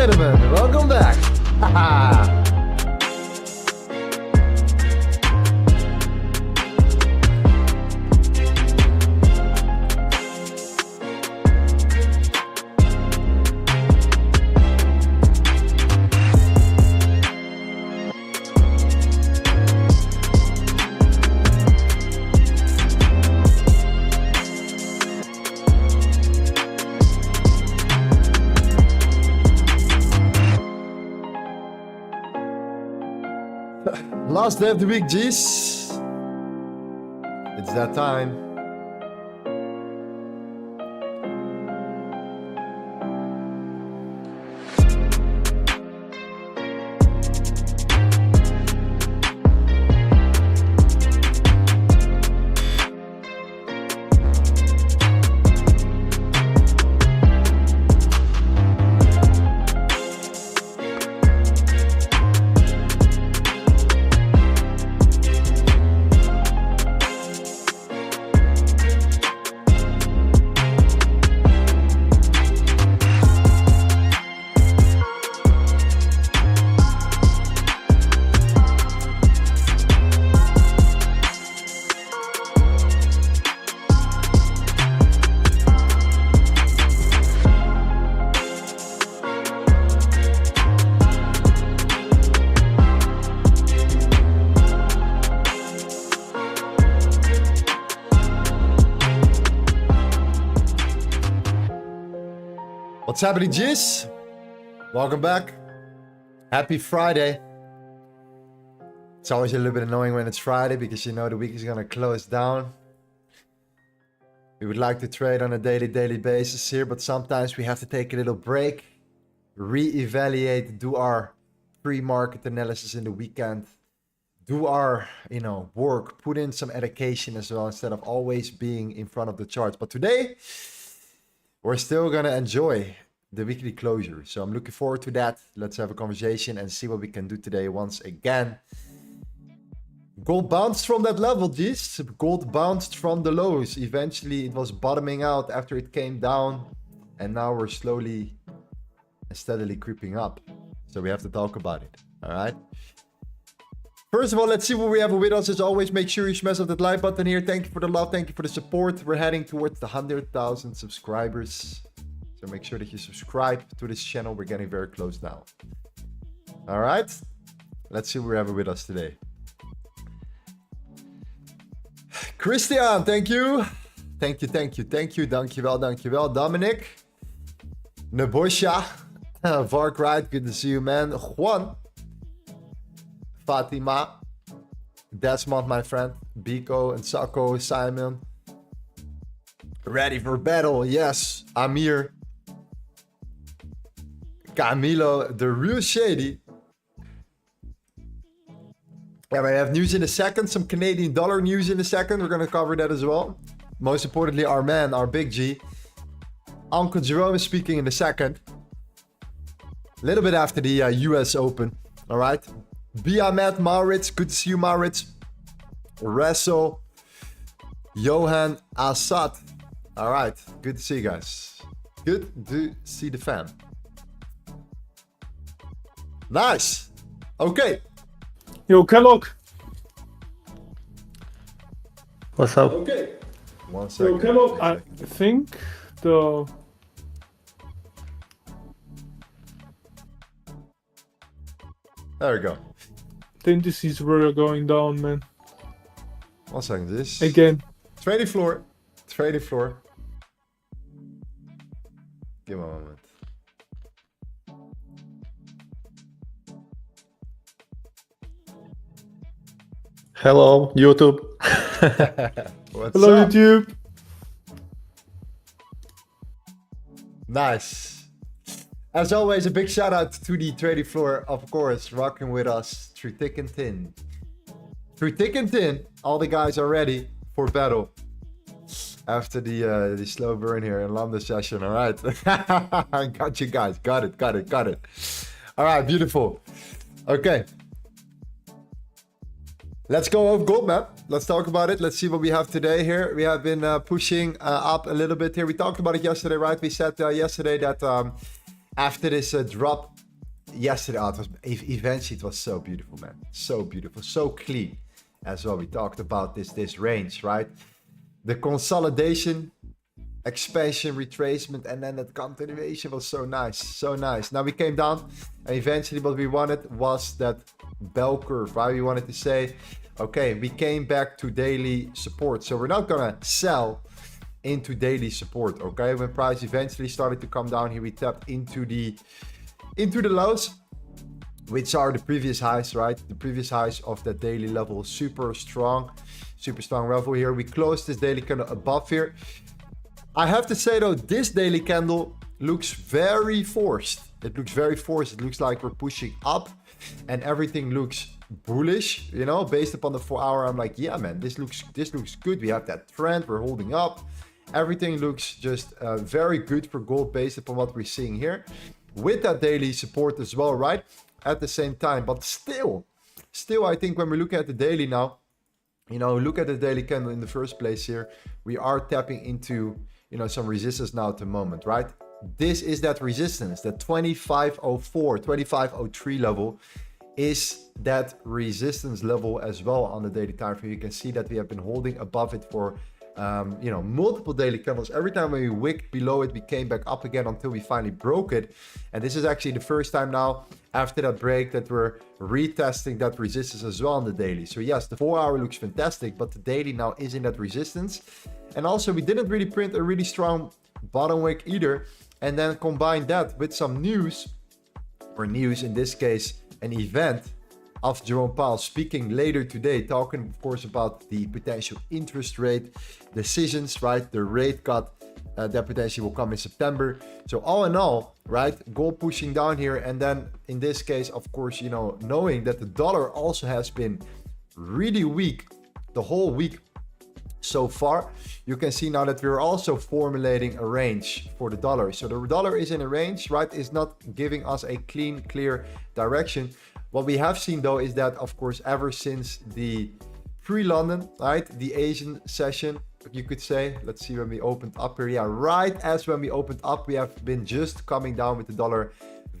gentlemen, welcome back. Last day of the week, G's. It's that time. What's happening, G's? Welcome back. Happy Friday. It's always a little bit annoying when it's Friday because you know the week is gonna close down. We would like to trade on a daily basis here, but sometimes we have to take a little break, re-evaluate, do our pre-market analysis in the weekend, do our, work, put in some education as well instead of always being in front of the charts. But today, we're still gonna enjoy the weekly closure. So I'm looking forward to that. Let's have a conversation and see what we can do today once again. Gold bounced from that level, G's. Gold bounced from the lows. Eventually it was bottoming out after it came down. And now we're slowly and steadily creeping up. So we have to talk about it. All right. First of all, let's see what we have with us. As always, make sure you smash up that like button here. Thank you for the love. Thank you for the support. We're heading towards the 100,000 subscribers. So make sure that you subscribe to this channel. We're getting very close now. All right. Let's see what we have with us today. Christian, thank you. Thank you. Dankjewel. Dominic. Nebosha. Varkride, good to see you, man. Juan. Fatima, Desmond, my friend, Biko and Sako, Simon. Ready for battle, yes. Amir, Camilo, the real shady. Yeah, we have news in a second, some Canadian dollar news in a second. We're gonna cover that as well. Most importantly, our man, our big G, Uncle Jerome is speaking in a second. A little bit after the US Open, all right? Biamet, Maurits, good to see you, Maurits. Resso, Johan, Assad. All right, good to see you guys. Good to see the fam. Nice. Okay. Yo, Kellogg. What's up? Okay. 1 second. Yo, Kellogg. I think the... There we go. Indices were going down, man. 1 second, this. Again. Trading floor. Trading floor. Give me a moment. Hello, YouTube. What's Hello, up? YouTube. Nice. As always, a big shout out to the trading floor, of course, rocking with us through thick and thin. Through thick and thin, all the guys are ready for battle. After the slow burn here in London session, all right. Got you guys, got it. All right, beautiful. Okay. Let's go over gold, man. Let's talk about it. Let's see what we have today here. We have been pushing up a little bit here. We talked about it yesterday, right? We said yesterday that after this drop yesterday, it was eventually, it was so beautiful, man. So beautiful, so clean as well. We talked about this range, right? The consolidation, expansion, retracement, and then that continuation was so nice, so nice. Now we came down, and eventually what we wanted was that bell curve, right? We wanted to say, okay, we came back to daily support, so we're not gonna sell into daily support. Okay, when price eventually started to come down here, we tapped into the lows, which are the previous highs, right? The previous highs of that daily level. Super strong level here. We closed this daily candle above here. I have to say though, this daily candle looks very forced. It looks very forced. It looks like we're pushing up and everything looks bullish, you know, based upon the 4 hour. I'm like, yeah, man, this looks good. We have that trend, we're holding up. Everything looks just very good for gold based upon what we're seeing here with that daily support as well, right? At the same time, but still, I think when we look at the daily now, you know, look at the daily candle in the first place here, we are tapping into, you know, some resistance now at the moment, right? This is that resistance, that 2504, 2503 level is that resistance level as well on the daily time frame. You can see that we have been holding above it for you know, multiple daily candles. Every time when we wicked below it, we came back up again until we finally broke it. And this is actually the first time now after that break that we're retesting that resistance as well on the daily. So yes, the 4 hour looks fantastic, but the daily now is in that resistance. And also we didn't really print a really strong bottom wick either. And then combine that with some news, or news in this case, an event of Jerome Powell speaking later today, talking of course about the potential interest rate decisions, right? The rate cut that potentially will come in September. So all in all, right, gold pushing down here, and then in this case, of course, you know, knowing that the dollar also has been really weak the whole week so far, you can see now that we're also formulating a range for the dollar. So the dollar is in a range, right? It's not giving us a clean, clear direction. What we have seen though is that, of course, ever since the pre-London, right, the Asian session, you could say, let's see when we opened up here. Yeah, right as when we opened up, we have been just coming down with the dollar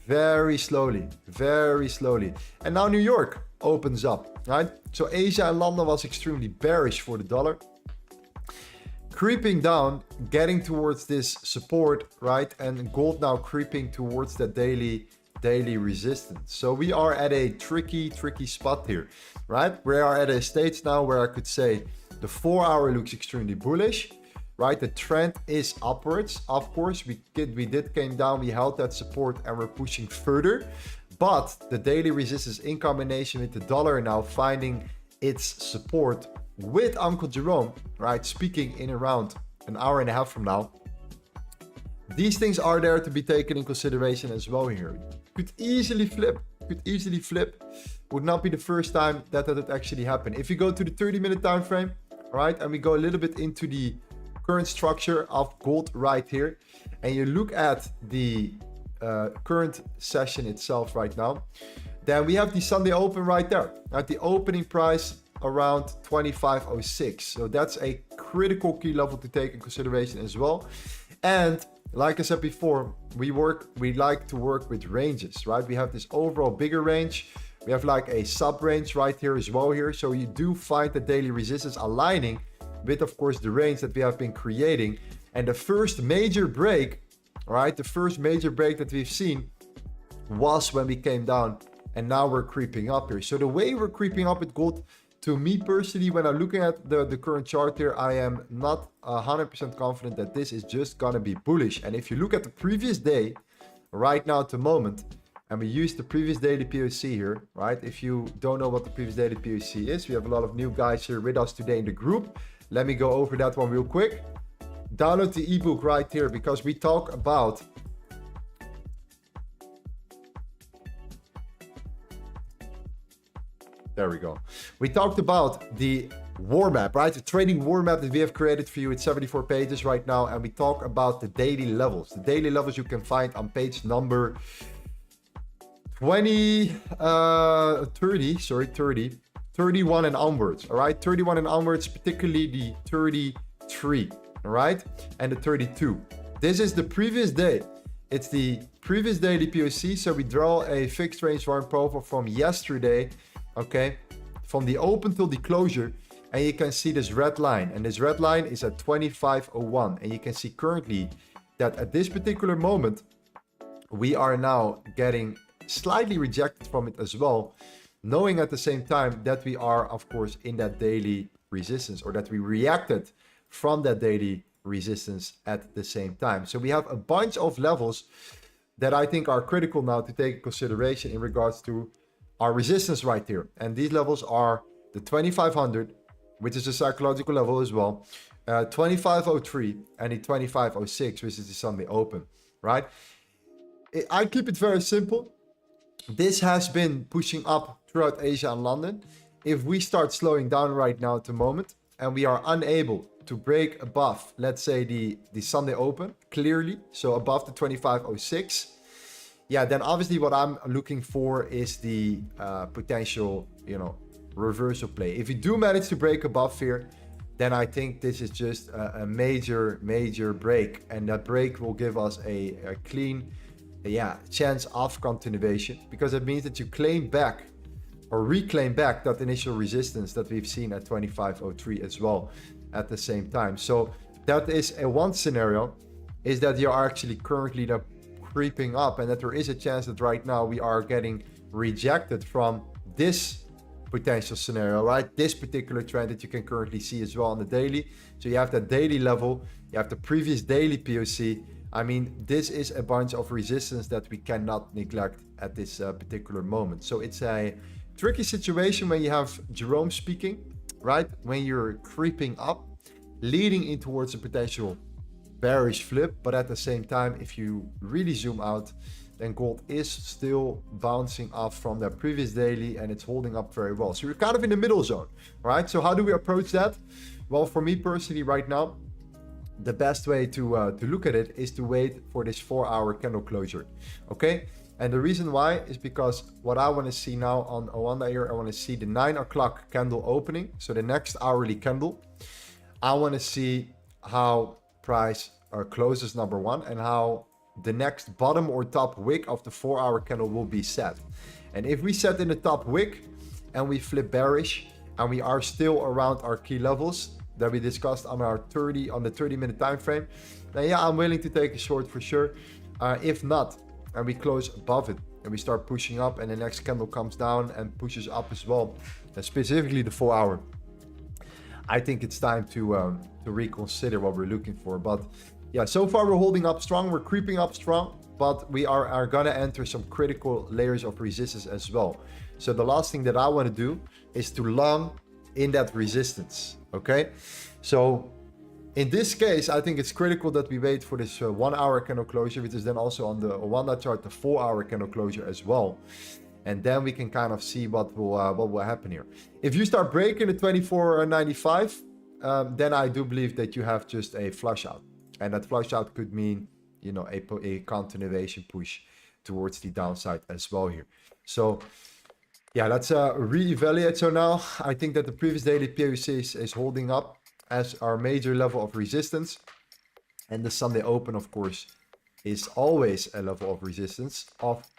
very slowly, very slowly. And now New York opens up, right? So Asia and London was extremely bearish for the dollar. Creeping down, getting towards this support, right? And gold now creeping towards that daily resistance. So we are at a tricky spot here, right? We are at a stage now where I could say the 4 hour looks extremely bullish, right? The trend is upwards. Of course, we did came down, we held that support and we're pushing further, but the daily resistance in combination with the dollar now finding its support with Uncle Jerome, right, speaking in around an hour and a half from now. These things are there to be taken in consideration as well here. Could easily flip, would not be the first time that would actually happen. If you go to the 30-minute time frame, right, and we go a little bit into the current structure of gold right here, and you look at the current session itself right now, then we have the Sunday open right there at the opening price around 2506. So that's a critical key level to take in consideration as well. And like I said before, we like to work with ranges, right? We have this overall bigger range. We have like a sub range right here as well here. So you do find the daily resistance aligning with, of course, the range that we have been creating. And the first major break, right? The first major break that we've seen was when we came down, and now we're creeping up here. So the way we're creeping up with gold, to me personally, when I'm looking at the current chart here, I am not 100% confident that this is just gonna be bullish. And if you look at the previous day, right now at the moment, and we use the previous daily POC here, right? If you don't know what the previous daily POC is, we have a lot of new guys here with us today in the group. Let me go over that one real quick. Download the ebook right here, because we talk about there we go. We talked about the war map, right? The trading war map that we have created for you. It's 74 pages right now. And we talk about the daily levels. The daily levels you can find on page number 31 and onwards, all right? 31 and onwards, particularly the 33, all right? And the 32. This is the previous day. It's the previous daily POC. So we draw a fixed range warrant profile from yesterday, okay, from the open till the closure. And you can see this red line, and this red line is at 25.01. And you can see currently that at this particular moment, we are now getting slightly rejected from it as well, knowing at the same time that we are, of course, in that daily resistance, or that we reacted from that daily resistance at the same time. So we have a bunch of levels that I think are critical now to take into consideration in regards to our resistance right here. And these levels are the 2500, which is a psychological level as well, 2503 and the 2506, which is the Sunday open, right? I keep it very simple. This has been pushing up throughout Asia and London. If we start slowing down right now at the moment, and we are unable to break above, let's say the Sunday open clearly, so above the 2506, yeah, then obviously what I'm looking for is the potential, you know, reversal play. If we do manage to break above here, then I think this is just a major break, and that break will give us a clean, chance of continuation, because it means that you claim back or reclaim back that initial resistance that we've seen at 2503 as well at the same time. So that is one scenario, is that you are actually currently creeping up, and that there is a chance that right now we are getting rejected from this potential scenario, right? This particular trend that you can currently see as well on the daily. So you have that daily level, you have the previous daily POC. I mean, this is a bunch of resistance that we cannot neglect at this particular moment. So it's a tricky situation when you have Jerome speaking, right? When you're creeping up, leading in towards a potential bearish flip. But at the same time, if you really zoom out, then gold is still bouncing off from their previous daily, and it's holding up very well. So we're kind of in the middle zone, right? So how do we approach that? Well, for me personally right now, the best way to look at it is to wait for this 4-hour candle closure, okay? And the reason why is because what I want to see now on Owanda here, I want to see the 9 o'clock candle opening, so the next hourly candle. I want to see how price closes, number one, and how the next bottom or top wick of the 4-hour candle will be set. And if we set in the top wick and we flip bearish and we are still around our key levels that we discussed on the 30-minute time frame, then yeah, I'm willing to take a short for sure. If not, and we close above it and we start pushing up, and the next candle comes down and pushes up as well, and specifically the 4-hour, I think it's time to reconsider what we're looking for. But yeah, so far we're holding up strong, we're creeping up strong, but we are gonna enter some critical layers of resistance as well. So the last thing that I want to do is to long in that resistance, okay? So in this case, I think it's critical that we wait for this 1-hour candle closure, which is then also on the Owanda chart, the 4-hour candle closure as well. And then we can kind of see what will happen here. If you start breaking the 24.95, then I do believe that you have just a flush out. And that flush out could mean, you know, a continuation push towards the downside as well here. So yeah, let's reevaluate. So now I think that the previous daily POC is holding up as our major level of resistance. And the Sunday open, of course, is always a level of resistance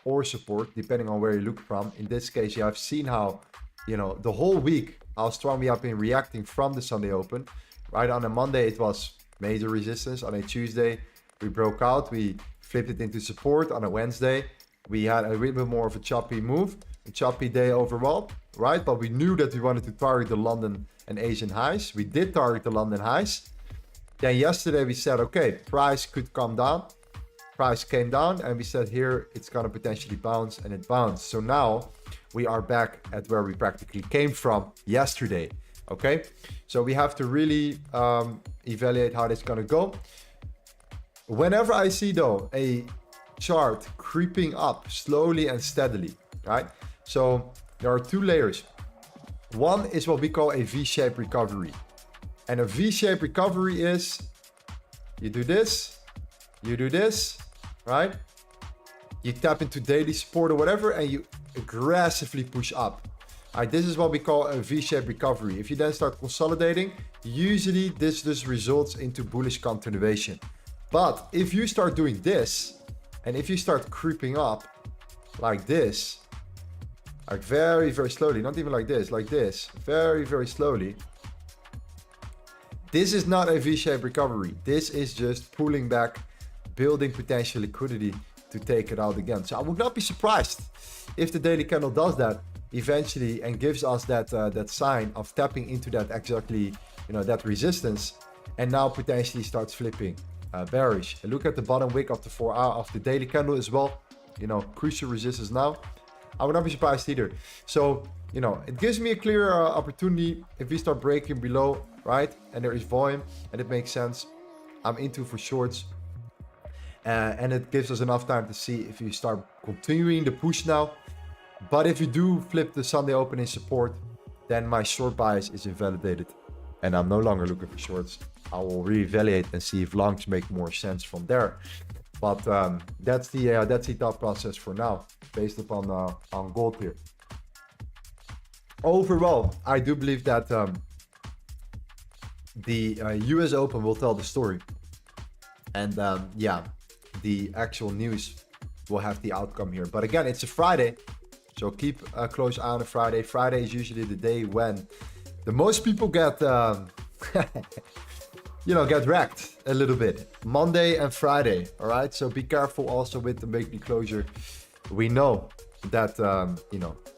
or support, depending on where you look from. In this case, you have seen how, you know, the whole week, how strong we have been reacting from the Sunday open. Right on a Monday, it was major resistance. On a Tuesday, we broke out, we flipped it into support. On a Wednesday, we had a little bit more of a choppy move, a choppy day overall, right? But we knew that we wanted to target the London and Asian highs. We did target the London highs. Then yesterday we said, okay, price could come down. Price came down, and we said here it's gonna potentially bounce, and it bounced. So now we are back at where we practically came from yesterday. Okay, so we have to really evaluate how this is gonna go. Whenever I see though a chart creeping up slowly and steadily, right? So there are two layers. One is what we call a V-shaped recovery. And a V-shaped recovery is you do this, right? You tap into daily support or whatever, and you aggressively push up. Right, this is what we call a V-shaped recovery. If you then start consolidating, usually this just results into bullish continuation. But if you start doing this, And if you start creeping up like this, like very, very slowly, not even like this, very, very slowly. This is not a V-shaped recovery. This is just pulling back, building potential liquidity to take it out again. So I would not be surprised if the daily candle does that eventually and gives us that that sign of tapping into that exactly, that resistance, and now potentially starts flipping bearish. And look at the bottom wick of the 4 hour of the daily candle as well. Crucial resistance now. I would not be surprised either. So, it gives me a clear opportunity if we start breaking below, right? And there is volume and it makes sense. I'm into for shorts. And it gives us enough time to see if you start continuing the push now. But if you do flip the Sunday opening support, then my short bias is invalidated. And I'm no longer looking for shorts. I will reevaluate and see if longs make more sense from there. But that's the thought process for now, based upon on gold here. Overall, I do believe that the US Open will tell the story, and the actual news will have the outcome here. But again, it's a Friday, so keep a close eye on a Friday. Friday is usually the day when the most people get get wrecked a little bit. Monday and Friday, all right? So be careful also with the weekly closure. We know that,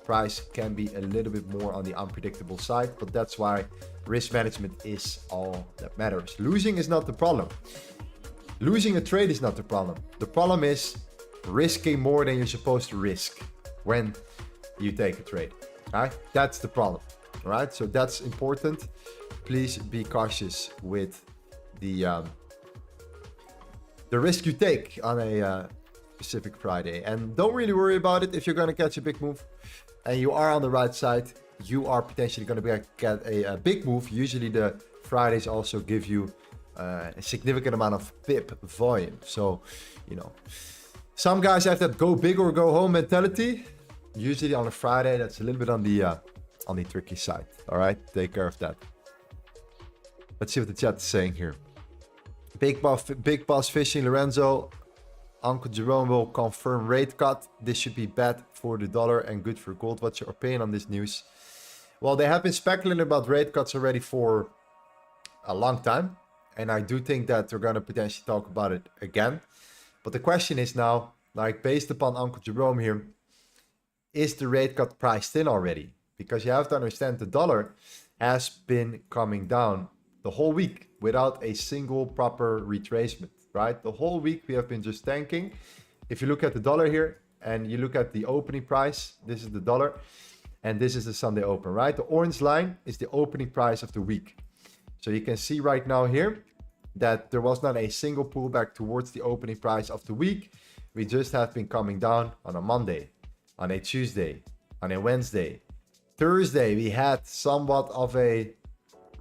price can be a little bit more on the unpredictable side, but that's why risk management is all that matters. Losing is not the problem. Losing a trade is not the problem. The problem is risking more than you're supposed to risk when you take a trade, all right? That's the problem, all right? So that's important. Please be cautious with the risk you take on a specific Friday, and don't really worry about it if you're going to catch a big move and you are on the right side. You are potentially going to get a big move. Usually the Fridays also give you a significant amount of pip volume. So some guys have that go big or go home mentality. Usually on a Friday, that's a little bit on the tricky side. All right, take care of that. Let's see what the chat is saying here. Big boss fishing, Lorenzo. Uncle Jerome will confirm rate cut. This should be bad for the dollar and good for gold. What's your opinion on this news? Well, they have been speculating about rate cuts already for a long time. And I do think that they're going to potentially talk about it again. But the question is now, like based upon Uncle Jerome here, is the rate cut priced in already? Because you have to understand the dollar has been coming down the whole week without a single proper retracement, right? The whole week we have been just tanking. If you look at the dollar here and you look at the opening price, this is the dollar and this is the Sunday open, right? The orange line is the opening price of the week. So you can see right now here that there was not a single pullback towards the opening price of the week. We just have been coming down on a Monday, on a Tuesday, on a Wednesday. Thursday, we had somewhat of a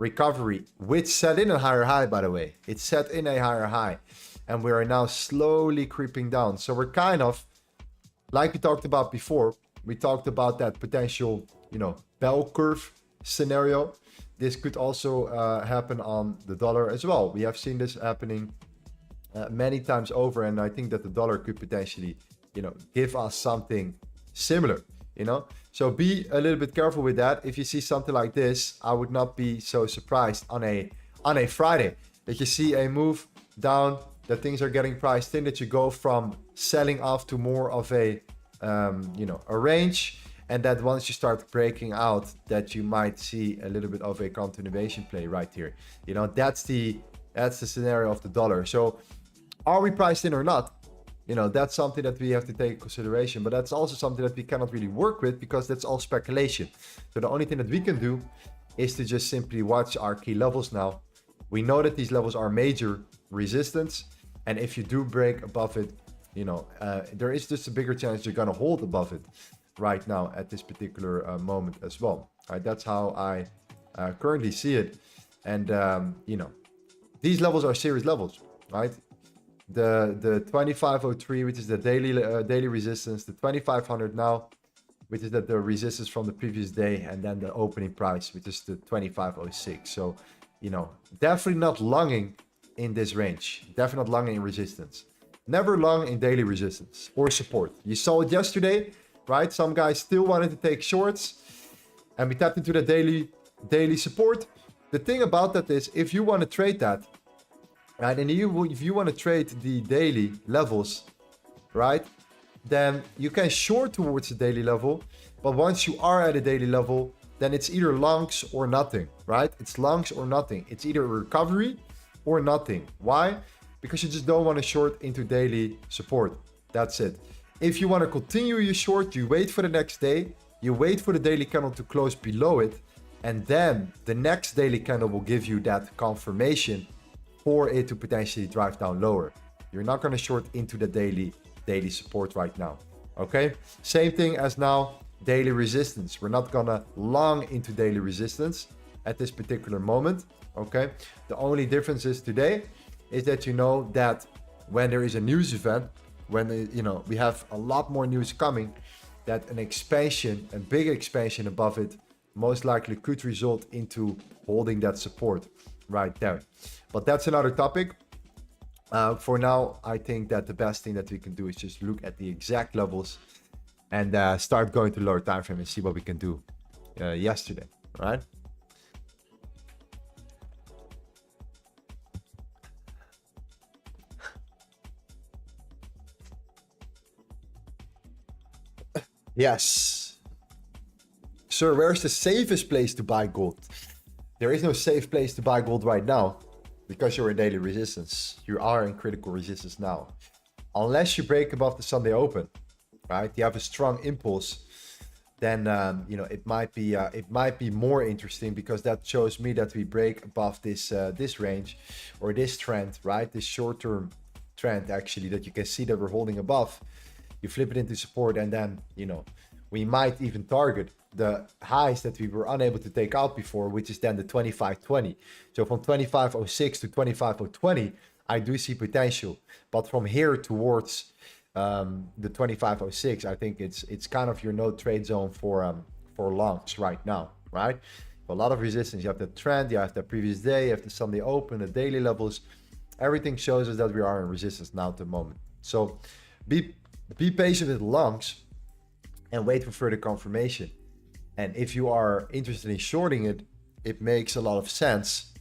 recovery, which set in a higher high, by the way. It set in a higher high, and we are now slowly creeping down. So we're kind of, like we talked about before, we talked about that potential, bell curve scenario. This could also happen on the dollar as well. We have seen this happening many times over, and I think that the dollar could potentially, give us something similar, So be a little bit careful with that. If you see something like this, I would not be so surprised on a Friday that you see a move down, that things are getting priced in, that you go from selling off to more of a range, and that once you start breaking out, that you might see a little bit of a continuation play right here. That's the scenario of the dollar. So are we priced in or not? That's something that we have to take into consideration, but that's also something that we cannot really work with because that's all speculation. So the only thing that we can do is to just simply watch our key levels now. We know that these levels are major resistance, and if you do break above it, there is just a bigger chance you're going to hold above it right now at this particular moment as well. All right, that's how I currently see it. And these levels are serious levels, right? The 2503, which is the daily resistance, the 2500 now, which is the resistance from the previous day, and then the opening price, which is the 2506. So definitely not longing in this range, definitely not longing in resistance. Never long in daily resistance or support. You saw it yesterday, right? Some guys still wanted to take shorts, and we tapped into the daily support. The thing about that is, if you want to trade that, right, and if you want to trade the daily levels, right, then you can short towards the daily level. But once you are at a daily level, then it's either longs or nothing, right? It's longs or nothing. It's either a recovery or nothing. Why? Because you just don't want to short into daily support. That's it. If you want to continue your short, you wait for the next day. You wait for the daily candle to close below it. And then the next daily candle will give you that confirmation for it to potentially drive down lower. You're not going to short into the daily support right now. Okay? Same thing as now, daily resistance. We're not going to long into daily resistance at this particular moment. Okay? The only difference is today is that you know that when there is a news event, when we have a lot more news coming, that an expansion, a big expansion above it, most likely could result into holding that support right there. But that's another topic. For now, I think that the best thing that we can do is just look at the exact levels and start going to lower time frame and see what we can do yesterday, right? Yes. Sir, where's the safest place to buy gold? There is no safe place to buy gold right now because you're in daily resistance. You are in critical resistance now. Unless you break above the Sunday open, right? You have a strong impulse, then it might be more interesting, because that shows me that we break above this this range or this trend, right? This short-term trend actually that you can see that we're holding above. You flip it into support, and then we might even target the highs that we were unable to take out before, which is then the 25.20. So from 25.06 to 25.20, I do see potential. But from here towards the 25.06, I think it's kind of your no trade zone for longs right now, right? A lot of resistance. You have the trend, you have the previous day, you have the Sunday open, the daily levels. Everything shows us that we are in resistance now at the moment. So be patient with longs and wait for further confirmation. And if you are interested in shorting it, it makes a lot of sense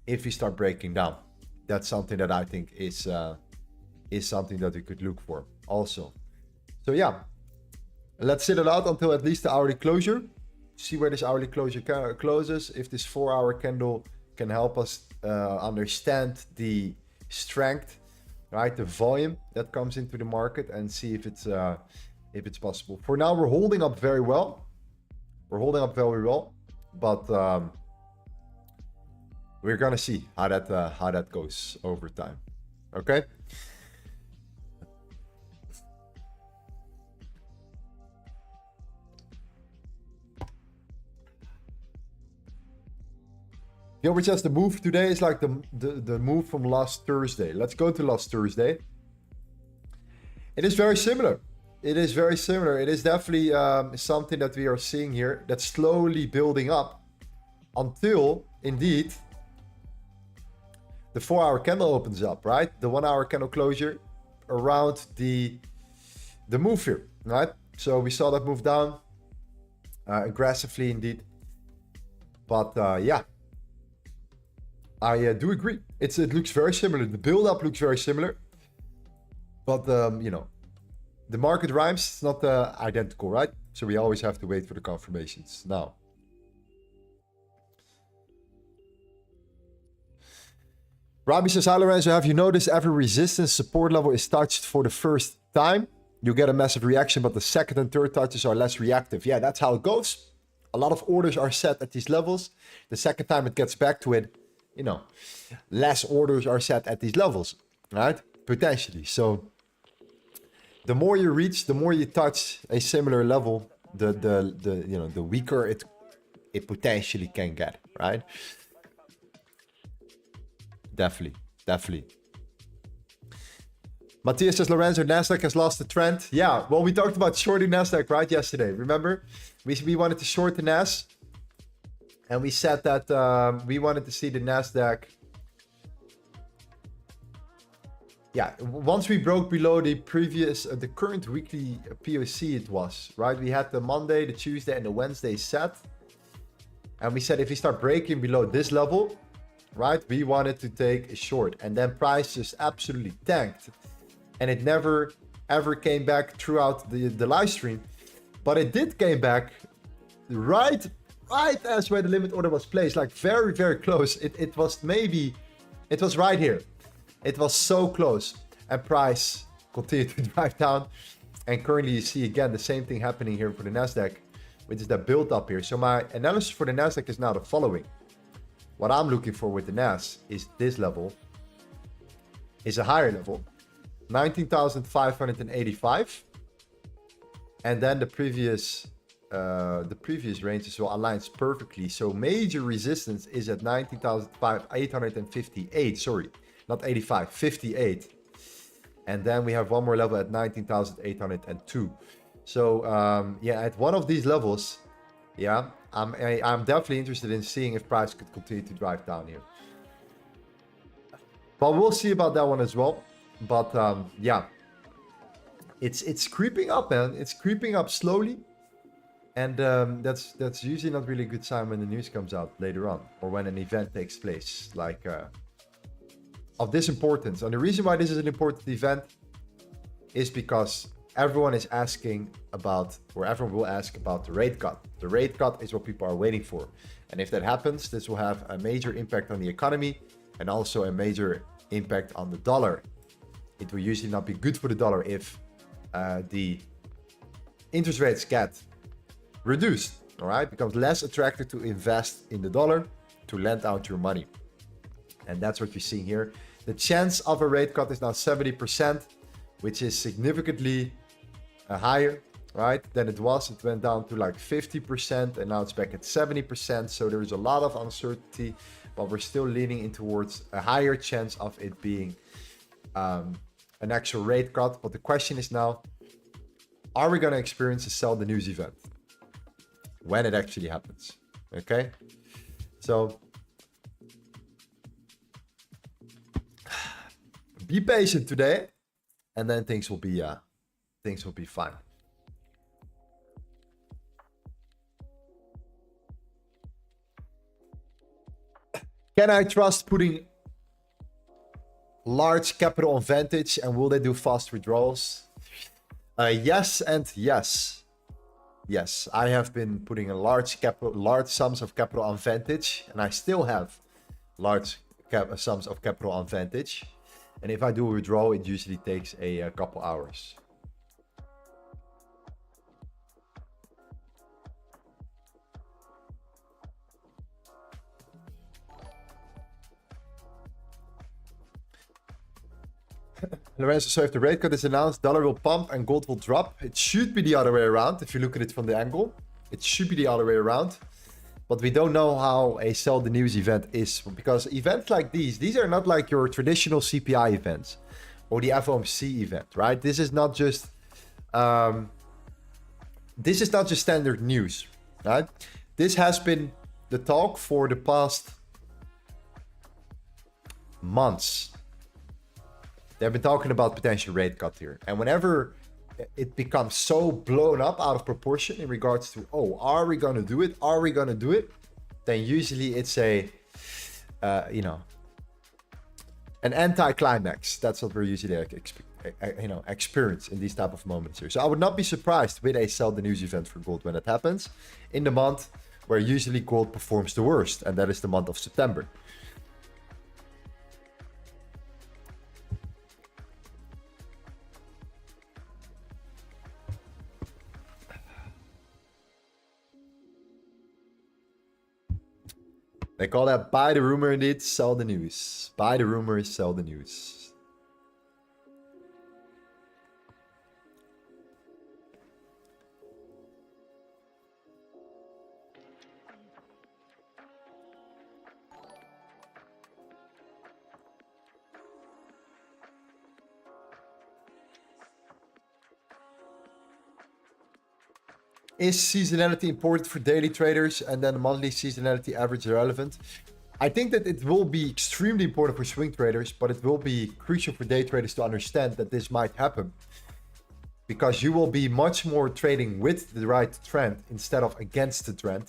if we start breaking down. That's something that I think is something that we could look for also. So yeah, let's sit it out until at least the hourly closure. See where this hourly closure closes. If this 4-hour candle can help us understand the strength, right, the volume that comes into the market, and see if it's possible. For now, we're holding up very well. We're holding up very well, but we're gonna see how that goes over time. Okay. Which has the move today is like the move from last Thursday. Let's go to last Thursday. It is very similar. It is very similar. It is definitely something that we are seeing here that's slowly building up until indeed the 4-hour candle opens up, right? The 1-hour candle closure around the move here, right? So we saw that move down aggressively indeed. But yeah, I do agree. It looks very similar. The build up looks very similar, but the market rhymes, it's not identical, right? So we always have to wait for the confirmations. Now, Robbie says, hi Lorenzo, have you noticed every resistance support level is touched for the first time? You get a massive reaction, but the second and third touches are less reactive. Yeah, that's how it goes. A lot of orders are set at these levels. The second time it gets back to it, less orders are set at these levels, right? Potentially. So the more you reach, the more you touch a similar level, the weaker it potentially can get, right? Definitely. Matthias says, Lorenzo, Nasdaq has lost the trend. Yeah, well, we talked about shorting Nasdaq, right, yesterday. Remember? We wanted to short the Nas, and we said that we wanted to see the Nasdaq yeah, once we broke below the previous, the current weekly POC it was, right? We had the Monday, the Tuesday, and the Wednesday set. And we said if we start breaking below this level, right, we wanted to take a short. And then price just absolutely tanked. And it never, ever came back throughout the live stream. But it did came back right as where the limit order was placed. Like very, very close. It was maybe, it was right here. It was so close, and price continued to drive down. And currently you see again the same thing happening here for the Nasdaq, which is that build up here. So my analysis for the Nasdaq is now the following. What I'm looking for with the Nas is this level, is a higher level, 19,585. And then the previous range as well aligns perfectly. So major resistance is at 19,858, sorry. Not 85, 58. And then we have one more level at 19,802. So yeah, at one of these levels, yeah, I'm definitely interested in seeing if price could continue to drive down here. But we'll see about that one as well. But yeah, it's creeping up, man. It's creeping up slowly. And that's usually not really a good sign when the news comes out later on, or when an event takes place, like of this importance. And the reason why this is an important event is because everyone is asking about, or everyone will ask about the rate cut. The rate cut is what people are waiting for. And if that happens, this will have a major impact on the economy and also a major impact on the dollar. It will usually not be good for the dollar if the interest rates get reduced, all right? It becomes less attractive to invest in the dollar, to lend out your money. And that's what you're seeing here. The chance of a rate cut is now 70%, which is significantly higher, right, than it was. It went down to like 50%, and now it's back at 70%. So there is a lot of uncertainty, but we're still leaning in towards a higher chance of it being an actual rate cut. But the question is now, are we going to experience a sell the news event when it actually happens? Okay, so be patient today, and then things will be fine. Can I trust putting large capital on Vantage, and will they do fast withdrawals? Yes and yes. Yes, I have been putting a large sums of capital on Vantage, and I still have large sums of capital on Vantage. And if I do a withdrawal, it usually takes a couple hours. Lorenzo, so if the rate cut is announced, dollar will pump and gold will drop. It should be the other way around. If you look at it from the angle, it should be the other way around. But we don't know how a sell the news event is, because events like these are not like your traditional CPI events or the FOMC event, right? This is not just standard news, right? This has been the talk for the past months. They've been talking about potential rate cut here, and whenever it becomes so blown up out of proportion in regards to, oh, are we going to do it? Are we going to do it? Then usually it's a, an anti-climax. That's what we're usually experience in these type of moments here. So I would not be surprised with a sell the news event for gold when it happens in the month where usually gold performs the worst, and that is the month of September. They call that buy the rumor, indeed, sell the news. Buy the rumor, sell the news. Is seasonality important for daily traders, and then the monthly seasonality average relevant? I think that it will be extremely important for swing traders, but it will be crucial for day traders to understand that this might happen, because you will be much more trading with the right trend instead of against the trend.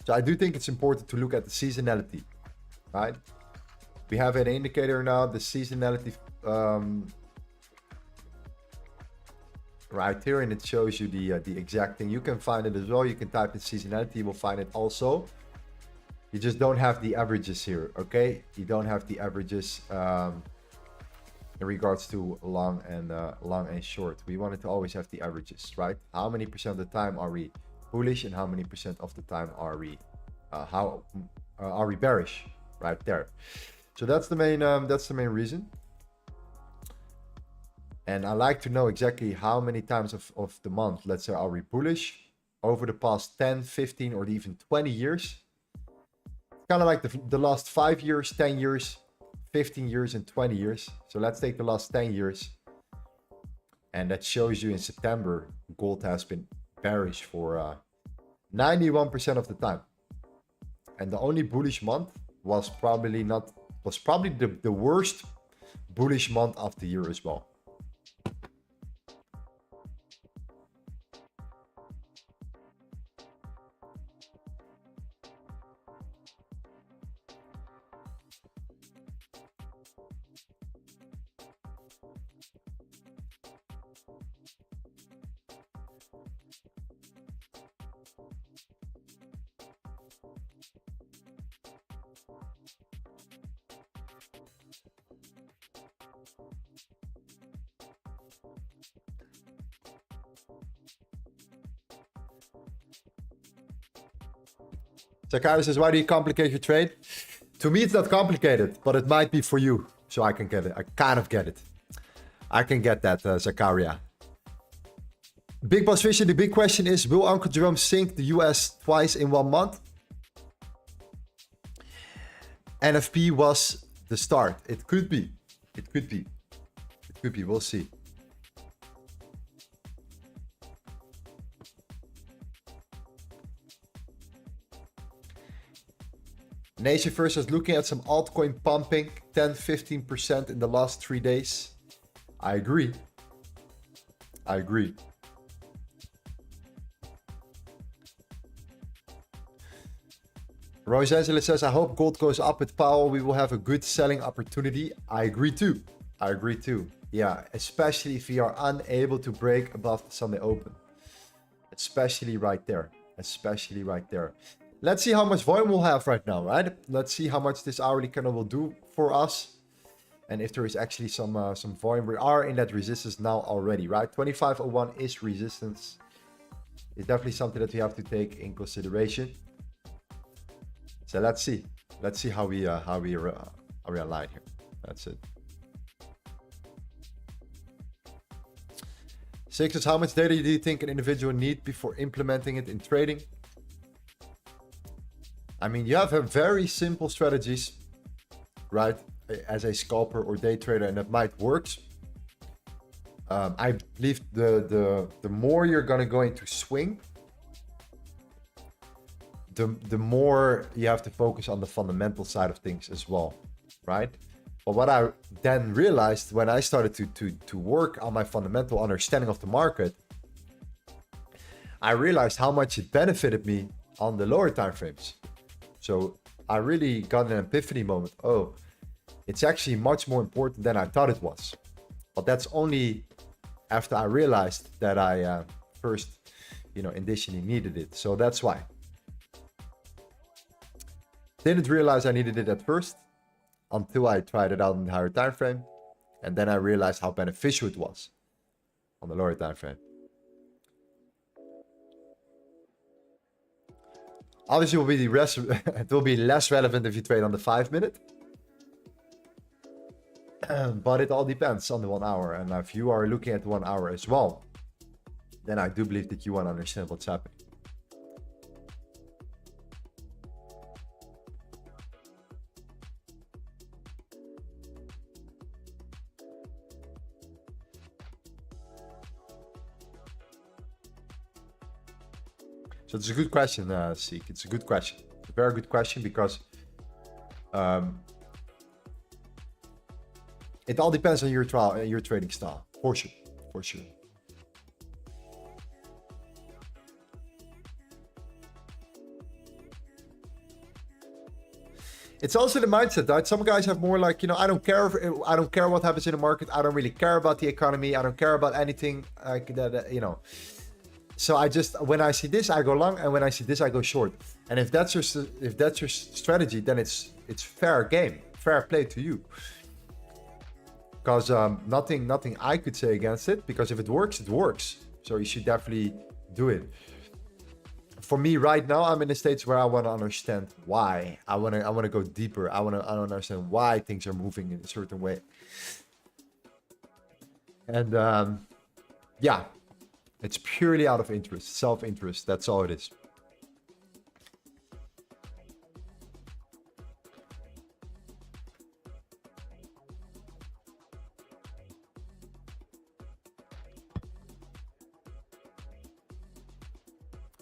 So I do think it's important to look at the seasonality, right? We have an indicator now, the seasonality right here, and it shows you the exact thing. You can find it as well. You can type in seasonality, you will find it also. You just don't have the averages here, okay? You don't have the averages in regards to long and short. We wanted to always have the averages, right? How many percent of the time are we bullish, and how many percent of the time are we are we bearish? Right there. So that's the main reason. And I like to know exactly how many times of the month, let's say, are we bullish over the past 10, 15, or even 20 years. Kind of like the last 5 years, 10 years, 15 years, and 20 years. So let's take the last 10 years. And that shows you in September, gold has been bearish for 91% of the time. And the only bullish month was probably the worst bullish month of the year as well. Sakari says, why do you complicate your trade? To me, it's not complicated, but it might be for you. So I can get it. I kind of get it. I can get that, Zakaria. Big Boss Fisher, the big question is, will Uncle Jerome sink the US twice in 1 month? NFP was the start. It could be. It could be. It could be. We'll see. Nation First is looking at some altcoin pumping 10-15% in the last 3 days. I agree. I agree. Rose Angela says, I hope gold goes up with Powell. We will have a good selling opportunity. I agree too. I agree too. Yeah, especially if we are unable to break above the Sunday open. Especially right there. Especially right there. Let's see how much volume we'll have right now, right? Let's see how much this hourly candle will do for us. And if there is actually some volume. We are in that resistance now already, right? 2501 is resistance. It's definitely something that we have to take in consideration. So let's see. Let's see how we align here. That's it. Sixes, how much data do you think an individual need before implementing it in trading? I mean, you have a very simple strategies, right? As a scalper or day trader, and that might work. I believe the more you're gonna go into swing, the more you have to focus on the fundamental side of things as well, right? But what I then realized when I started to work on my fundamental understanding of the market, I realized how much it benefited me on the lower time frames. So I really got an epiphany moment. Oh, it's actually much more important than I thought it was. But that's only after I realized that I first, initially needed it. So that's why. Didn't realize I needed it at first until I tried it out in the higher time frame. And then I realized how beneficial it was on the lower time frame. Obviously, it will be less relevant if you trade on the 5 minute. But it all depends on the 1 hour. And if you are looking at the 1 hour as well, then I do believe that you want to understand what's happening. So it's a good question, Seek. It's a good question. It's a very good question because It all depends on your trading style, for sure, for sure. It's also the mindset, right? Some guys have more like, I don't care what happens in the market. I don't really care about the economy. I don't care about anything like that, So when I see this, I go long, and when I see this, I go short. And if that's your strategy, then it's fair game, fair play to you. Because nothing I could say against it. Because if it works, it works. So you should definitely do it. For me right now, I'm in the stage where I want to understand why. I want to go deeper. I want to understand why things are moving in a certain way. And yeah, it's purely out of interest, self-interest. That's all it is.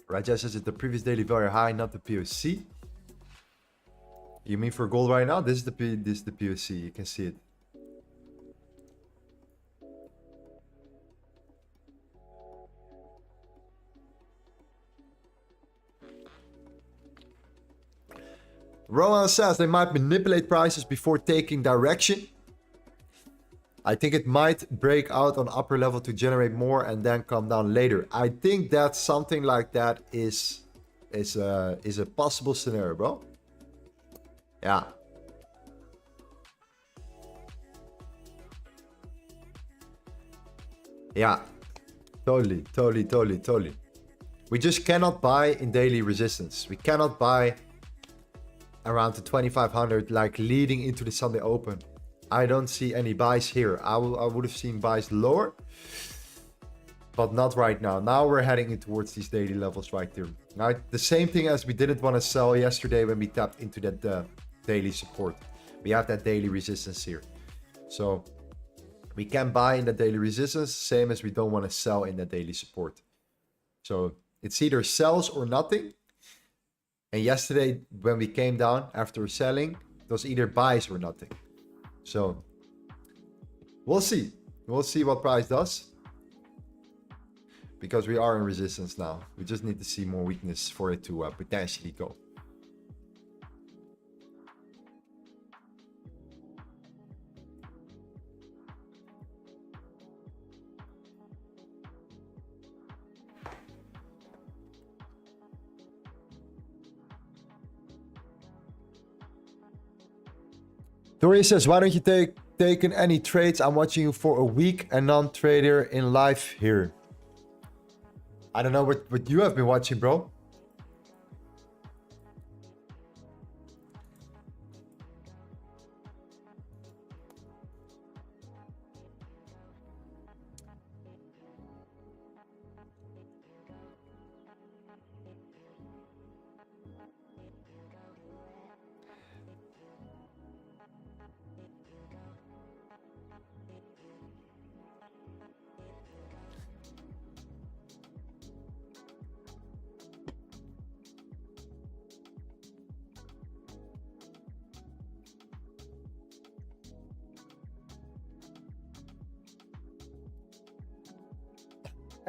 Raja says it's the previous daily very high, not the POC. You mean for gold right now? This is the POC. You can see it. Rowan says they might manipulate prices before taking direction. I think it might break out on upper level to generate more and then come down later. I think that something like that is a possible scenario, bro. Yeah. Yeah. Totally. We just cannot buy in daily resistance. We cannot buy around the 2500 like leading into the Sunday open. I don't see any buys here. I would have seen buys lower, but not right now. Now we're heading in towards these daily levels right there. Now, the same thing as we didn't want to sell yesterday when we tapped into that daily support. We have that daily resistance here. So we can buy in the daily resistance, same as we don't want to sell in the daily support. So it's either sells or nothing. And yesterday when we came down after selling, it was either buys or nothing. So we'll see. We'll see what price does. Because we are in resistance now. We just need to see more weakness for it to potentially go. Tori says, why don't you taken any trades? I'm watching you for a week, a non-trader in live here. I don't know what you have been watching, bro.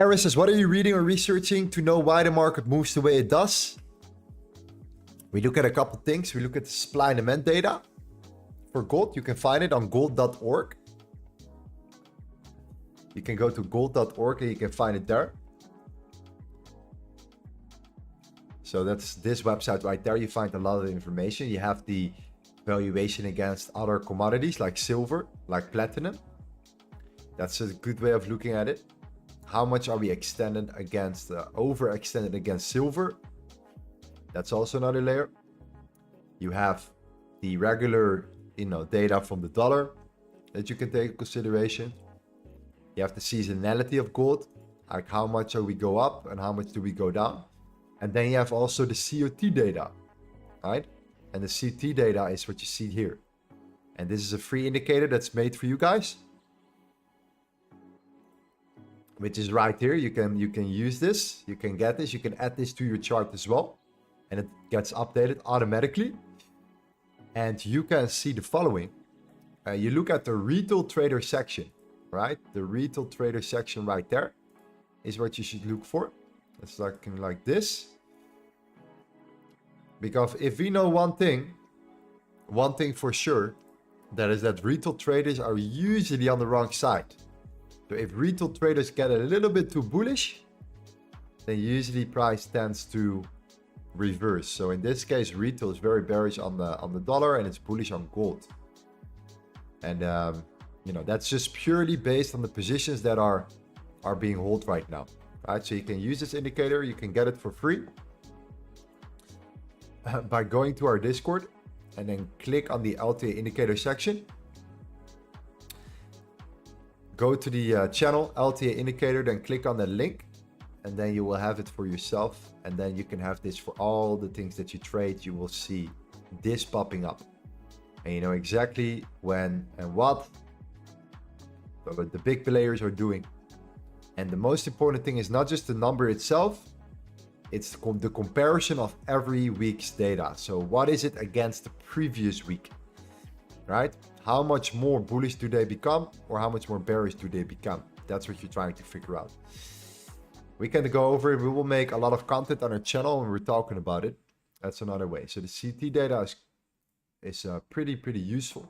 Eris says, what are you reading or researching to know why the market moves the way it does? We look at a couple things. We look at the supply and demand data for gold. You can find it on gold.org. You can go to gold.org and you can find it there. So that's this website right there. You find a lot of information. You have the valuation against other commodities like silver, like platinum. That's a good way of looking at it. How much are we extended against, overextended against silver? That's also another layer. You have the regular, data from the dollar that you can take into consideration. You have the seasonality of gold, like how much do we go up and how much do we go down. And then you have also the COT data, right? And the COT data is what you see here. And this is a free indicator that's made for you guys, which is right here. You can use this, you can get this, you can add this to your chart as well, and it gets updated automatically. And you can see the following. You look at the retail trader section, right? The retail trader section right there is what you should look for. It's looking like this. Because if we know one thing for sure, that is that retail traders are usually on the wrong side. So if retail traders get a little bit too bullish, then usually price tends to reverse. So in this case, retail is very bearish on the dollar and it's bullish on gold. And you know, that's just purely based on the positions that are being held right now. Right? So you can use this indicator, you can get it for free by going to our Discord and then click on the LTA indicator section. Go to the channel LTA indicator, then click on the link, and then you will have it for yourself. And then you can have this for all the things that you trade. You will see this popping up, and you know exactly when and what the big players are doing. And the most important thing is not just the number itself, it's the comparison of every week's data. So what is it against the previous week, right? How much more bullish do they become, or how much more bearish do they become? That's what you're trying to figure out. We can go over it. We will make a lot of content on our channel when we're talking about it. That's another way. So the CT data is pretty useful.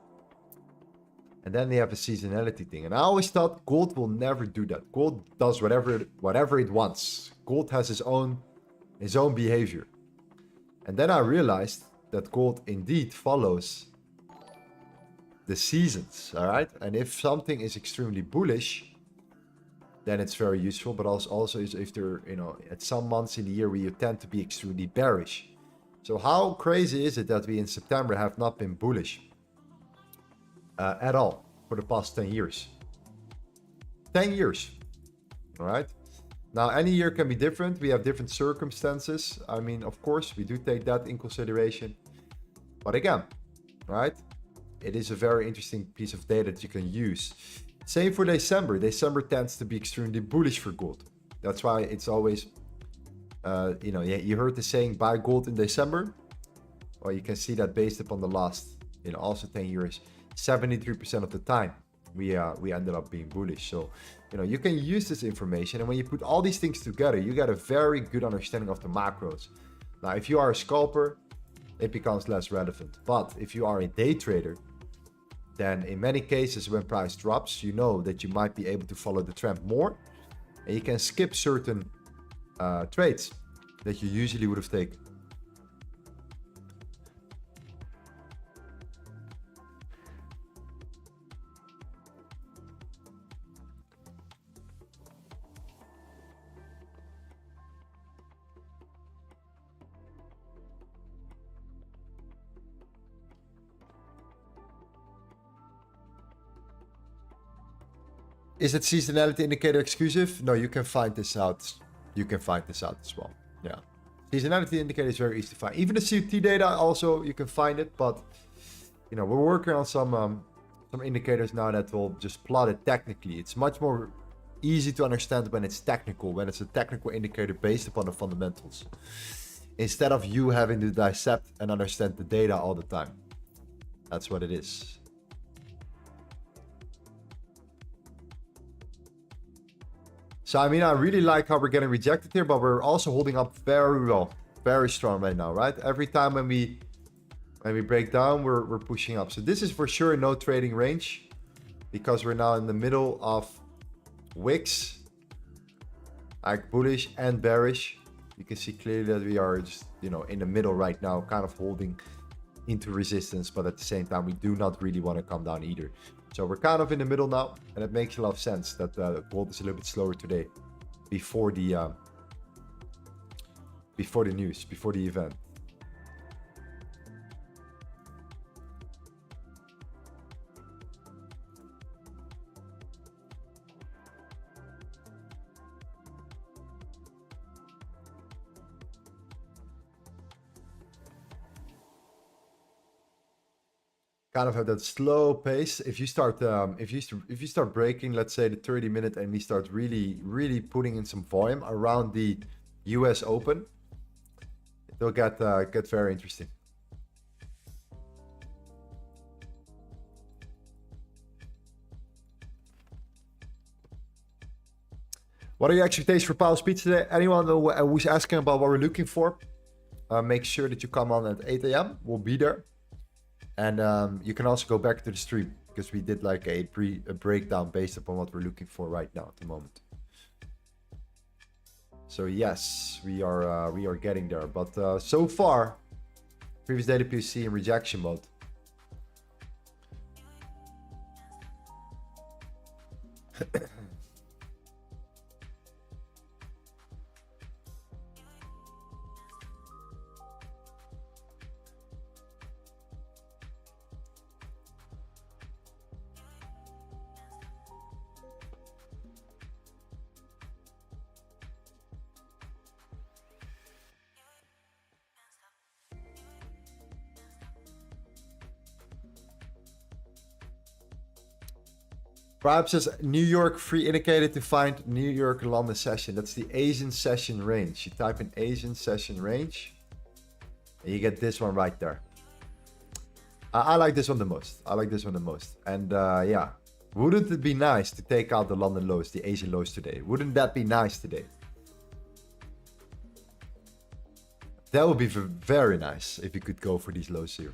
And then they have a seasonality thing. And I always thought gold will never do that. Gold does whatever it wants. Gold has its own behavior. And then I realized that gold indeed follows the seasons, all right? And if something is extremely bullish, then it's very useful. But also if there, you know, at some months in the year where you tend to be extremely bearish. So how crazy is it that we in September have not been bullish at all for the past 10 years? 10 years, all right? Now, any year can be different. We have different circumstances. I mean, of course, we do take that in consideration. But again, right? It is a very interesting piece of data that you can use. Same for December. December tends to be extremely bullish for gold. That's why it's always, you know, you heard the saying, buy gold in December. Well, you can see that based upon the last, you know, also 10 years, 73% of the time, we ended up being bullish. So, you know, you can use this information, and when you put all these things together, you get a very good understanding of the macros. Now, if you are a scalper, it becomes less relevant. But if you are a day trader, then in many cases when price drops, you know that you might be able to follow the trend more, and you can skip certain trades that you usually would have taken. Is it seasonality indicator exclusive? No, you can find this out. You can find this out as well. Yeah. Seasonality indicator is very easy to find. Even the CT data also, you can find it. But, you know, we're working on some indicators now that will just plot it technically. It's much more easy to understand when it's technical, when it's a technical indicator based upon the fundamentals, instead of you having to dissect and understand the data all the time. That's what it is. So, I mean, I really like how we're getting rejected here, but we're also holding up very well, very strong right now, right? Every time when we break down, we're pushing up. So this is for sure no trading range, because we're now in the middle of wicks, like bullish and bearish. You can see clearly that we are just, you know, in the middle right now, kind of holding into resistance, but at the same time, we do not really want to come down either. So we're kind of in the middle now, and it makes a lot of sense that gold is a little bit slower today, before the news, before the event. Kind of have that slow pace. If you start if you start breaking, let's say the 30-minute, and we start really putting in some volume around the US Open, it'll get very interesting. What are your expectations for Powell's speech today? Anyone who's asking about what we're looking for, make sure that you come on at 8 a.m. We'll be there. And you can also go back to the stream because we did like a breakdown based upon what we're looking for right now at the moment. So yes, we are getting there. But so far, previous daily POC in rejection mode. Perhaps says New York free indicator to find New York London session. That's the Asian session range. You type in Asian session range and you get this one right there. I like this one the most. I like this one the most. And yeah, wouldn't it be nice to take out the London lows, the Asian lows today? Wouldn't that be nice today? That would be very nice if you could go for these lows here.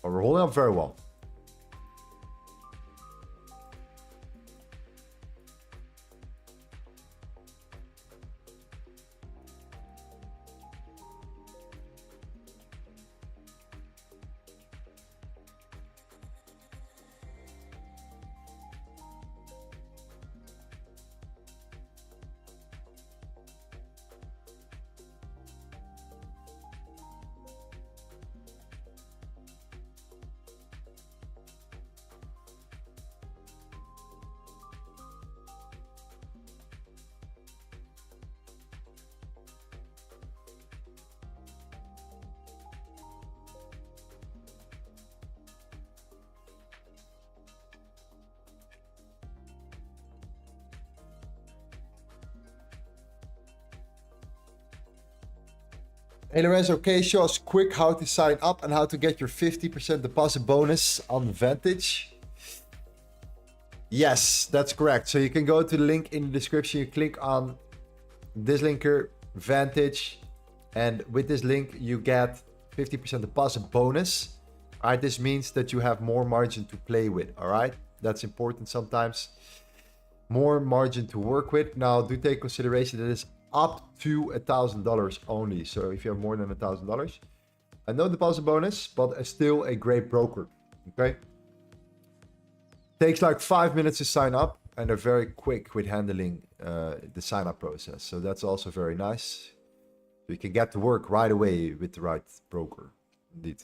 But we're holding up very well. Hey Lorenzo, okay, show us quick how to sign up and how to get your 50% deposit bonus on Vantage. Yes, that's correct. So you can go to the link in the description. You click on this link here, Vantage. And with this link, you get 50% deposit bonus. All right, this means that you have more margin to play with. All right, that's important sometimes. More margin to work with. Now, do take consideration that it's up to $1,000 only. So if you have more than $1,000, no deposit bonus, but still a great broker. Okay. Takes like 5 minutes to sign up, and they're very quick with handling the sign up process. So that's also very nice. You can get to work right away with the right broker. Indeed.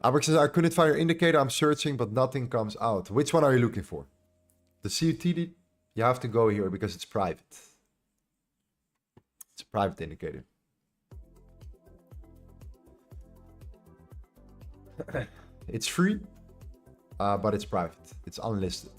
Albert says, I couldn't find your indicator. I'm searching, but nothing comes out. Which one are you looking for? The CUTD? You have to go here because it's private. It's a private indicator. It's free, but it's private. It's unlisted.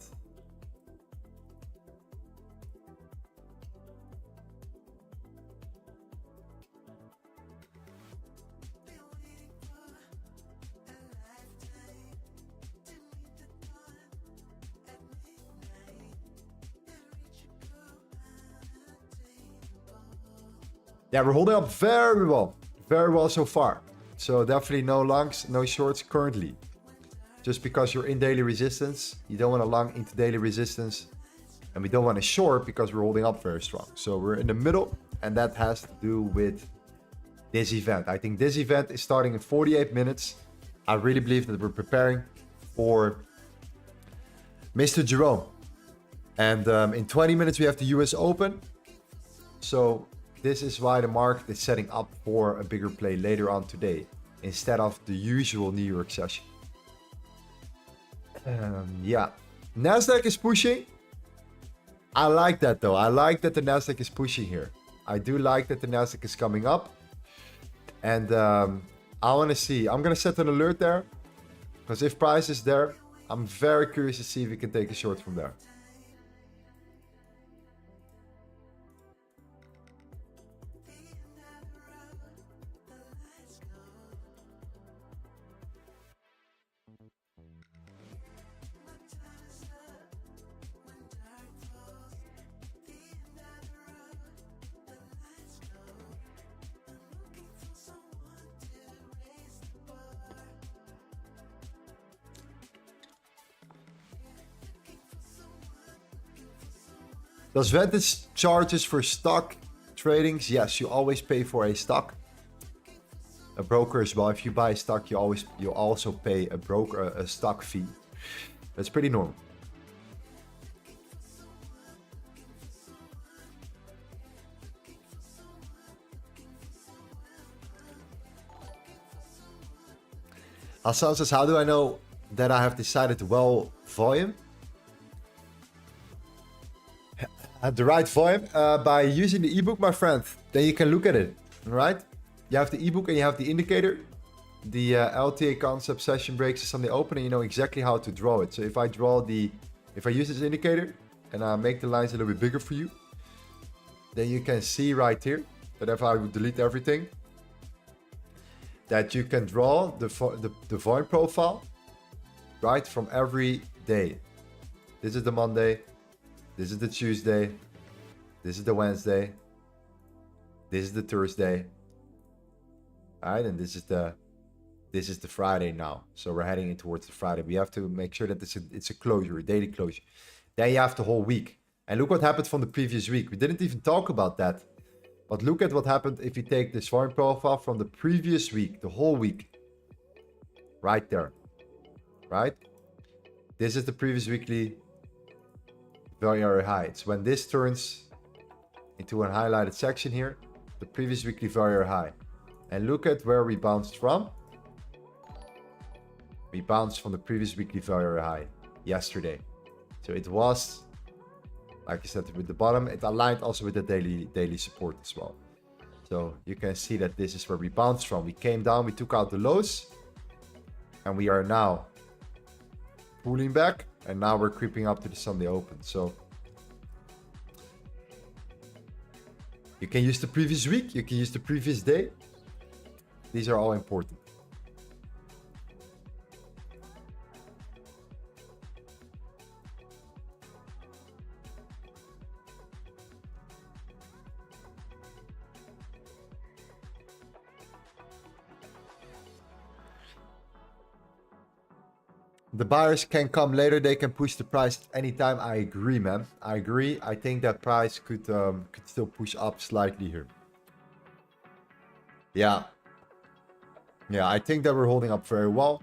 Yeah, we're holding up very well so far. So definitely no longs, no shorts currently. Just because you're in daily resistance, you don't want to long into daily resistance, and we don't want to short because we're holding up very strong. So we're in the middle, and that has to do with this event. I think this event is starting in 48 minutes. I really believe that we're preparing for Mr. Jerome. And in 20 minutes, we have the US Open. So this is why the market is setting up for a bigger play later on today, instead of the usual New York session. Yeah, Nasdaq is pushing. I like that though. I like that the Nasdaq is pushing here. I do like that the Nasdaq is coming up. And I want to see. I'm going to set an alert there. Because if price is there, I'm very curious to see if we can take a short from there. Does Vantage charges for stock tradings? Yes, you always pay for a stock. A broker as well. If you buy a stock, you also pay a broker a stock fee. That's pretty normal. Hassan says, how do I know that I have decided well volume? At the right volume? By using the ebook, my friend. Then you can look at it, right? You have the ebook and you have the indicator. The LTA Concepts session breaks is on the open and you know exactly how to draw it. So if I use this indicator and I make the lines a little bit bigger for you, then you can see right here that if I delete everything, that you can draw the volume profile, right, from every day. This is the Monday, this is the Tuesday, this is the Wednesday, this is the Thursday, all right, and this is the Friday now. So we're heading in towards the Friday. We have to make sure that it's a closure, a daily closure. Then you have the whole week. And look what happened from the previous week. We didn't even talk about that. But look at what happened if you take this volume profile from the previous week, the whole week. Right there. Right? This is the previous weekly very high. It's when this turns into a highlighted section here, the previous weekly very high. And look at where we bounced from. We bounced from the previous weekly very high yesterday. So it was, like I said, with the bottom, it aligned also with the daily support as well. So you can see that this is where we bounced from. We came down, we took out the lows, and we are now pulling back, and now we're creeping up to the Sunday open. So you can use the previous week, you can use the previous day. These are all important. The buyers can come later. They can push the price at any time. I agree, man. I agree. I think that price could still push up slightly here. Yeah. Yeah, I think that we're holding up very well.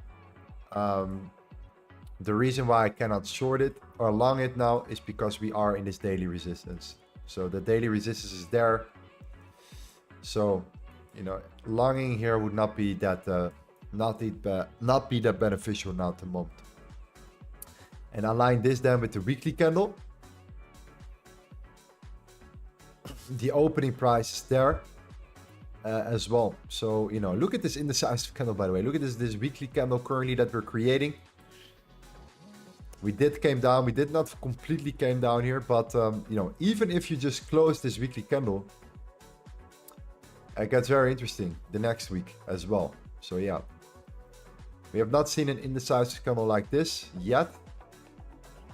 The reason why I cannot short it or long it now is because we are in this daily resistance. So the daily resistance is there. So, you know, longing here would not be that not be that beneficial now at the moment. And align this then with the weekly candle. The opening price is there as well. So, you know, look at this indecisive candle, by the way. Look at this weekly candle currently that we're creating. We came down. We did not completely came down here, but you know, even if you just close this weekly candle, it gets very interesting the next week as well. So yeah, we have not seen an indecisive candle like this yet.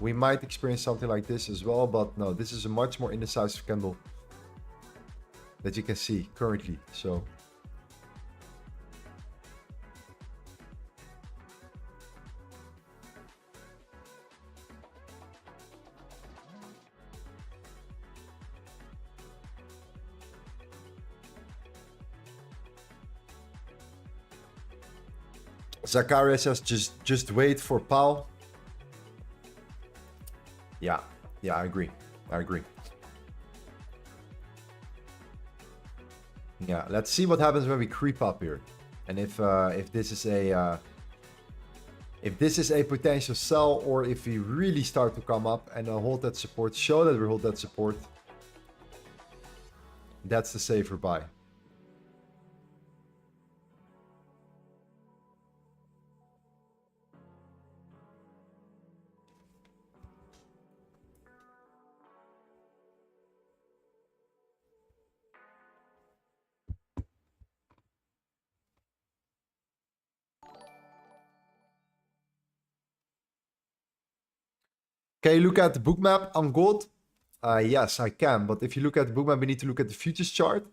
We might experience something like this as well, but no, this is a much more indecisive candle that you can see currently. So Zacharias says just wait for Powell. Yeah, I agree. Yeah, let's see what happens when we creep up here, and if this is a potential sell, or if we really start to come up and hold that support, show that we hold that support. That's the safer buy. Can you look at the book map on gold? Yes, I can. But if you look at the book map, we need to look at the futures chart.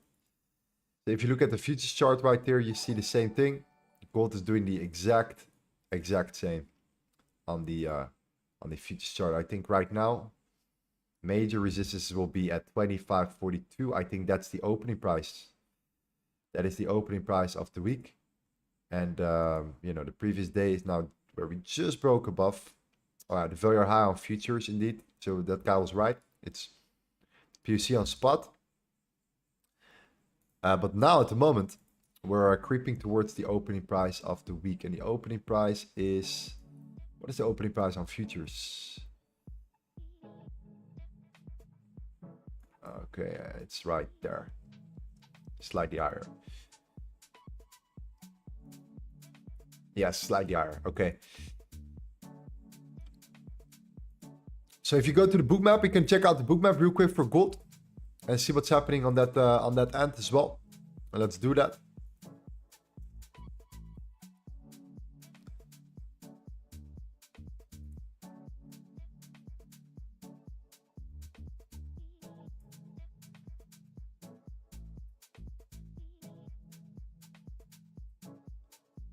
So if you look at the futures chart right there, you see the same thing. Gold is doing the exact same on the futures chart. I think right now, Major resistance will be at 25.42. I think that's the opening price. That is the opening price of the week. And, you know, the previous day is now where we just broke above the value high on futures indeed. So that guy was right. It's PUC on spot. But now at the moment, we're creeping towards the opening price of the week. And the opening price is... What is the opening price on futures? Okay, it's right there. Slightly higher. Yes, slightly higher. Okay. So if you go to the book map, you can check out the book map real quick for gold and see what's happening on that end as well. And let's do that.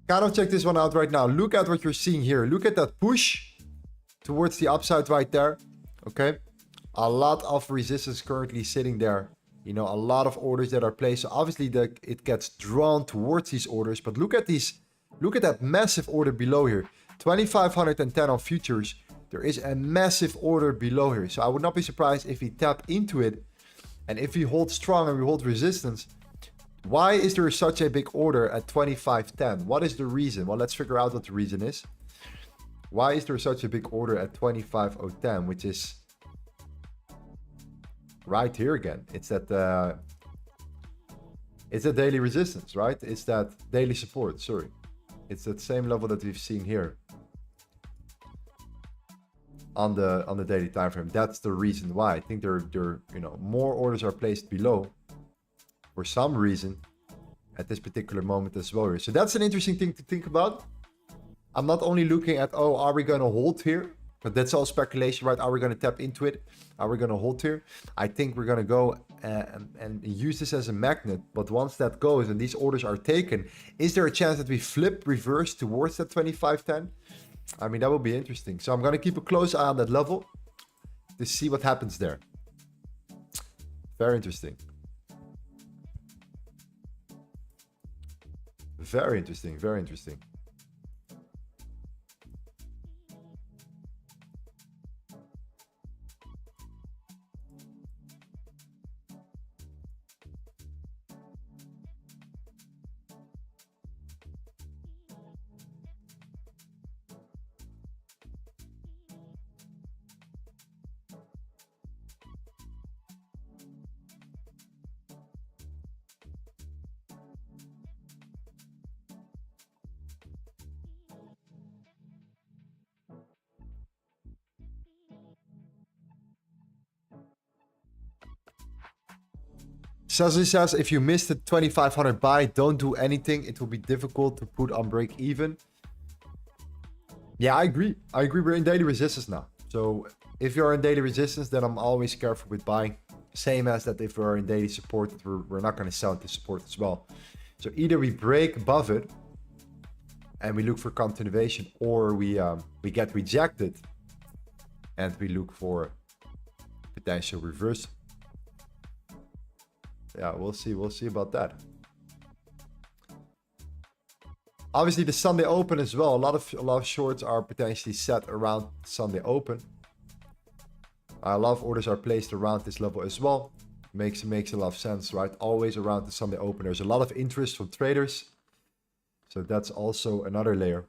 Kind of check this one out right now. Look at what you're seeing here. Look at that push towards the upside right there. Okay. A lot of resistance currently sitting there. You know, a lot of orders that are placed. So obviously it gets drawn towards these orders. But look at these. Look at that massive order below here. 2,510 on futures. There is a massive order below here. So I would not be surprised if we tap into it. And if we hold strong and we hold resistance. Why is there such a big order at 25.10? What is the reason? Well, let's figure out what the reason is. Why is there such a big order at 25.010, which is right here again? It's that it's a daily resistance, right? It's that daily support, sorry. It's that same level that we've seen here on the daily time frame. That's the reason why. I think there you know, more orders are placed below for some reason at this particular moment as well. So that's an interesting thing to think about. I'm not only looking at, oh, are we going to hold here? But that's all speculation, right? Are we going to tap into it? Are we going to hold here? I think we're going to go and use this as a magnet. But once that goes and these orders are taken, is there a chance that we flip reverse towards that 25.10? I mean, that will be interesting. So I'm going to keep a close eye on that level to see what happens there. Very interesting. Very interesting, very interesting. Sazi says, if you missed the 2,500 buy, don't do anything. It will be difficult to put on break even. Yeah, I agree. I agree. We're in daily resistance now. So if you're in daily resistance, then I'm always careful with buying. Same as that if we're in daily support, we're not going to sell into support as well. So either we break above it and we look for continuation, or we get rejected and we look for potential reversal. Yeah, we'll see. We'll see about that. Obviously, the Sunday open as well. A lot of shorts are potentially set around Sunday open. A lot of orders are placed around this level as well. Makes a lot of sense, right? Always around the Sunday open. There's a lot of interest from traders. So that's also another layer.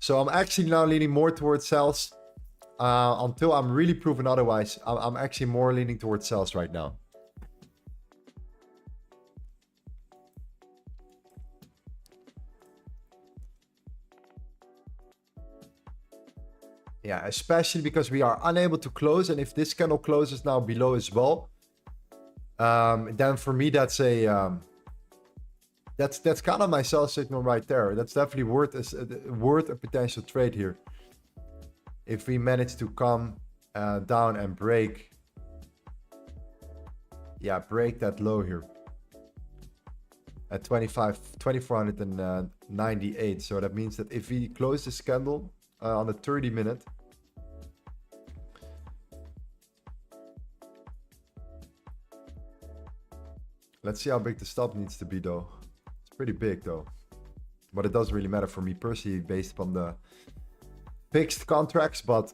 So I'm actually now leaning more towards sells until I'm really proven otherwise. I'm actually more leaning towards sells right now. Yeah, especially because we are unable to close. And if this candle closes now below as well, then for me, that's a... That's kind of my sell signal right there. That's definitely worth a potential trade here. If we manage to come down and break, break that low here at 2498. So that means that if we close this candle on the 30-minute, let's see how big the stop needs to be though. It's pretty big though, but it doesn't really matter for me personally based upon the fixed contracts, but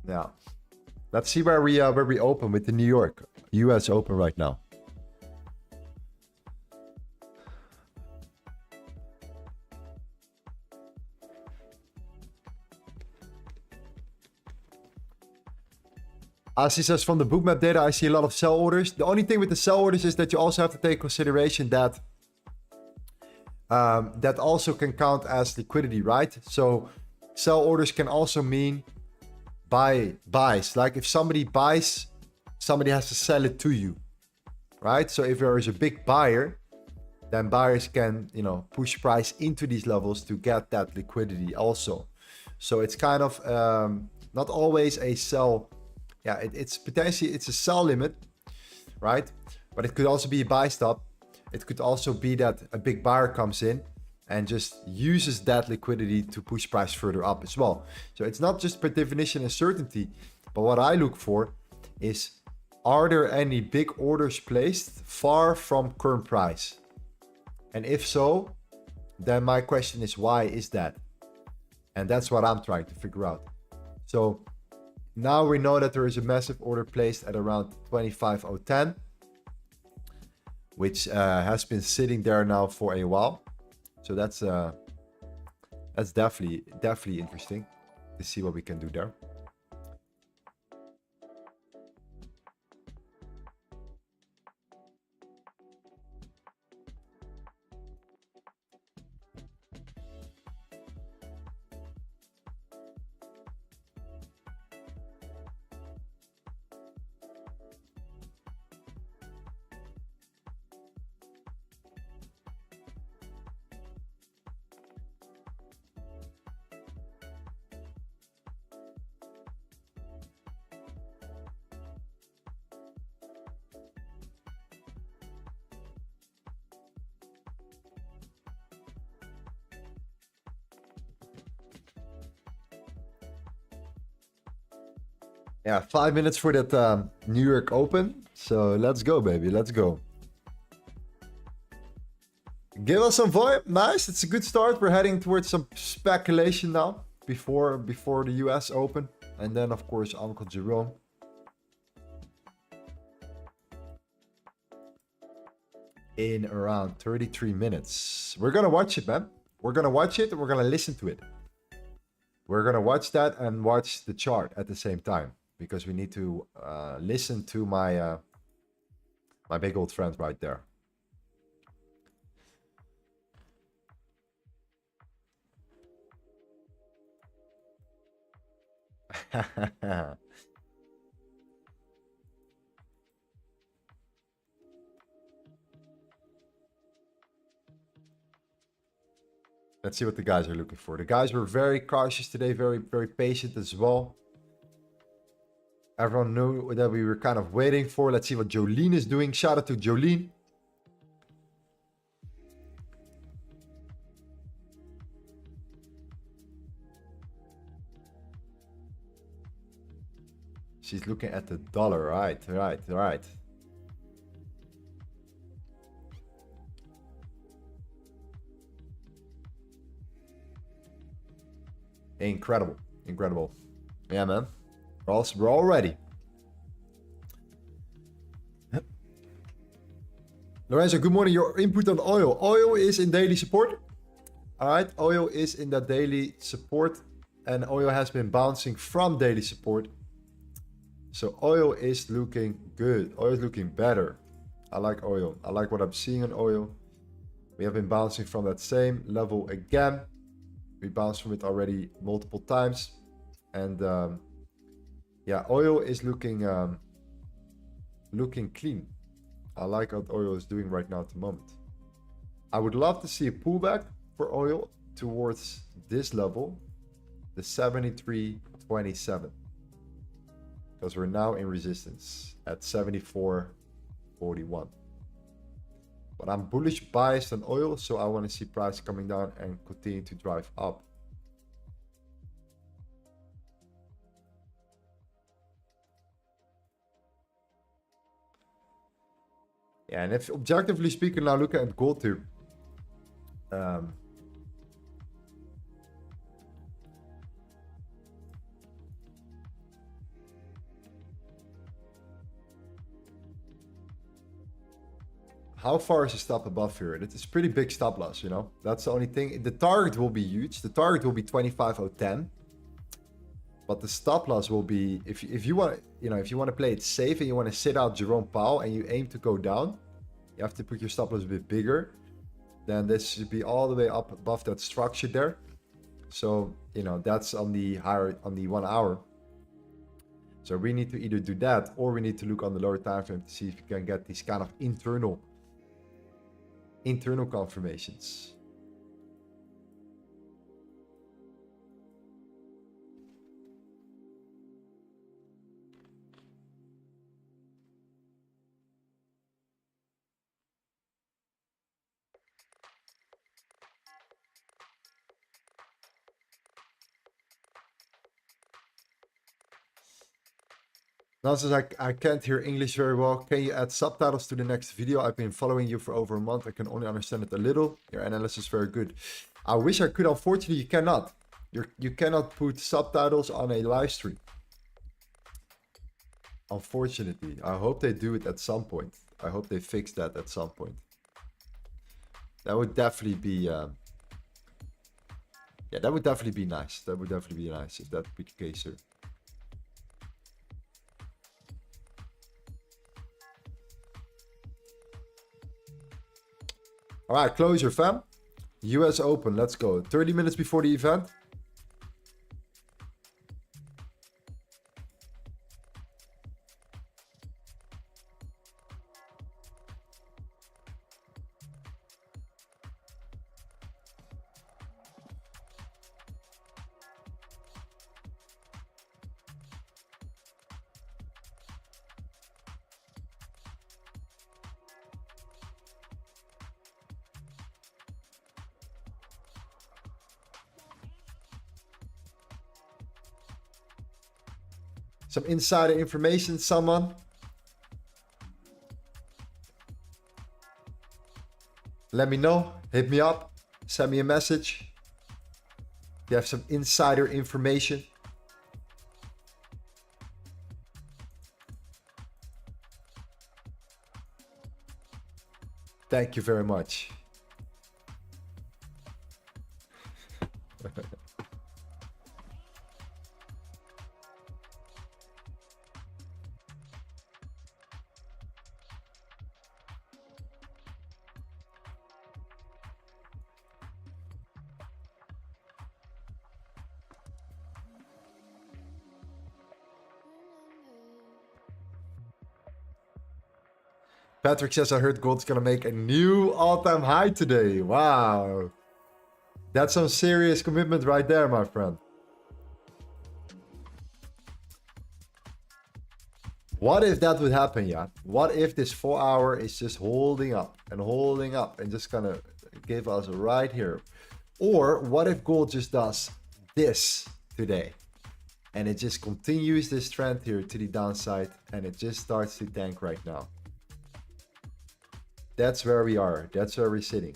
yeah, let's see where we open with the New York US Open right now. As he says, from the bookmap data, I see a lot of sell orders. The only thing with the sell orders is that you also have to take consideration that that also can count as liquidity, right? So sell orders can also mean buys. Like if somebody buys, somebody has to sell it to you, right? So if there is a big buyer, then buyers can, you know, push price into these levels to get that liquidity also. So it's kind of not always a sell. Yeah, it's potentially, it's a sell limit, right? But it could also be a buy stop. It could also be that a big buyer comes in and just uses that liquidity to push price further up as well. So it's not just per definition a certainty, but what I look for is, are there any big orders placed far from current price? And if so, then my question is, why is that? And that's what I'm trying to figure out. So now we know that there is a massive order placed at around 25.010, which has been sitting there now for a while. So that's definitely interesting to see what we can do there. Yeah, 5 minutes for that New York Open. So let's go, baby. Let's go. Give us some volume. Nice. It's a good start. We're heading towards some speculation now before the US Open. And then, of course, Uncle Jerome. In around 33 minutes. We're going to watch it, man. We're going to watch it and we're going to listen to it. We're going to watch that and watch the chart at the same time. Because we need to listen to my my big old friend right there. Let's see what the guys are looking for. The guys were very cautious today, very patient as well. Everyone knew that we were kind of waiting for. Let's see what Jolene is doing. Shout out to Jolene. She's looking at the dollar. Right. Incredible. Yeah, man. We're all ready. Lorenzo, good morning. Your input on oil. Oil is in daily support. All right. Oil is in that daily support. And oil has been bouncing from daily support. So oil is looking good. Oil is looking better. I like oil. I like what I'm seeing on oil. We have been bouncing from that same level again. We bounced from it already multiple times. And yeah, oil is looking looking clean. I like what oil is doing right now at the moment. I would love to see a pullback for oil towards this level, the 73.27, because we're now in resistance at 74.41. But I'm bullish biased on oil, so I want to see price coming down and continue to drive up. Yeah, and if objectively speaking, now look at gold too. How far is the stop above here? It's a pretty big stop loss, you know. That's the only thing. The target will be huge. The target will be 25.010. But the stop loss will be, if you want, you know, if you want to play it safe and you want to sit out Jerome Powell and you aim to go down, you have to put your stop loss a bit bigger. Then this should be all the way up above that structure there. So, you know, that's on the higher, on the 1 hour. So we need to either do that, or we need to look on the lower time frame to see if we can get these kind of internal confirmations. Now says I can't hear English very well. Can you add subtitles to the next video? I've been following you for over a month. I can only understand it a little. Your analysis is very good. I wish I could. Unfortunately, you cannot. You cannot put subtitles on a live stream. Unfortunately, I hope they do it at some point. I hope they fix that at some point. That would definitely be. Yeah, that would definitely be nice. That would definitely be nice if that would be the case, sir. All right, closure, fam. US Open, let's go. 30 minutes before the event. Some insider information, someone? Let me know. Hit me up. Send me a message. You have some insider information. Thank you very much. Patrick says, I heard gold's gonna make a new all-time high today. Wow. That's some serious commitment right there, my friend. What if that would happen, yeah? What if this 4 hour is just holding up and just gonna give us right here? Or what if gold just does this today and it just continues this trend here to the downside and it just starts to tank right now? That's where we are. That's where we're sitting.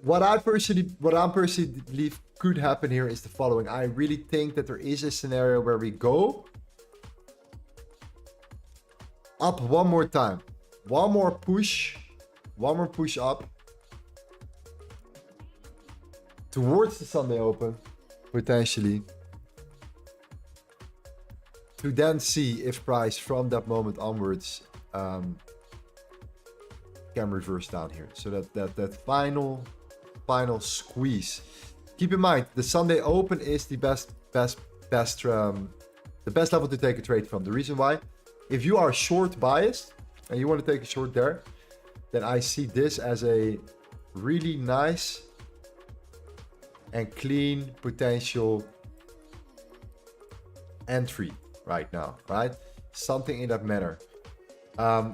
What I personally believe could happen here is the following. I really think that there is a scenario where we go up one more time. One more push up towards the Sunday Open, potentially. To then see if price from that moment onwards can reverse down here. So that final squeeze keep in mind, the Sunday open is the best level to take a trade from. The reason why, if you are short biased and you want to take a short there, then I see this as a really nice and clean potential entry right now, right? Something in that manner.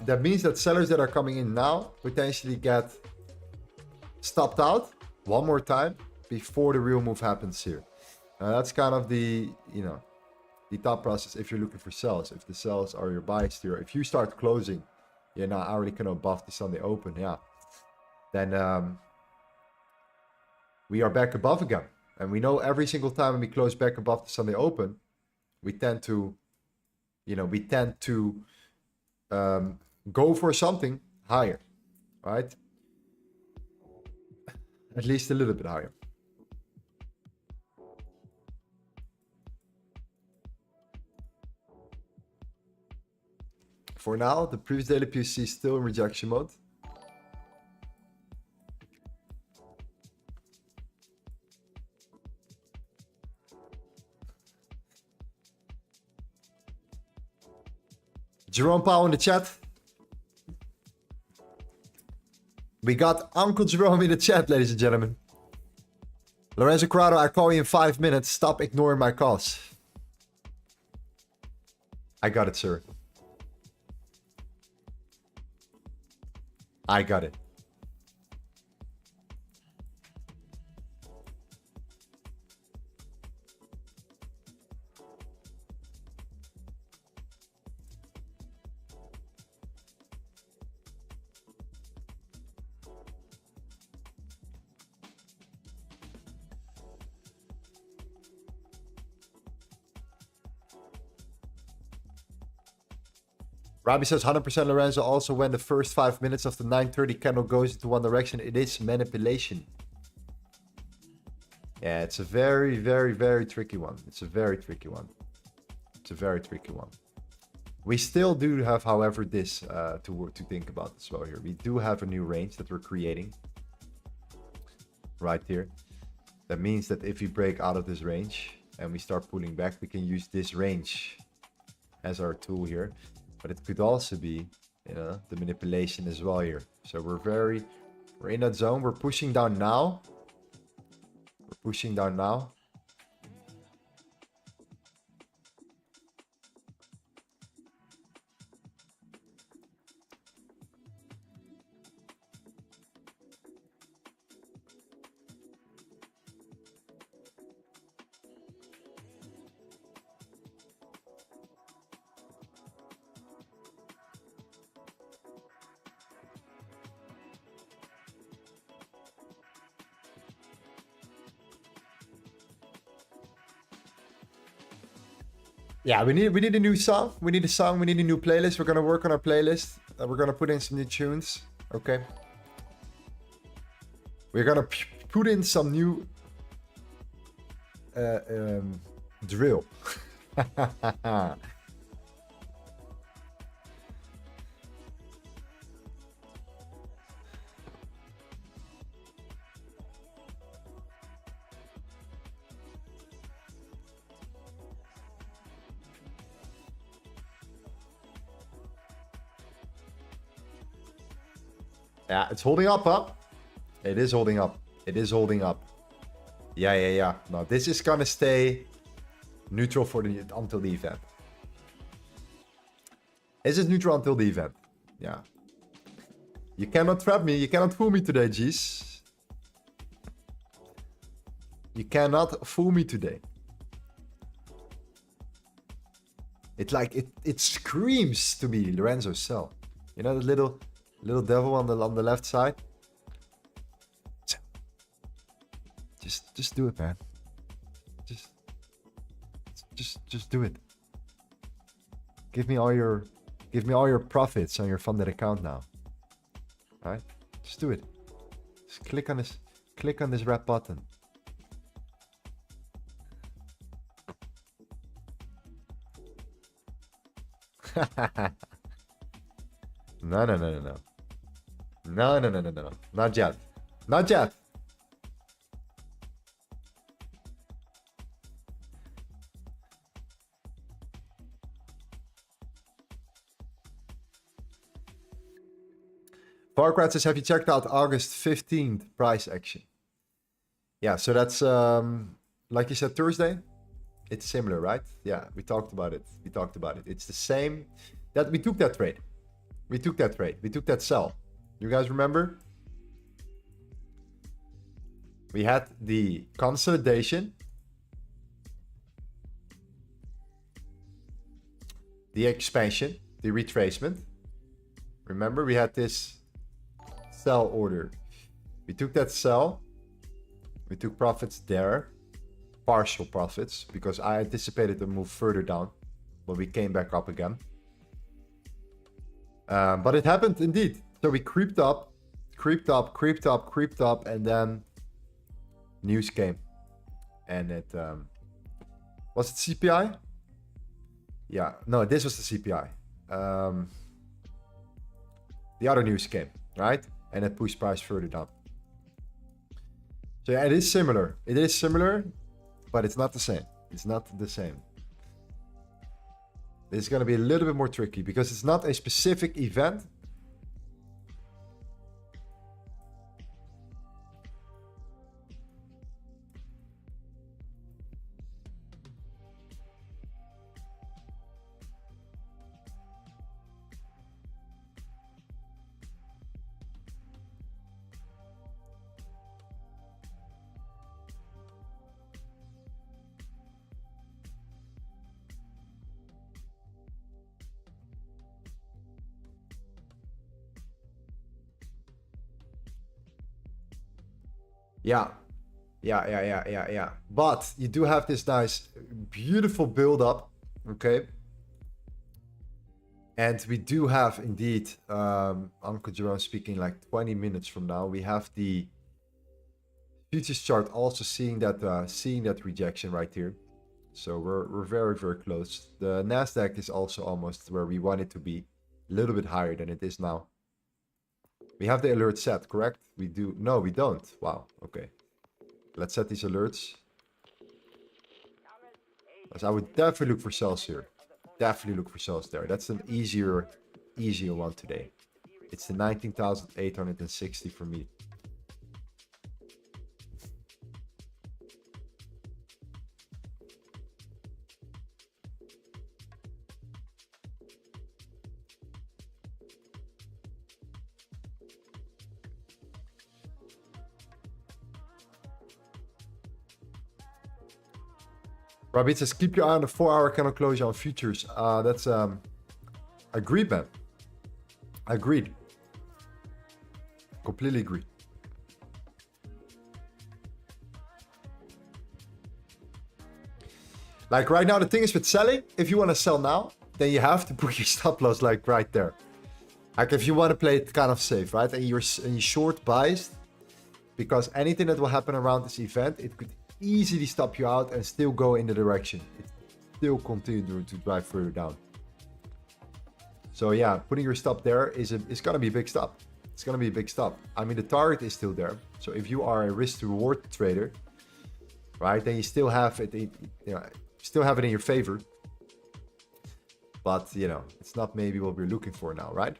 That means that sellers that are coming in now potentially get stopped out one more time before the real move happens here. That's kind of the, you know, the thought process if you're looking for sells. If the sells are your bias here, if you start closing, you're now already kind of above the Sunday open, yeah, then we are back above again. And we know every single time when we close back above the Sunday open, we tend to, you know, go for something higher, right? At least a little bit higher. For now, the previous daily PUC is still in rejection mode. Jerome Powell in the chat. We got Uncle Jerome in the chat, ladies and gentlemen. Lorenzo Corrado, I call you in 5 minutes. Stop ignoring my calls. I got it, sir. I got it. Robbie says 100% Lorenzo. Also, when the first 5 minutes of the 9:30 candle goes into one direction, it is manipulation. Yeah, it's a very, very, very tricky one. It's a very tricky one. It's a very tricky one. We still do have, however, this to think about as well here. We do have a new range that we're creating right here. That means that if we break out of this range and we start pulling back, we can use this range as our tool here. But it could also be, you know, the manipulation as well here. So we're in that zone. We're pushing down now. We're pushing down now. Yeah, we need a new song. We need a song. We need a new playlist. We're gonna work on our playlist. We're gonna put in some new tunes. Okay. We're gonna put in some new drill. Yeah, it's holding up, huh? It is holding up. It is holding up. Yeah. No, this is gonna stay neutral for until the event. This is neutral until the event. Yeah. You cannot trap me. You cannot fool me today, G's. You cannot fool me today. It like it screams to me, Lorenzo sell. You know the little devil on the left side. Just do it, man. Just do it. Give me all your profits on your funded account now. All right? Just do it. Just click on this red button. No. No. Not yet. Not yet. Farquaad says, have you checked out August 15th price action? Yeah, so that's, like you said, Thursday. It's similar, right? Yeah, we talked about it. It's the same. That we took that trade. We took that sell. You guys remember? We had the consolidation, the expansion, the retracement. Remember, we had this sell order. We took that sell. We took profits there, partial profits, because I anticipated to move further down, but we came back up again. But it happened indeed. So we creeped up, and then news came. And it, was it CPI? Yeah, no, this was the CPI. The other news came, right? And it pushed price further down. So yeah, it is similar. But it's not the same. It's not the same. This is going to be a little bit more tricky because it's not a specific event. Yeah. But you do have this nice, beautiful build up, okay? And we do have indeed, Uncle Jerome speaking like 20 minutes from now. We have the futures chart also seeing that rejection right here. So we're very, very close. The Nasdaq is also almost where we want it to be, a little bit higher than it is now. We have the alert set, correct? We do. No, we don't. Wow. Okay. Let's set these alerts. So I would definitely look for sells here. Definitely look for sells there. That's an easier one today. It's the 19,860 for me. Rabbit says, keep your eye on the 4-hour candle closure on futures. That's agreed, man. Agreed. Completely agree. Like right now, the thing is with selling, if you want to sell now, then you have to put your stop loss like right there. Like if you want to play it kind of safe, right? And you're short biased, because anything that will happen around this event, it could easily stop you out and still go in the direction. It still continue to drive further down. So yeah, putting your stop there is gonna be a big stop. It's gonna be a big stop. I mean, the target is still there. So if you are a risk to reward trader, right, then you still have it, still have it in your favor. But you know, it's not maybe what we're looking for now, right?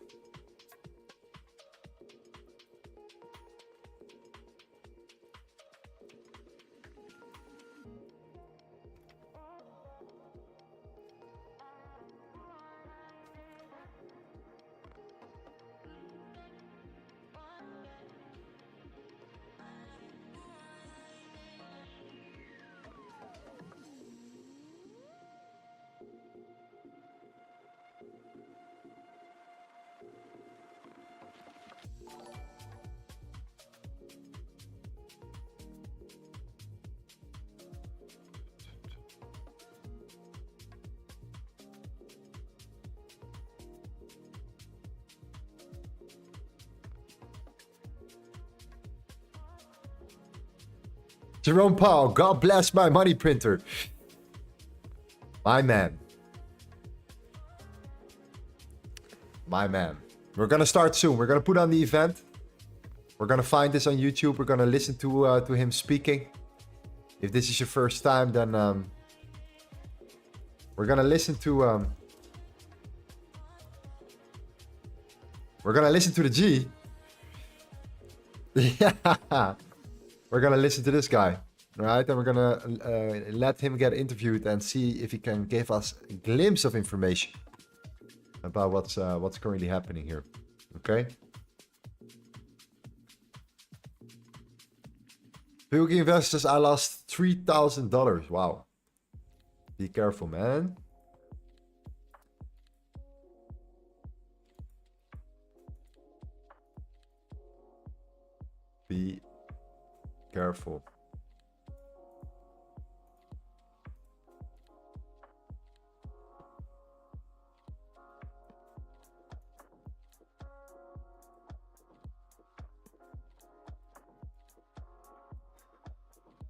Jerome Powell, God bless my money printer. My man. My man. We're gonna start soon. We're gonna put on the event. We're gonna find this on YouTube. We're gonna listen to him speaking. If this is your first time, then we're gonna listen to the G. Yeah, we're gonna listen to this guy, right? And we're gonna let him get interviewed and see if he can give us a glimpse of information about what's currently happening here. Okay. Booking investors, I lost $3,000. Wow. Be careful, man. Be careful.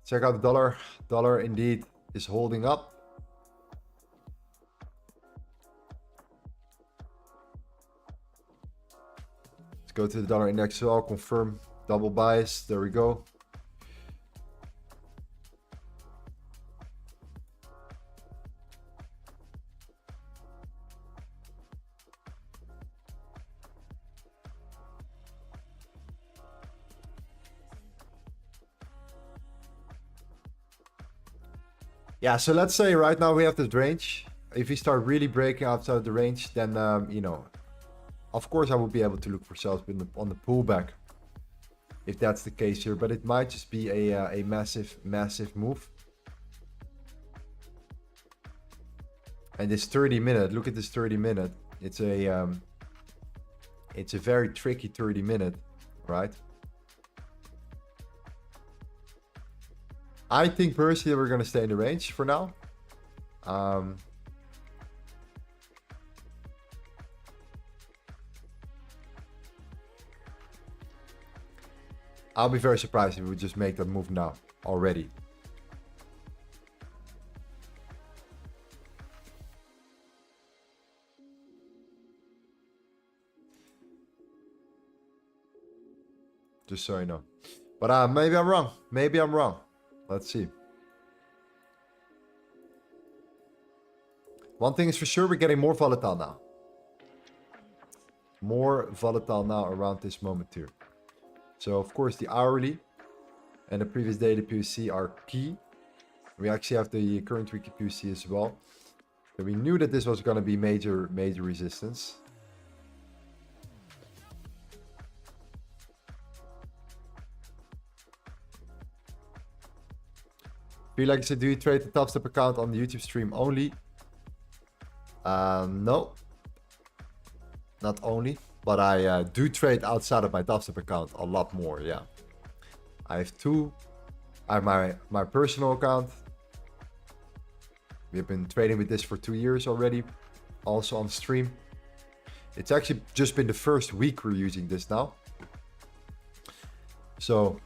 Check out the dollar. Dollar indeed is holding up. Let's go to the dollar index as well. Confirm double bias. There we go. Yeah, so let's say right now we have this range. If we start really breaking outside the range, then, you know, of course I will be able to look for sales on the pullback. If that's the case here, but it might just be a massive move. And this 30-minute, look at this 30-minute. It's a very tricky 30-minute, right? I think personally we're going to stay in the range for now. I'll be very surprised if we would just make that move now already. Just so you know. But maybe I'm wrong. Maybe I'm wrong. Let's see. One thing is for sure, we're getting more volatile now. More volatile now around this moment here. So of course the hourly and the previous daily POC are key. We actually have the current weekly POC as well. So we knew that this was going to be major resistance. Like I said, do you trade the top step account on the YouTube stream only? No, not only, but I do trade outside of my top step account a lot more. Yeah, I have two. I have my personal account. We have been trading with this for 2 years already, also on stream. It's actually just been the first week we're using this now. So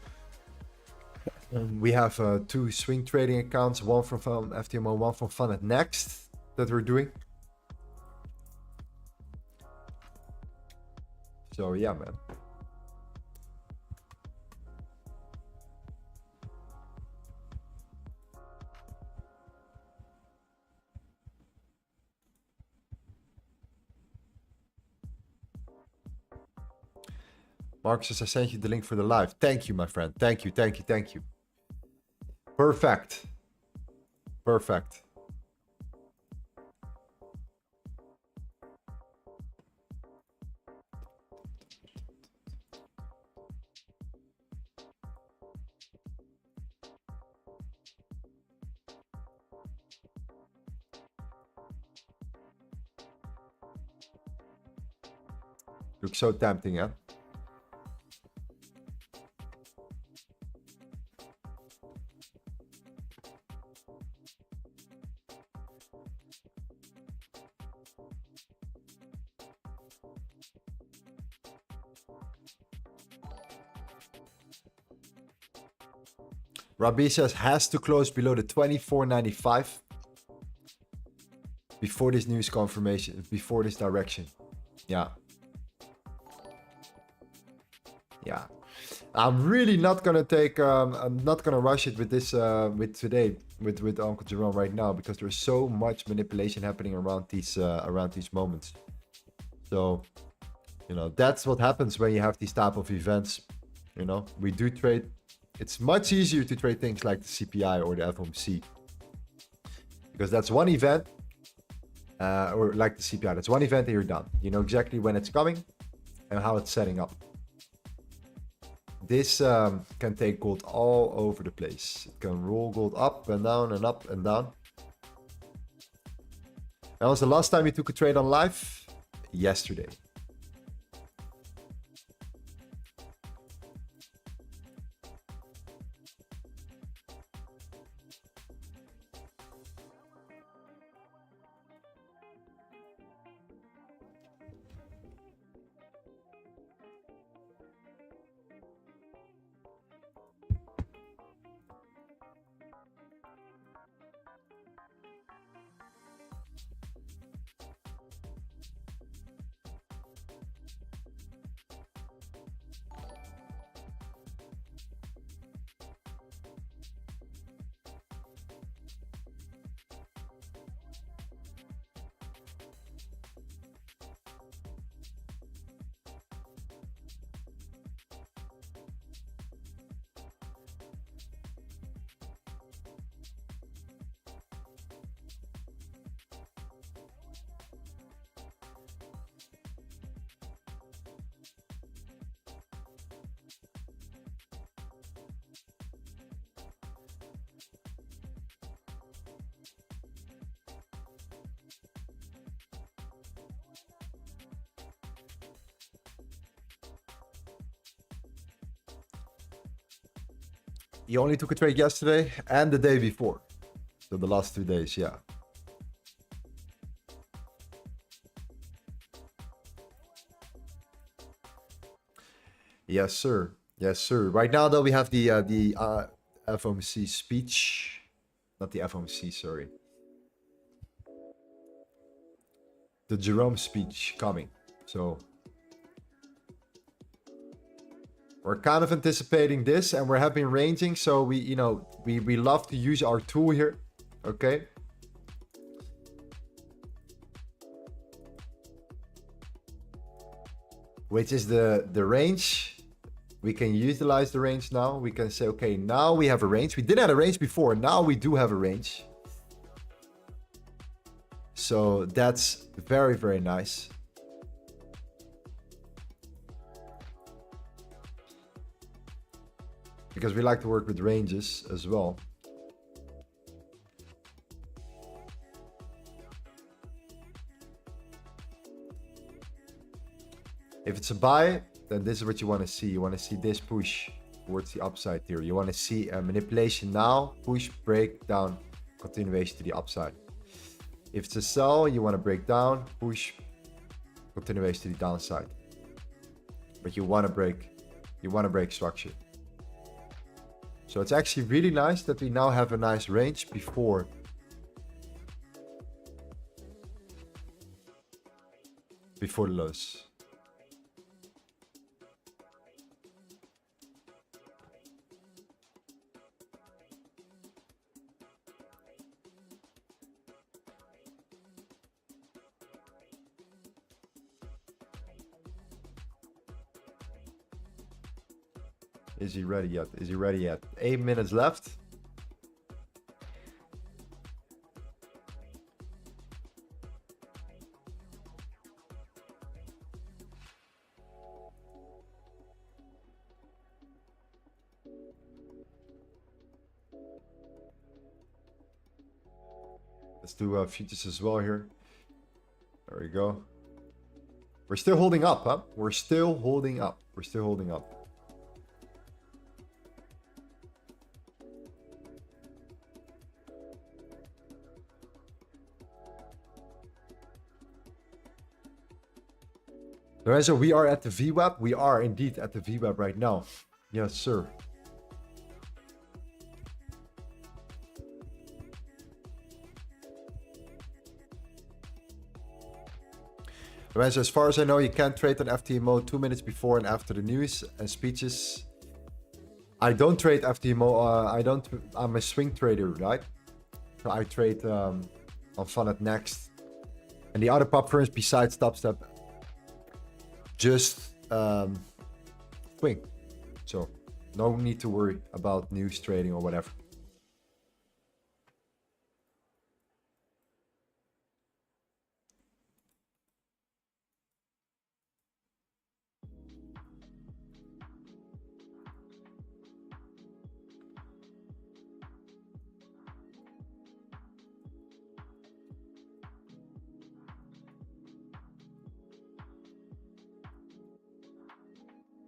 we have 2 swing trading accounts, one from FTMO, one from Fun at Next that we're doing. So yeah, man. Mark says I sent you the link for the live. Thank you, my friend. Thank you. Perfect. Perfect. Looks so tempting, huh? Rabi says has to close below the 24.95 before this news confirmation, before this direction. Yeah. Yeah. I'm really not gonna take. I'm not gonna rush it with this. With today, with Uncle Jerome right now, because there's so much manipulation happening around these moments. So, you know, that's what happens when you have these type of events. You know, we do trade. It's much easier to trade things like the CPI or the FOMC because that's one event, or like the CPI. That's one event and you're done. You know exactly when it's coming and how it's setting up. This can take gold all over the place. It can roll gold up and down and up and down. That was the last time you took a trade on live? Yesterday. You only took a trade yesterday and the day before. So the last 2 days, yeah. Yes, sir. Yes, sir. Right now, though, we have the FOMC speech. Not the FOMC, sorry. The Jerome speech coming. So we're kind of anticipating this, and we have been ranging. So we, you know, we love to use our tool here. Okay. Which is the range. We can utilize the range now. We can say, okay, now we have a range. We didn't have a range before. Now we do have a range. So that's very, very nice. Because we like to work with ranges as well. If it's a buy, then this is what you want to see. You want to see this push towards the upside here. You want to see a manipulation now, push, break, down, continuation to the upside. If it's a sell, you want to break down, push, continuation to the downside. But you want to break structure. So it's actually really nice that we now have a nice range before the lows. Is he ready yet? Is he ready yet? 8 minutes left. Let's do futures as well here. There we go. We're still holding up, huh? We're still holding up. We're still holding up. Lorenzo, we are at the VWAP. We are indeed at the VWAP right now. Yes, sir. Lorenzo, as far as I know, you can't trade on FTMO 2 minutes before and after the news and speeches. I don't trade FTMO. I'm a swing trader, right? So I trade on Funnit Next. And the other prop firms besides TopStep just So no need to worry about news trading or whatever.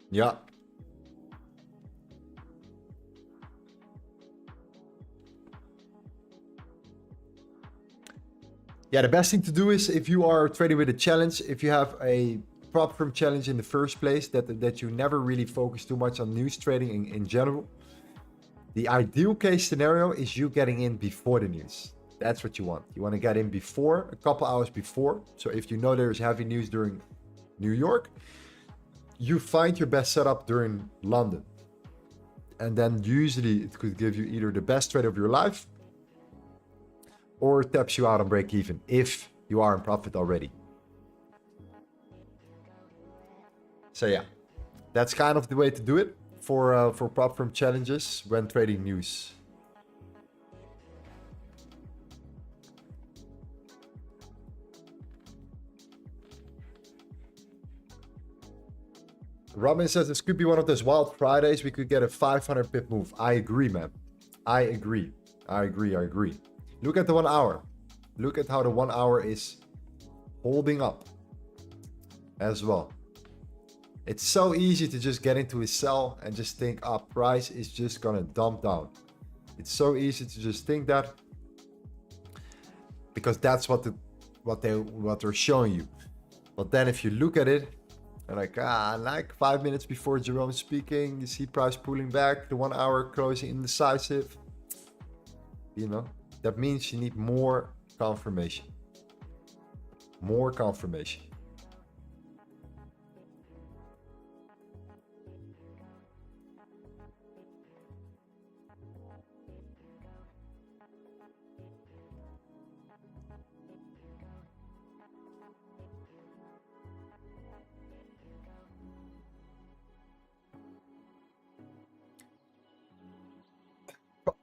Yeah. Yeah, the best thing to do is if you are trading with a challenge, if you have a prop firm challenge in the first place, that you never really focus too much on news trading in general. The ideal case scenario is you getting in before the news. That's what you want. You want to get in before, a couple hours before. So if you know there's heavy news during New York, you find your best setup during London. And then usually it could give you either the best trade of your life or taps you out on break even if you are in profit already. So yeah, that's kind of the way to do it for prop firm challenges when trading news. Robin says this could be one of those wild Fridays. We could get a 500 pip move. I agree, man. I agree. Look at the 1 hour. Look at how the 1 hour is holding up as well. It's so easy to just get into a sell and just think, price is just gonna dump down. It's so easy to just think that because that's what they're showing you. But then if you look at it, and like 5 minutes before Jerome speaking, you see price pulling back, the 1 hour closing indecisive. You know, that means you need more confirmation. More confirmation.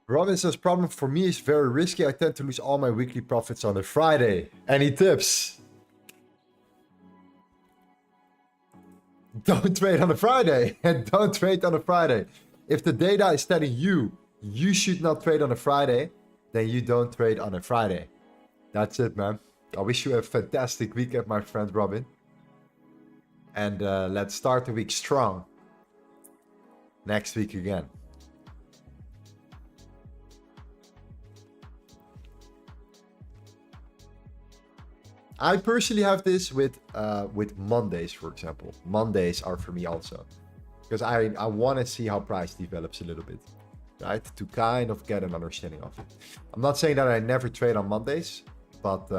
Robin says, problem for me is very risky. I tend to lose all my weekly profits on a Friday. Any tips? Don't trade on a Friday. And don't trade on a Friday. If the data is telling you you should not trade on a Friday, then you don't trade on a Friday. That's it, man. I wish you a fantastic weekend, my friend Robin. And let's start the week strong. Next week again. I personally have this with Mondays, for example. Mondays are for me also. Because I want to see how price develops a little bit. Right? To kind of get an understanding of it. I'm not saying that I never trade on Mondays. But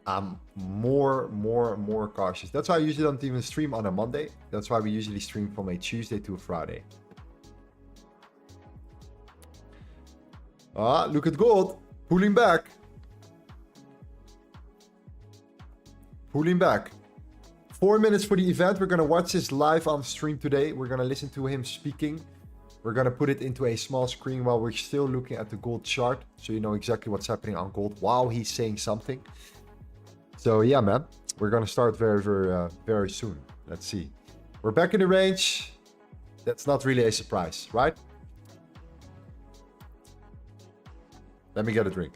I'm more cautious. That's why I usually don't even stream on a Monday. That's why we usually stream from a Tuesday to a Friday. Look at gold. Pulling back. Pulling back. 4 minutes for the event. We're going to watch this live on stream today. We're going to listen to him speaking. We're going to put it into a small screen while we're still looking at the gold chart. So you know exactly what's happening on gold while he's saying something. So yeah, man. We're going to start very soon. Let's see. We're back in the range. That's not really a surprise, right? Let me get a drink.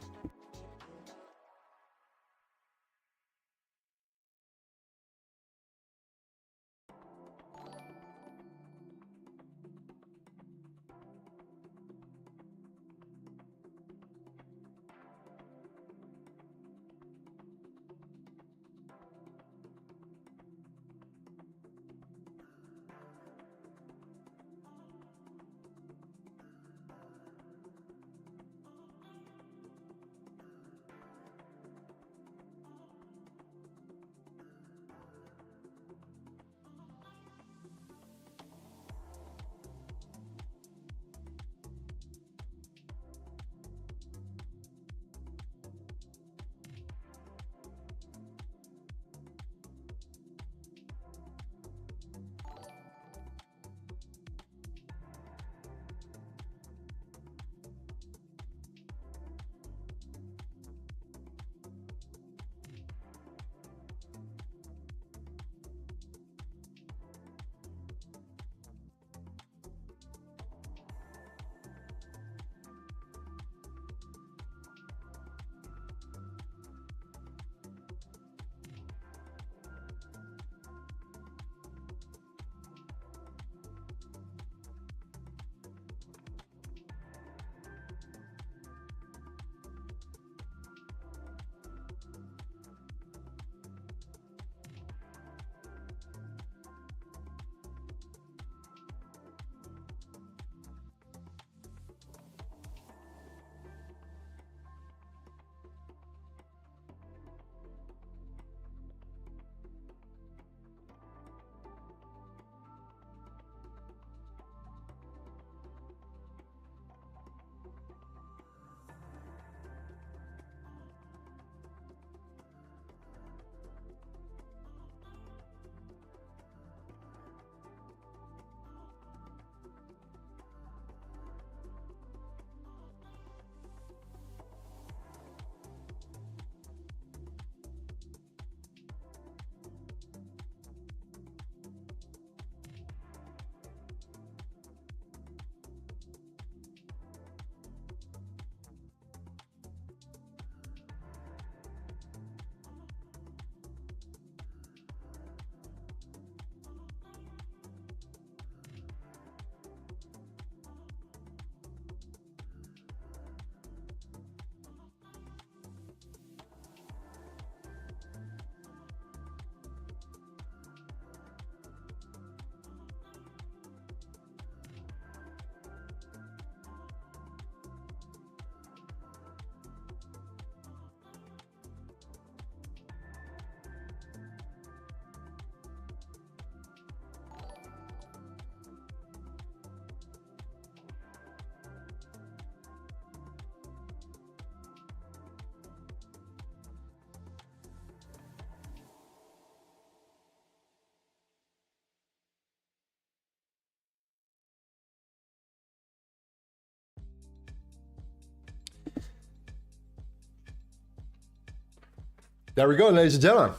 There we go, ladies and gentlemen.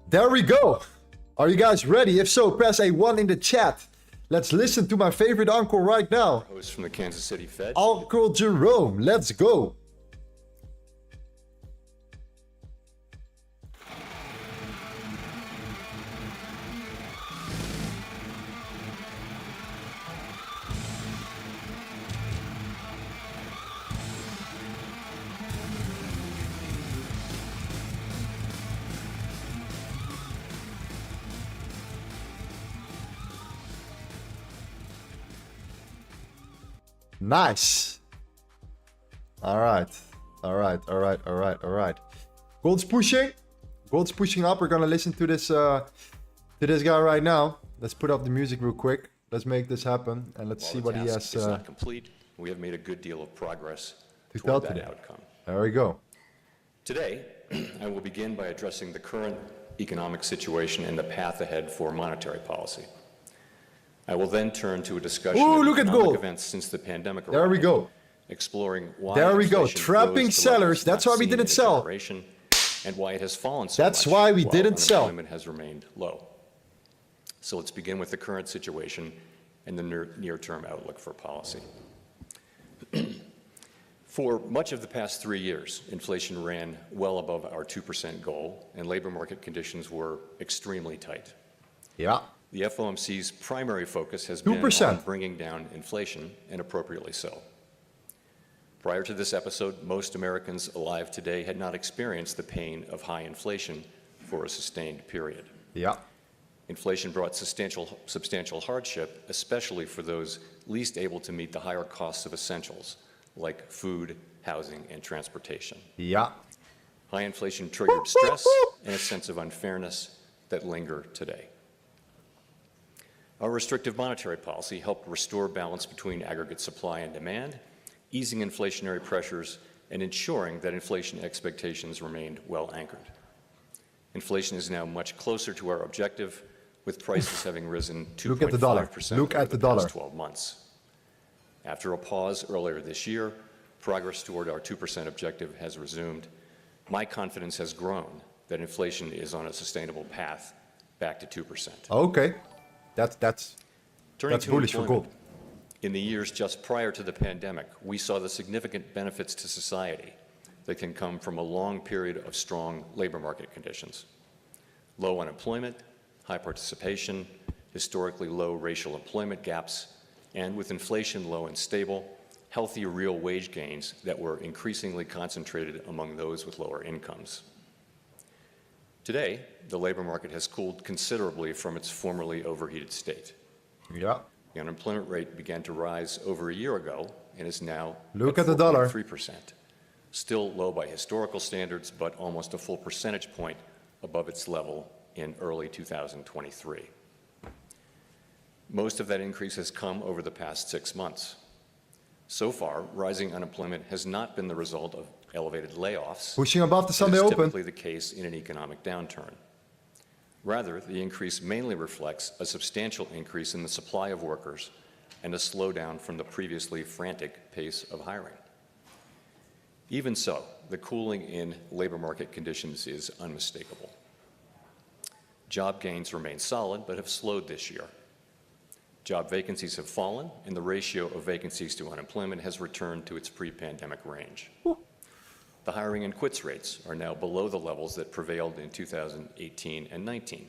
There we go. Are you guys ready? If so, press A1 in the chat. Let's listen to my favorite uncle right now. Host from the Kansas City Fed. Uncle Jerome, let's go. Nice. All right. Gold's pushing. Gold's pushing up. We're gonna listen to this guy right now. Let's put up the music real quick. Let's make this happen, and let's see what he has. It's not complete. We have made a good deal of progress to tell toward that today. outcome. There we go. Today, I will begin by addressing the current economic situation and the path ahead for monetary policy. I will then turn to a discussion Ooh, of look at economic gold. events since the pandemic There we arrived, go. exploring why There we go. inflation Trapping rose to sellers. levels That's not why we seen didn't in a sell. generation, and why it has fallen so That's much why we while didn't sell. unemployment has remained low. So let's begin with the current situation and the near-term outlook for policy. For much of the past 3 years, inflation ran well above our 2% goal, and labor market conditions were extremely tight. Yeah. The FOMC's primary focus has been 2%. on bringing down inflation, and appropriately so. Prior to this episode, most Americans alive today had not experienced the pain of high inflation for a sustained period. Yeah. Inflation brought substantial hardship, especially for those least able to meet the higher costs of essentials, like food, housing, and transportation. Yeah. High inflation triggered stress and a sense of unfairness that linger today. Our restrictive monetary policy helped restore balance between aggregate supply and demand, easing inflationary pressures and ensuring that inflation expectations remained well anchored. Inflation is now much closer to our objective, with prices having risen 2.5% Look at the dollar. Look over at the the dollar. past 12 months. After a pause earlier this year, progress toward our 2% objective has resumed. My confidence has grown that inflation is on a sustainable path back to 2%. Okay. That's Turning to bullish for employment. gold. In the years just prior to the pandemic, we saw the significant benefits to society that can come from a long period of strong labor market conditions. Low unemployment, high participation, historically low racial employment gaps, and with inflation low and stable, healthy real wage gains that were increasingly concentrated among those with lower incomes. Today, the labor market has cooled considerably from its formerly overheated state. Yeah. The unemployment rate began to rise over a year ago and is now Look at the dollar. 4.3%. Still low by historical standards, but almost a full percentage point above its level in early 2023. Most of that increase has come over the past 6 months. So far, rising unemployment has not been the result of elevated layoffs. Pushing above the Sunday That is open. typically the case in an economic downturn. Rather, the increase mainly reflects a substantial increase in the supply of workers and a slowdown from the previously frantic pace of hiring. Even so, the cooling in labor market conditions is unmistakable. Job gains remain solid, but have slowed this year. Job vacancies have fallen, and the ratio of vacancies to unemployment has returned to its pre-pandemic range. The hiring and quits rates are now below the levels that prevailed in 2018 and 19.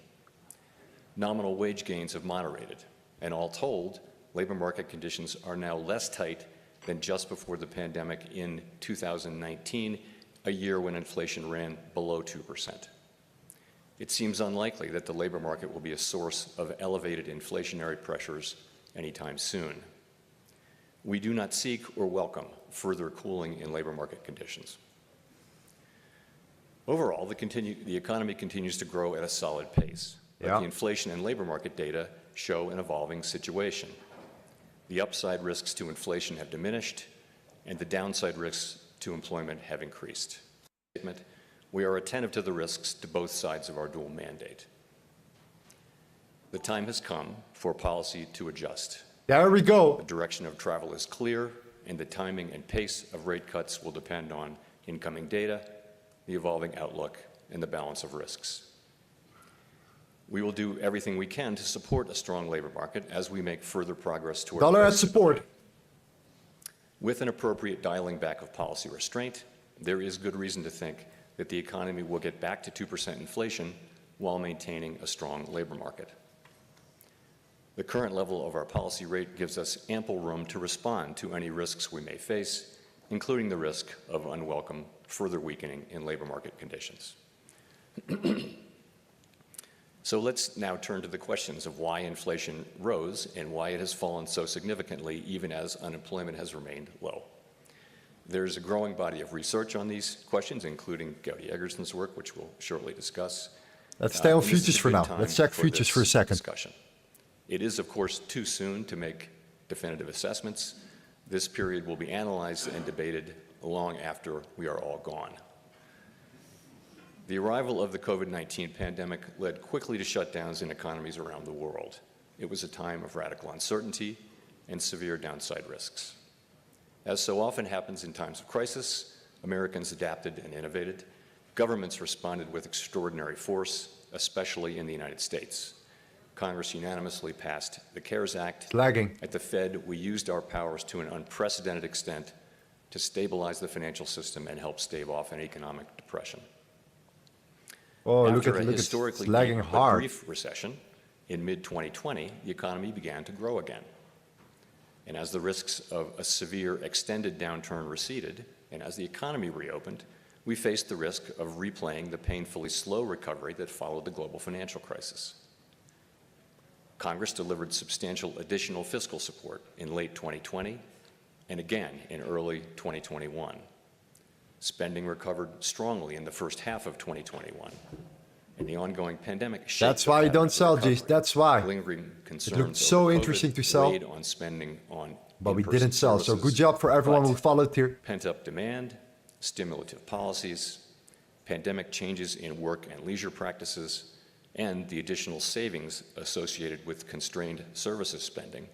Nominal wage gains have moderated, and all told, labor market conditions are now less tight than just before the pandemic in 2019, a year when inflation ran below 2%. It seems unlikely that the labor market will be a source of elevated inflationary pressures anytime soon. We do not seek or welcome further cooling in labor market conditions. Overall, the economy continues to grow at a solid pace, but the inflation and labor market data show an evolving situation. The upside risks to inflation have diminished, and the downside risks to employment have increased. We are attentive to the risks to both sides of our dual mandate. The time has come for policy to adjust. There we go. The direction of travel is clear, and the timing and pace of rate cuts will depend on incoming data, the evolving outlook, and the balance of risks. We will do everything we can to support a strong labor market as we make further progress toward Dollar at price support. stability. With an appropriate dialing back of policy restraint, there is good reason to think that the economy will get back to 2% inflation while maintaining a strong labor market. The current level of our policy rate gives us ample room to respond to any risks we may face, including the risk of unwelcome further weakening in labor market conditions. So let's now turn to the questions of why inflation rose and why it has fallen so significantly even as unemployment has remained low. There's a growing body of research on these questions, including Gowdy Eggerson's work, which we'll shortly discuss. Let's stay on And this is futures a for good now. time Let's check for futures this for a second. discussion. It is, of course, too soon to make definitive assessments. This period will be analyzed and debated long after we are all gone. The arrival of the COVID-19 pandemic led quickly to shutdowns in economies around the world. It was a time of radical uncertainty and severe downside risks. As so often happens in times of crisis, Americans adapted and innovated. Governments responded with extraordinary force, especially in the United States. Congress unanimously passed the CARES Act. It's lagging. At the Fed, we used our powers to an unprecedented extent to stabilize the financial system and help stave off an economic depression. Oh, After look a at it's historically lagging deep but hard. brief recession in mid-2020, the economy began to grow again. And as the risks of a severe extended downturn receded, and as the economy reopened, we faced the risk of replaying the painfully slow recovery that followed the global financial crisis. Congress delivered substantial additional fiscal support in late 2020 and again in early 2021. Spending recovered strongly in the first half of 2021, and the ongoing pandemic shaped That's why you don't sell, G. That's why. Lingering concerns looked so over COVID interesting to sell, weighed on spending on But we in-person didn't sell. So services, good job for everyone but who followed here. pent-up demand, stimulative policies, pandemic changes in work and leisure practices, and the additional savings associated with constrained services spending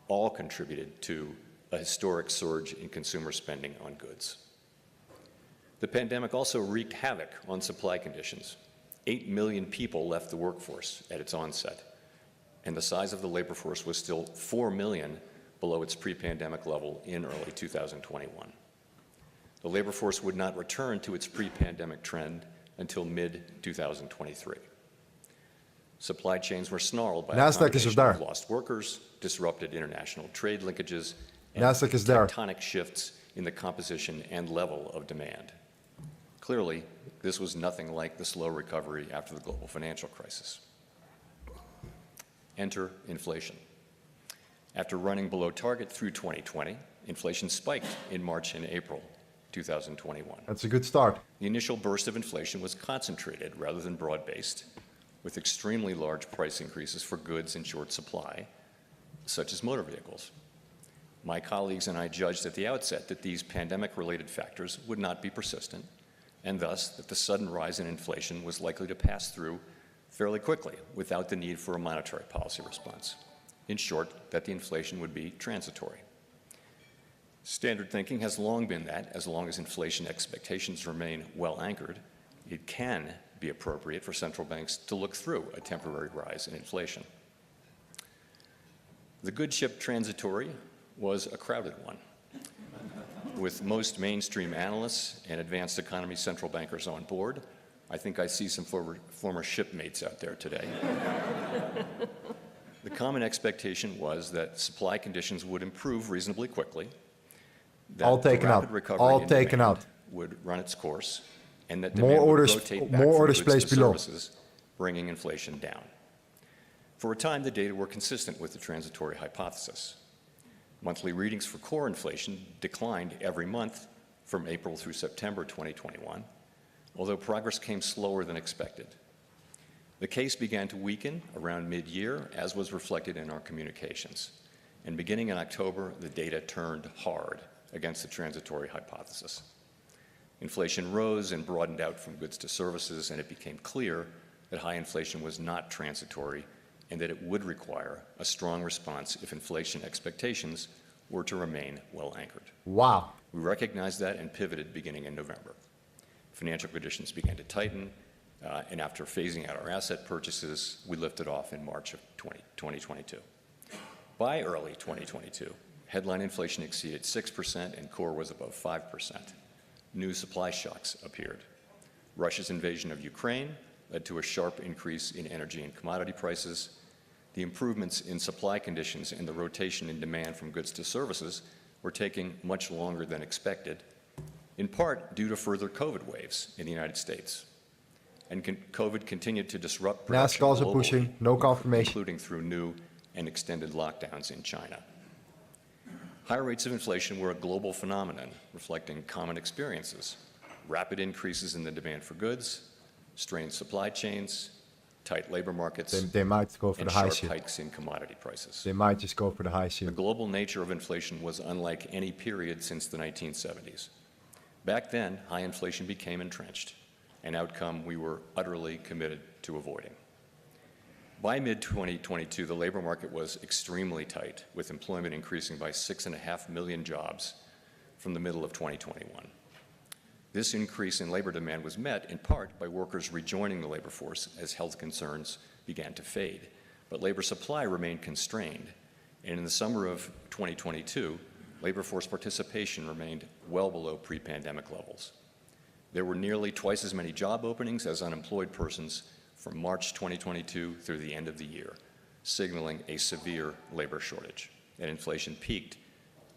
all contributed to a historic surge in consumer spending on goods. The pandemic also wreaked havoc on supply conditions. 8 million people left the workforce at its onset, and the size of the labor force was still 4 million below its pre-pandemic level in early 2021. The labor force would not return to its pre-pandemic trend until mid-2023. Supply chains were snarled by a Nasdaq is combination there. of lost workers, disrupted international trade linkages, and Nasdaq is there. tectonic shifts in the composition and level of demand. Clearly, this was nothing like the slow recovery after the global financial crisis. Enter inflation. After running below target through 2020, inflation spiked in March and April 2021. That's a good start. The initial burst of inflation was concentrated rather than broad-based, with extremely large price increases for goods in short supply, such as motor vehicles. My colleagues and I judged at the outset that these pandemic-related factors would not be persistent, and thus that the sudden rise in inflation was likely to pass through fairly quickly without the need for a monetary policy response. In short, that the inflation would be transitory. Standard thinking has long been that, as long as inflation expectations remain well anchored, it can be appropriate for central banks to look through a temporary rise in inflation. The good ship transitory was a crowded one, with most mainstream analysts and advanced economy central bankers on board. I think I see some former shipmates out there today. The common expectation was that supply conditions would improve reasonably quickly, that All taken the rapid out. recovery All in taken demand out. would run its course, and that More demand orders- would rotate back more from orders goods placed to below. services, bringing inflation down. For a time, the data were consistent with the transitory hypothesis. Monthly readings for core inflation declined every month from April through September 2021, although progress came slower than expected. The case began to weaken around mid-year, as was reflected in our communications. And beginning in October, the data turned hard against the transitory hypothesis. Inflation rose and broadened out from goods to services, and it became clear that high inflation was not transitory and that it would require a strong response if inflation expectations were to remain well anchored. Wow. We recognized that and pivoted beginning in November. Financial conditions began to tighten, and after phasing out our asset purchases, we lifted off in March of 2022. By early 2022, headline inflation exceeded 6% and core was above 5%. New supply shocks appeared. Russia's invasion of Ukraine led to a sharp increase in energy and commodity prices. The improvements in supply conditions and the rotation in demand from goods to services were taking much longer than expected, in part due to further COVID waves in the United States. And COVID continued to disrupt production Nasdaq also globally, pushing, no confirmation. including through new and extended lockdowns in China. Higher rates of inflation were a global phenomenon reflecting common experiences: rapid increases in the demand for goods, strained supply chains, tight labor markets, They might go for and the high sharp shit. hikes in commodity prices. They might just go for the high The shit. global nature of inflation was unlike any period since the 1970s. Back then, high inflation became entrenched, an outcome we were utterly committed to avoiding. By mid-2022, the labor market was extremely tight, with employment increasing by 6.5 million jobs from the middle of 2021. This increase in labor demand was met in part by workers rejoining the labor force as health concerns began to fade. But labor supply remained constrained, and in the summer of 2022, labor force participation remained well below pre-pandemic levels. There were nearly twice as many job openings as unemployed persons from March 2022 through the end of the year, signaling a severe labor shortage, and inflation peaked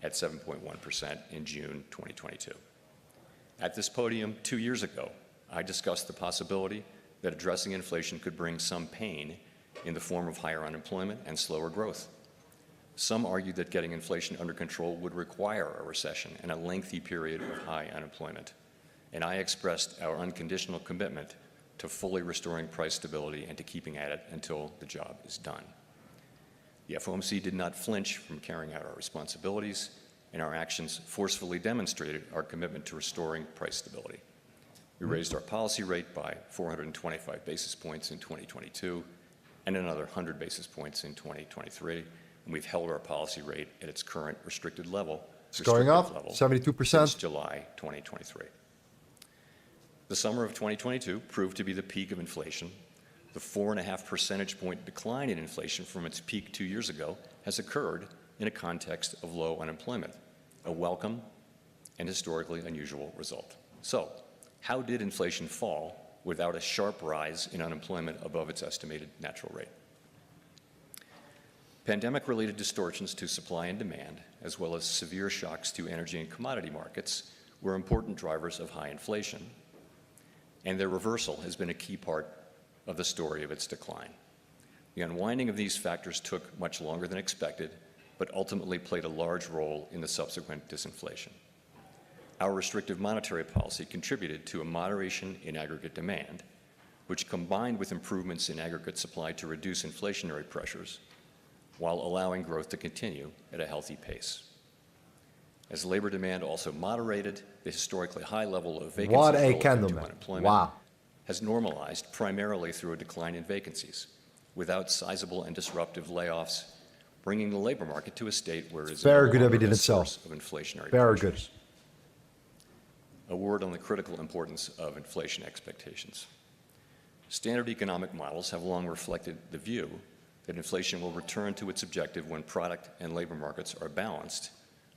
at 7.1% in June 2022. At this podium 2 years ago, I discussed the possibility that addressing inflation could bring some pain in the form of higher unemployment and slower growth. Some argued that getting inflation under control would require a recession and a lengthy period of high unemployment, and I expressed our unconditional commitment to fully restoring price stability and to keeping at it until the job is done. The FOMC did not flinch from carrying out our responsibilities, and our actions forcefully demonstrated our commitment to restoring price stability. We raised our policy rate by 425 basis points in 2022 and another 100 basis points in 2023, and we've held our policy rate at its current restricted level. It's going up, 72%. Since July 2023. The summer of 2022 proved to be the peak of inflation. The 4.5 percentage point decline in inflation from its peak 2 years ago has occurred in a context of low unemployment, a welcome and historically unusual result. So, how did inflation fall without a sharp rise in unemployment above its estimated natural rate? Pandemic-related distortions to supply and demand, as well as severe shocks to energy and commodity markets, were important drivers of high inflation, and their reversal has been a key part of the story of its decline. The unwinding of these factors took much longer than expected, but ultimately played a large role in the subsequent disinflation. Our restrictive monetary policy contributed to a moderation in aggregate demand, which combined with improvements in aggregate supply to reduce inflationary pressures, while allowing growth to continue at a healthy pace. As labor demand also moderated, the historically high level of vacancies What a relative candle, to man. unemployment Wow. has normalized primarily through a decline in vacancies, without sizable and disruptive layoffs, bringing the labor market to a state where it is Very no good that we longer didn't a sell. source of inflationary Very pressures. A word on the critical importance of inflation expectations. Standard economic models have long reflected the view that inflation will return to its objective when product and labor markets are balanced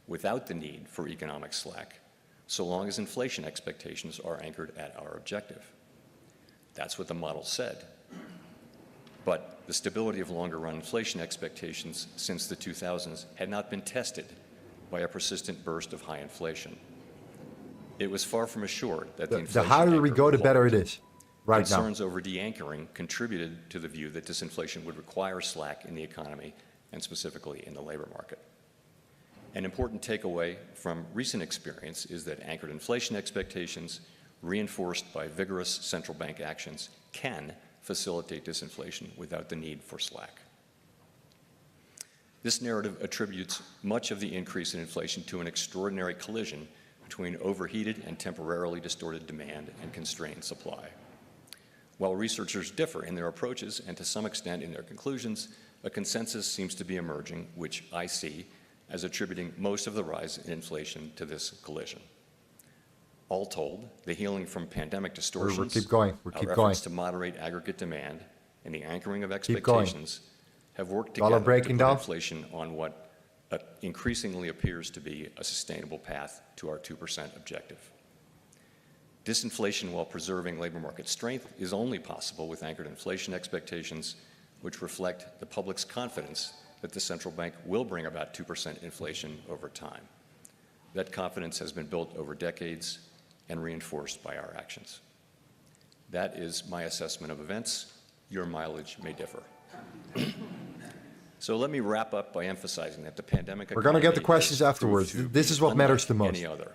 without the need for economic slack, so long as inflation expectations are anchored at our objective. That's what the model said. But the stability of longer-run inflation expectations since the 2000s had not been tested by a persistent burst of high inflation. It was far from assured that the The inflation higher we anchor go, the would better hold. it is right now. Concerns over de-anchoring contributed to the view that disinflation would require slack in the economy and specifically in the labor market. An important takeaway from recent experience is that anchored inflation expectations, reinforced by vigorous central bank actions, can facilitate disinflation without the need for slack. This narrative attributes much of the increase in inflation to an extraordinary collision between overheated and temporarily distorted demand and constrained supply. While researchers differ in their approaches and to some extent in their conclusions, a consensus seems to be emerging, which I see as attributing most of the rise in inflation to this collision. All told, the healing from pandemic We'll distortions, keep going. We'll our keep efforts going. to moderate aggregate demand, and the anchoring of Keep going. expectations have worked Dollar together to breaking put down. inflation on what increasingly appears to be a sustainable path to our 2% objective. Disinflation while preserving labor market strength is only possible with anchored inflation expectations, which reflect the public's confidence that the central bank will bring about 2% inflation over time. That confidence has been built over decades and reinforced by our actions. That is my assessment of events. Your mileage may differ. So let me wrap up by emphasizing that the pandemic We're going to get the economy questions has afterwards. proved to This be is what matters the unlike most. any other,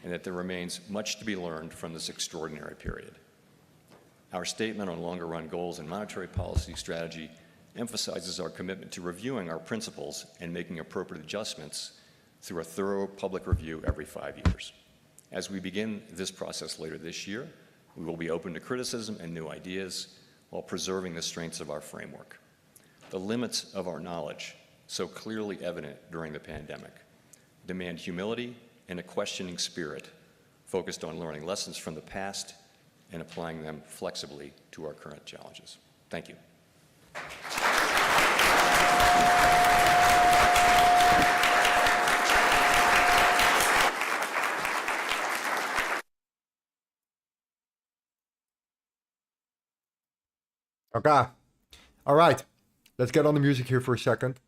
and that there remains much to be learned from this extraordinary period. Our statement on longer-run goals and monetary policy strategy emphasizes our commitment to reviewing our principles and making appropriate adjustments through a thorough public review every 5 years. As we begin this process later this year, we will be open to criticism and new ideas while preserving the strengths of our framework. The limits of our knowledge, so clearly evident during the pandemic, demand humility and a questioning spirit focused on learning lessons from the past and applying them flexibly to our current challenges. Thank you. Okay. All right. Let's get on the music here for a second.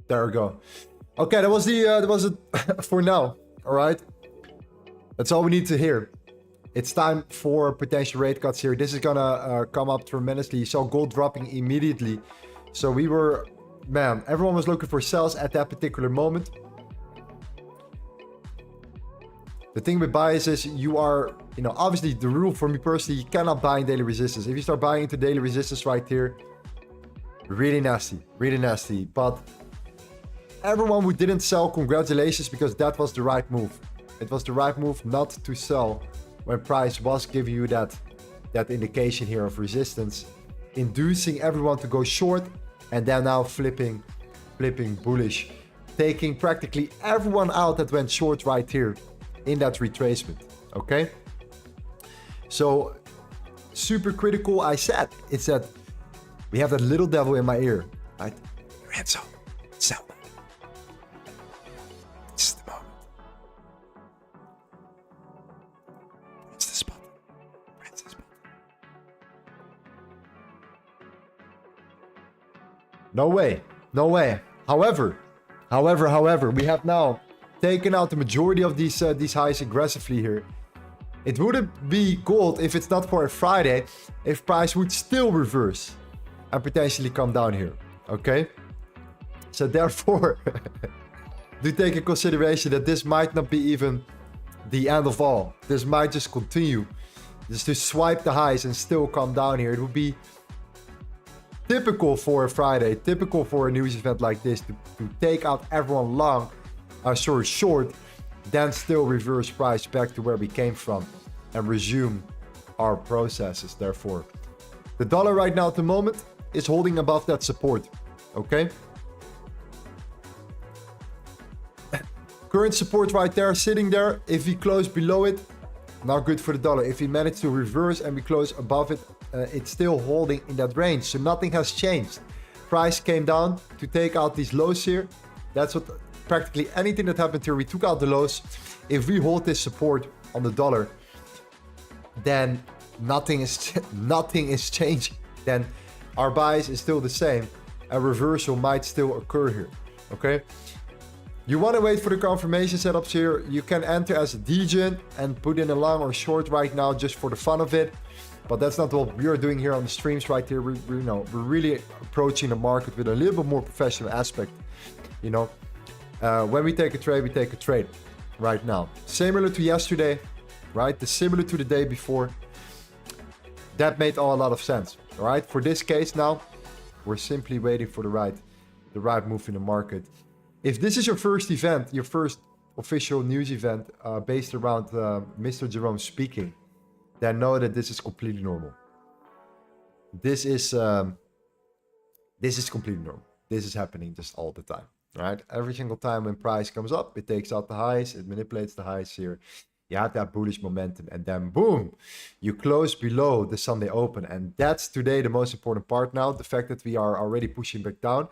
There we go. Okay, that was it for now. All right. That's all we need to hear. It's time for potential rate cuts here. This is gonna come up tremendously. You saw gold dropping immediately. So we were, man, everyone was looking for sells at that particular moment. The thing with bias is you are, obviously the rule for me personally, you cannot buy in daily resistance. If you start buying into daily resistance right here, really nasty, really nasty. But everyone who didn't sell, congratulations, because that was the right move. It was the right move not to sell when price was giving you that indication here of resistance, inducing everyone to go short, and then now flipping bullish, taking practically everyone out that went short right here in that retracement. Okay, so super critical. I said it's that we have that little devil in my ear, right? Renzo, sell. This is the moment. It's the spot. It's the spot. No way. No way. However, we have now taken out the majority of these highs aggressively here. It wouldn't be gold if it's not for a Friday, if price would still reverse and potentially come down here. Okay? So therefore, do take in consideration that this might not be even the end of all. This might just continue. Just to swipe the highs and still come down here. It would be typical for a Friday, typical for a news event like this to take out everyone long, short, then still reverse price back to where we came from and resume our processes. Therefore, the dollar right now at the moment is holding above that support. Okay. Current support right there, sitting there. If we close below it, not good for the dollar. If we manage to reverse and we close above it, it's still holding in that range. So nothing has changed. Price came down to take out these lows here. That's what practically anything that happened here. We took out the lows. If we hold this support on the dollar, then nothing is changing. Then our bias is still the same. A reversal might still occur here. Okay. You want to wait for the confirmation setups here. You can enter as a degen and put in a long or short right now just for the fun of it. But that's not what we are doing here on the streams right here. We're really approaching the market with a little bit more professional aspect. When we take a trade right now. Similar to yesterday, right? Similar to the day before. That made a lot of sense, all right? For this case now, we're simply waiting for the right move in the market. If this is your first event, your first official news event based around Mr. Jerome speaking, then know that this is completely normal. This is completely normal. This is happening just all the time, right? Every single time when price comes up, it takes out the highs, it manipulates the highs here. You have that bullish momentum, and then boom, you close below the Sunday open. And that's today the most important part now. The fact that we are already pushing back down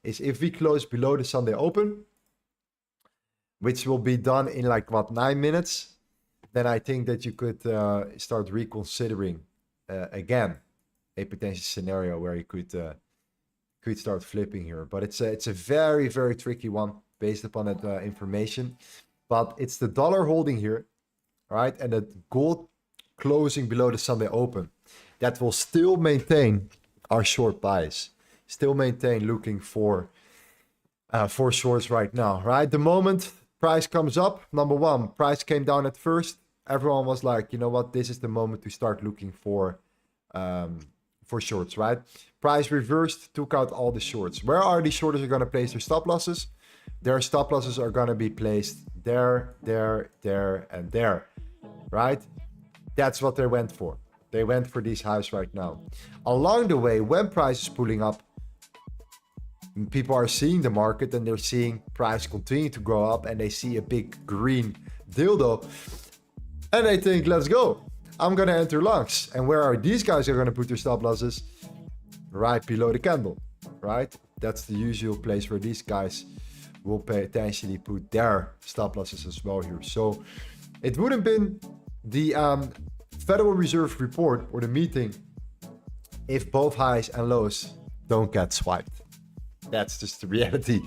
is if we close below the Sunday open, which will be done in like, what, 9 minutes, then I think that you could start reconsidering again a potential scenario where you could start flipping here. But it's a very, very tricky one based upon that information. But it's the dollar holding here, right? And the gold closing below the Sunday open that will still maintain our short bias, still maintain looking for shorts right now, right? The moment price comes up, number one, price came down at first. Everyone was like, you know what? This is the moment to start looking for shorts, right? Price reversed, took out all the shorts. Where are these shorters going to place their stop losses? Their stop losses are going to be placed there, there, there, and there, right? That's what they went for. They went for these highs right now. Along the way, when price is pulling up, people are seeing the market and they're seeing price continue to go up, and they see a big green dildo and they think, let's go. I'm going to enter longs. And where are these guys are going to put their stop losses? Right below the candle, right? That's the usual place where these guys will potentially put their stop losses as well here. So it would have been the Federal Reserve report or the meeting if both highs and lows don't get swiped. That's just the reality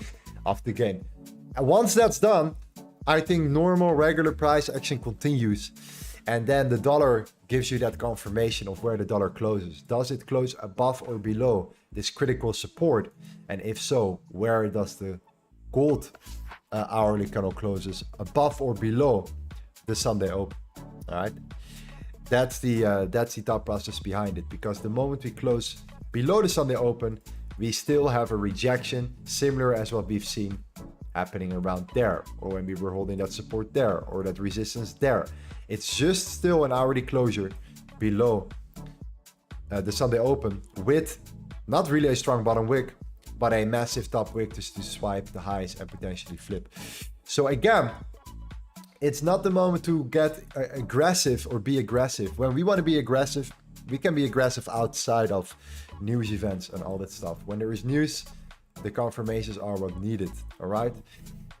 of the game. And once that's done, I think normal regular price action continues. And then the dollar gives you that confirmation of where the dollar closes. Does it close above or below this critical support? And if so, where does the gold hourly candle closes? Above or below the Sunday open? All right. That's the thought process behind it. Because the moment we close below the Sunday open, we still have a rejection similar as what we've seen happening around there, or when we were holding that support there, or that resistance there. It's just still an hourly closure below the Sunday open with not really a strong bottom wick, but a massive top wick just to swipe the highs and potentially flip. So again, it's not the moment to get aggressive or be aggressive. When we want to be aggressive, we can be aggressive outside of news events and all that stuff. When there is news, the confirmations are what needed, all right?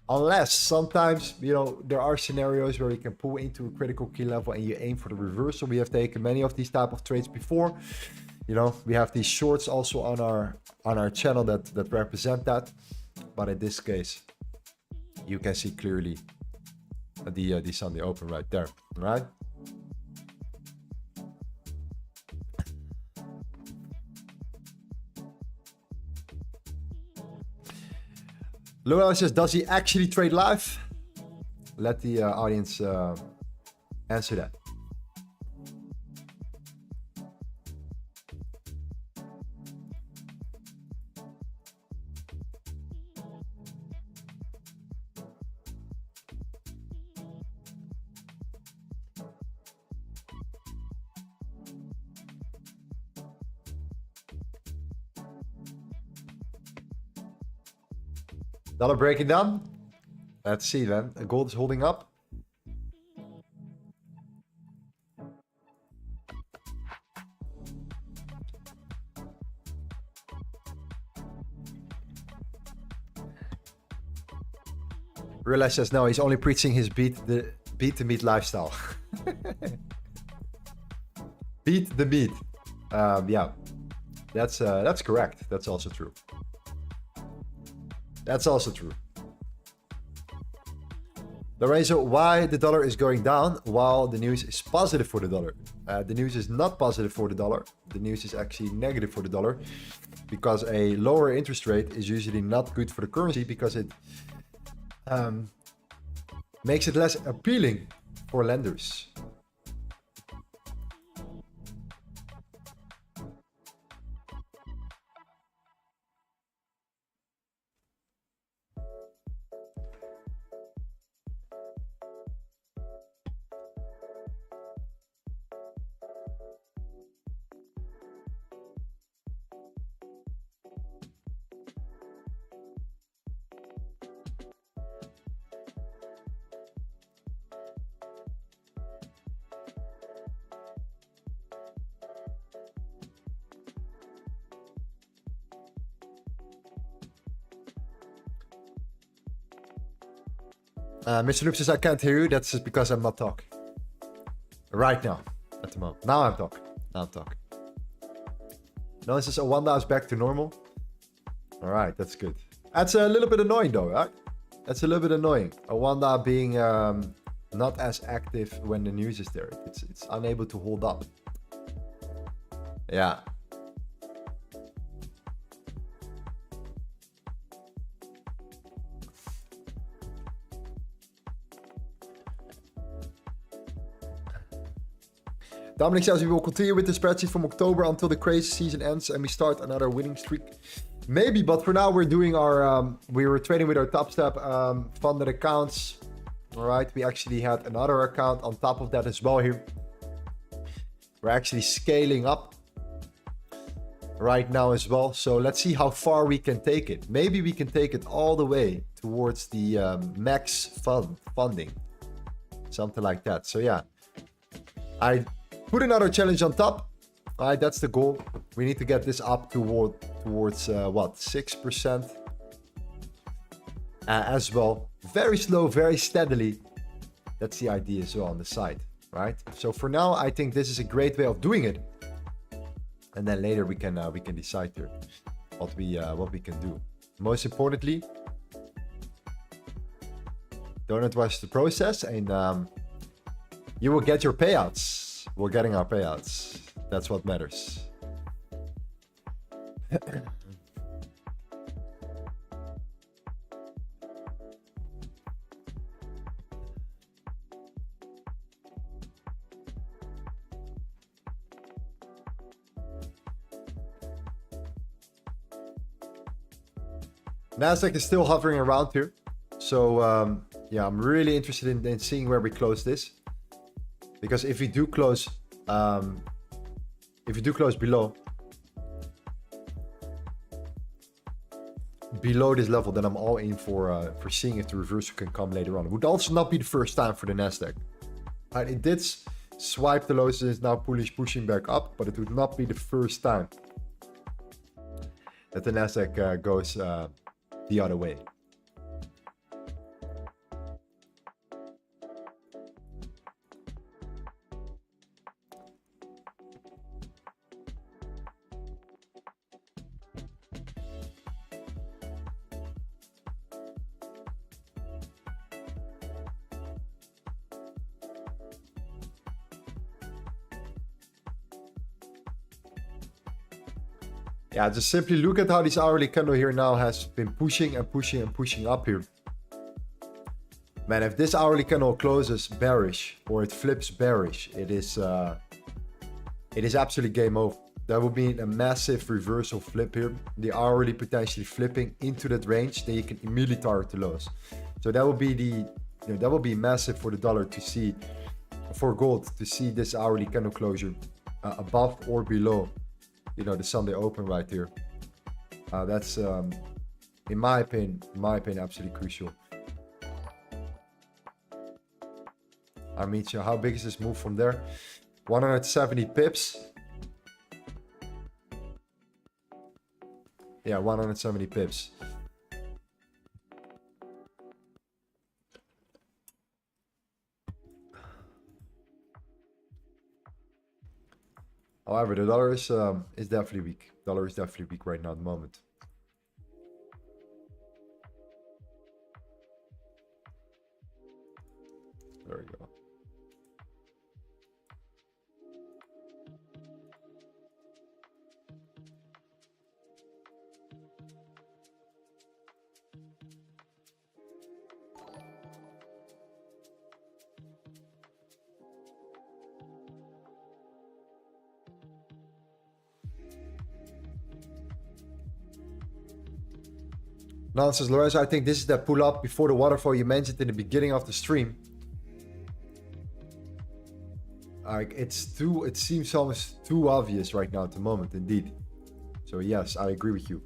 Unless sometimes, you know, there are scenarios where you can pull into a critical key level and you aim for the reversal. We have taken many of these type of trades before. You know, we have these shorts also on our channel that represent that. But in this case, you can see clearly the Sunday open right there, right? Luel says, does he actually trade live? Let the audience answer that. Dollar breaking down. Let's see then. Gold is holding up. Realize says no, he's only preaching his beat the meat lifestyle. Beat the meat. Yeah, that's correct. That's also true. That's also true. Lorenzo, why the dollar is going down while the news is positive for the dollar? The news is not positive for the dollar. The news is actually negative for the dollar because a lower interest rate is usually not good for the currency because it makes it less appealing for lenders. Mr. Loop says, I can't hear you. That's just because I'm not talking. Right now. At the moment. Now I'm talking. No, it says Owanda is back to normal. Alright, that's good. That's a little bit annoying though, right? That's a little bit annoying. Owanda being not as active when the news is there. It's unable to hold up. Yeah. Dominic says we will continue with the spreadsheet from October until the crazy season ends and we start another winning streak. Maybe, but for now we're doing our, we were trading with our Top Step funded accounts. All right, we actually had another account on top of that as well here. We're actually scaling up right now as well. So let's see how far we can take it. Maybe we can take it all the way towards the max funding. Something like that. So yeah, I put another challenge on top. All right, that's the goal. We need to get this up towards what, 6% as well. Very slow, very steadily. That's the idea as well on the side, right? So for now, I think this is a great way of doing it. And then later we can decide here what we can do. Most importantly, don't rush the process, and you will get your payouts. We're getting our payouts. That's what matters. Nasdaq is still hovering around here. So yeah, I'm really interested in seeing where we close this. Because if we do close below this level, then I'm all in for seeing if the reversal can come later on. It would also not be the first time for the Nasdaq. It did swipe the lows and is now pushing back up, but it would not be the first time that the Nasdaq goes the other way. Yeah, just simply look at how this hourly candle here now has been pushing and pushing and pushing up here. Man, if this hourly candle closes bearish or it flips bearish, it is absolutely game over. That would be a massive reversal flip here. The hourly potentially flipping into that range, then you can immediately target the lows. So that would be that would be massive for the dollar to see, for gold to see this hourly candle closure above or below, the Sunday open right here. That's in my opinion, absolutely crucial. I mean, so how big is this move from there? 170 pips. Yeah, 170 pips. However, the dollar is definitely weak. Dollar is definitely weak right now at the moment. There we go. Nonsense, Lorenzo. I think this is that pull up before the waterfall you mentioned in the beginning of the stream. It seems almost too obvious right now at the moment, indeed. So yes, I agree with you.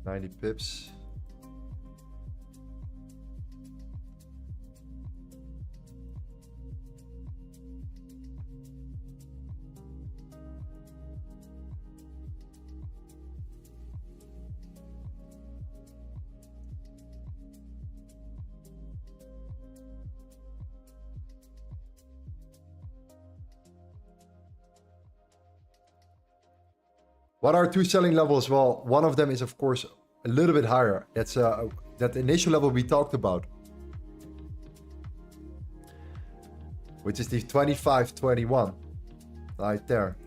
90 pips. What are two selling levels? Well, one of them is of course a little bit higher. That's that initial level we talked about, which is the 25.21 right there.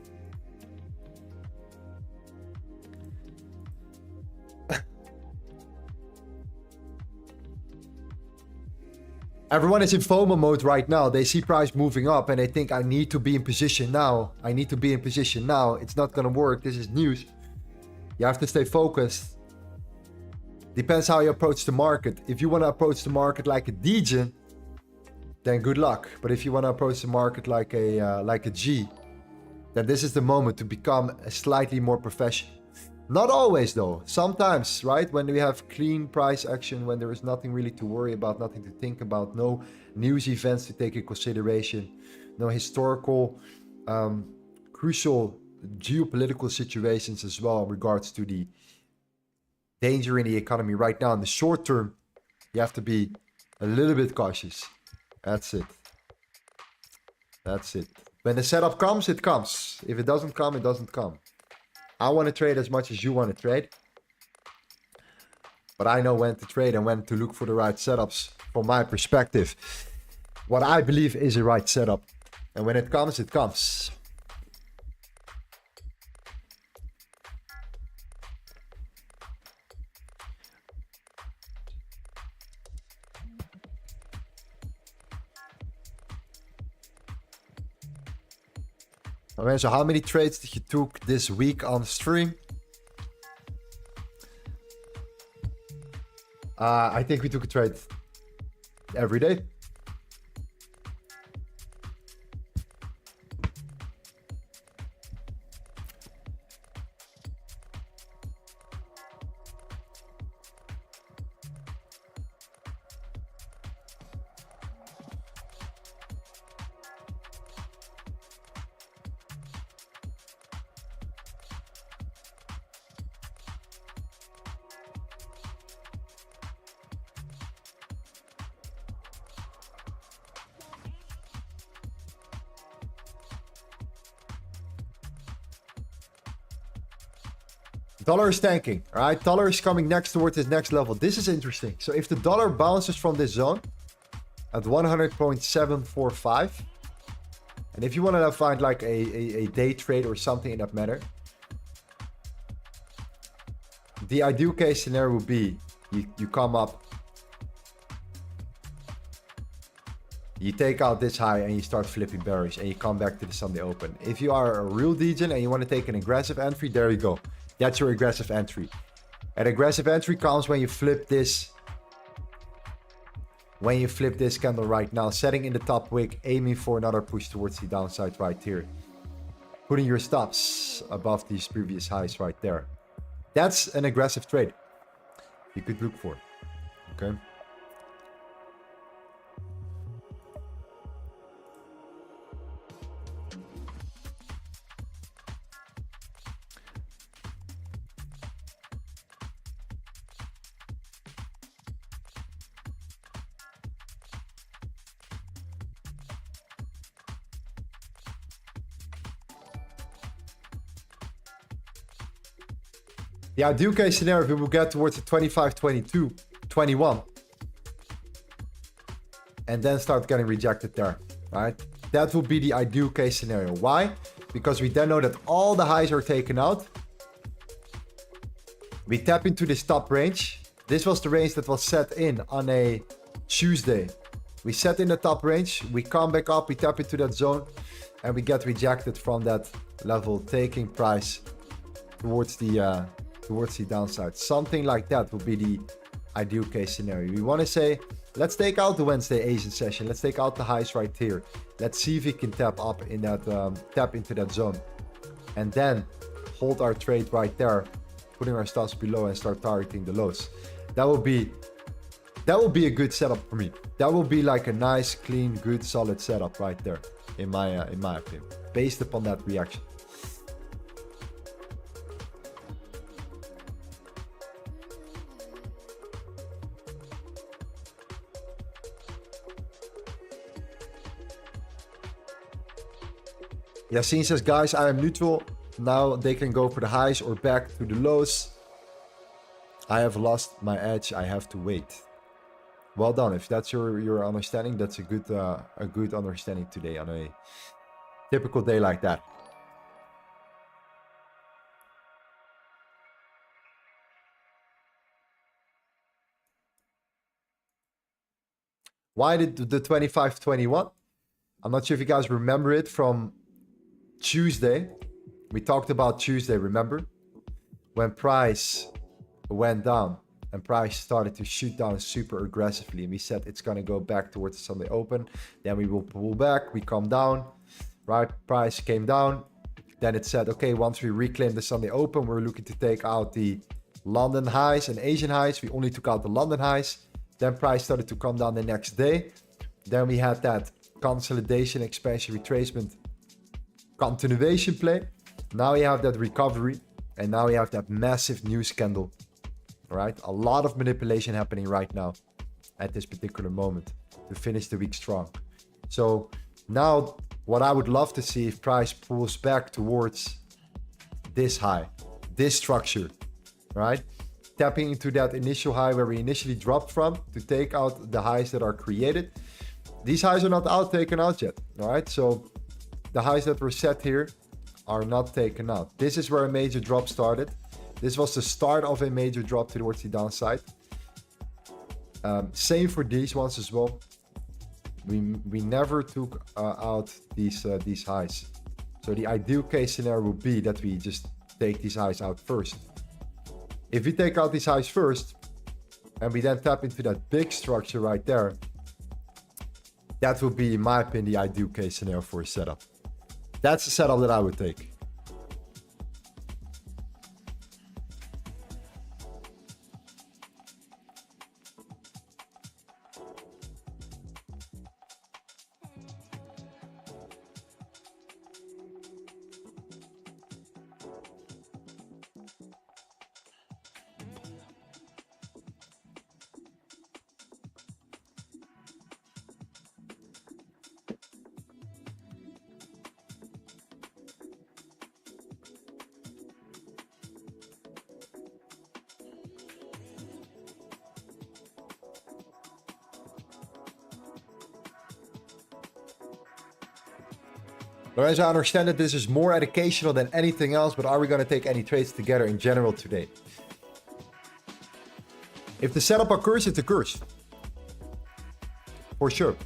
Everyone is in FOMO mode right now. They see price moving up and they think I need to be in position now. I need to be in position now. It's not gonna work. This is news. You have to stay focused. Depends how you approach the market. If you want to approach the market like a degen, then good luck. But if you want to approach the market like a G, then this is the moment to become a slightly more professional. Not always though. Sometimes, right? When we have clean price action, when there is nothing really to worry about, nothing to think about, no news events to take in consideration, no historical, crucial geopolitical situations as well in regards to the danger in the economy right now. In the short term, you have to be a little bit cautious. That's it. That's it. When the setup comes, it comes. If it doesn't come, it doesn't come. I want to trade as much as you want to trade. But I know when to trade and when to look for the right setups from my perspective. What I believe is a right setup. And when it comes, it comes. Okay, so how many trades did you took this week on stream? I think we took a trade every day. Dollar is tanking, all right? Dollar is coming next towards this next level. This is interesting. So if the dollar bounces from this zone at 100.745, and if you want to find like a day trade or something in that matter, the ideal case scenario would be you come up, you take out this high and you start flipping bearish and you come back to the Sunday open. If you are a real degen and you want to take an aggressive entry, there you go. That's your aggressive entry. An aggressive entry comes when you flip this. When you flip this candle right now, setting in the top wick, aiming for another push towards the downside right here. Putting your stops above these previous highs right there. That's an aggressive trade you could look for. Okay. The ideal case scenario, we will get towards the 25, 22, 21. And then start getting rejected there, right? That will be the ideal case scenario. Why? Because we then know that all the highs are taken out. We tap into this top range. This was the range that was set in on a Tuesday. We set in the top range, we come back up, we tap into that zone, and we get rejected from that level, taking price towards the downside. Something like that would be the ideal case scenario. We want to say, let's take out the Wednesday Asian session. Let's take out the highs right here. Let's see if we can tap up in that, tap into that zone, and then hold our trade right there putting our stops below and start targeting the lows. That will be a good setup for me. That will be like a nice, clean, good, solid setup right there, in my opinion, based upon that reaction. Yassine says, guys, I am neutral. Now they can go for the highs or back to the lows. I have lost my edge. I have to wait. Well done. If that's your understanding, that's a good understanding today on a typical day like that. Why did the 25.21? I'm not sure if you guys remember it from Tuesday. We talked about Tuesday, remember? When price went down and price started to shoot down super aggressively, and we said it's going to go back towards the Sunday open, then we will pull back, we come down, right? Price came down, then it said, okay, once we reclaim the Sunday open, we're looking to take out the London highs and Asian highs. We only took out the London highs. Then price started to come down the next day. Then we had that consolidation, expansion, retracement, continuation play. Now we have that recovery, and now we have that massive news candle. All right, a lot of manipulation happening right now at this particular moment to finish the week strong. So now what I would love to see, if price pulls back towards this high, this structure, right? Tapping into that initial high where we initially dropped from to take out the highs that are created. These highs are not taken out yet, all right? So the highs that were set here are not taken out. This is where a major drop started. This was the start of a major drop towards the downside. Same for these ones as well. We never took out these highs. So the ideal case scenario would be that we just take these highs out first. If we take out these highs first, and we then tap into that big structure right there, that would be, in my opinion, the ideal case scenario for a setup. That's the setup that I would take. Lorenzo, I understand that this is more educational than anything else, but are we going to take any trades together in general today? If the setup occurs, it occurs. For sure.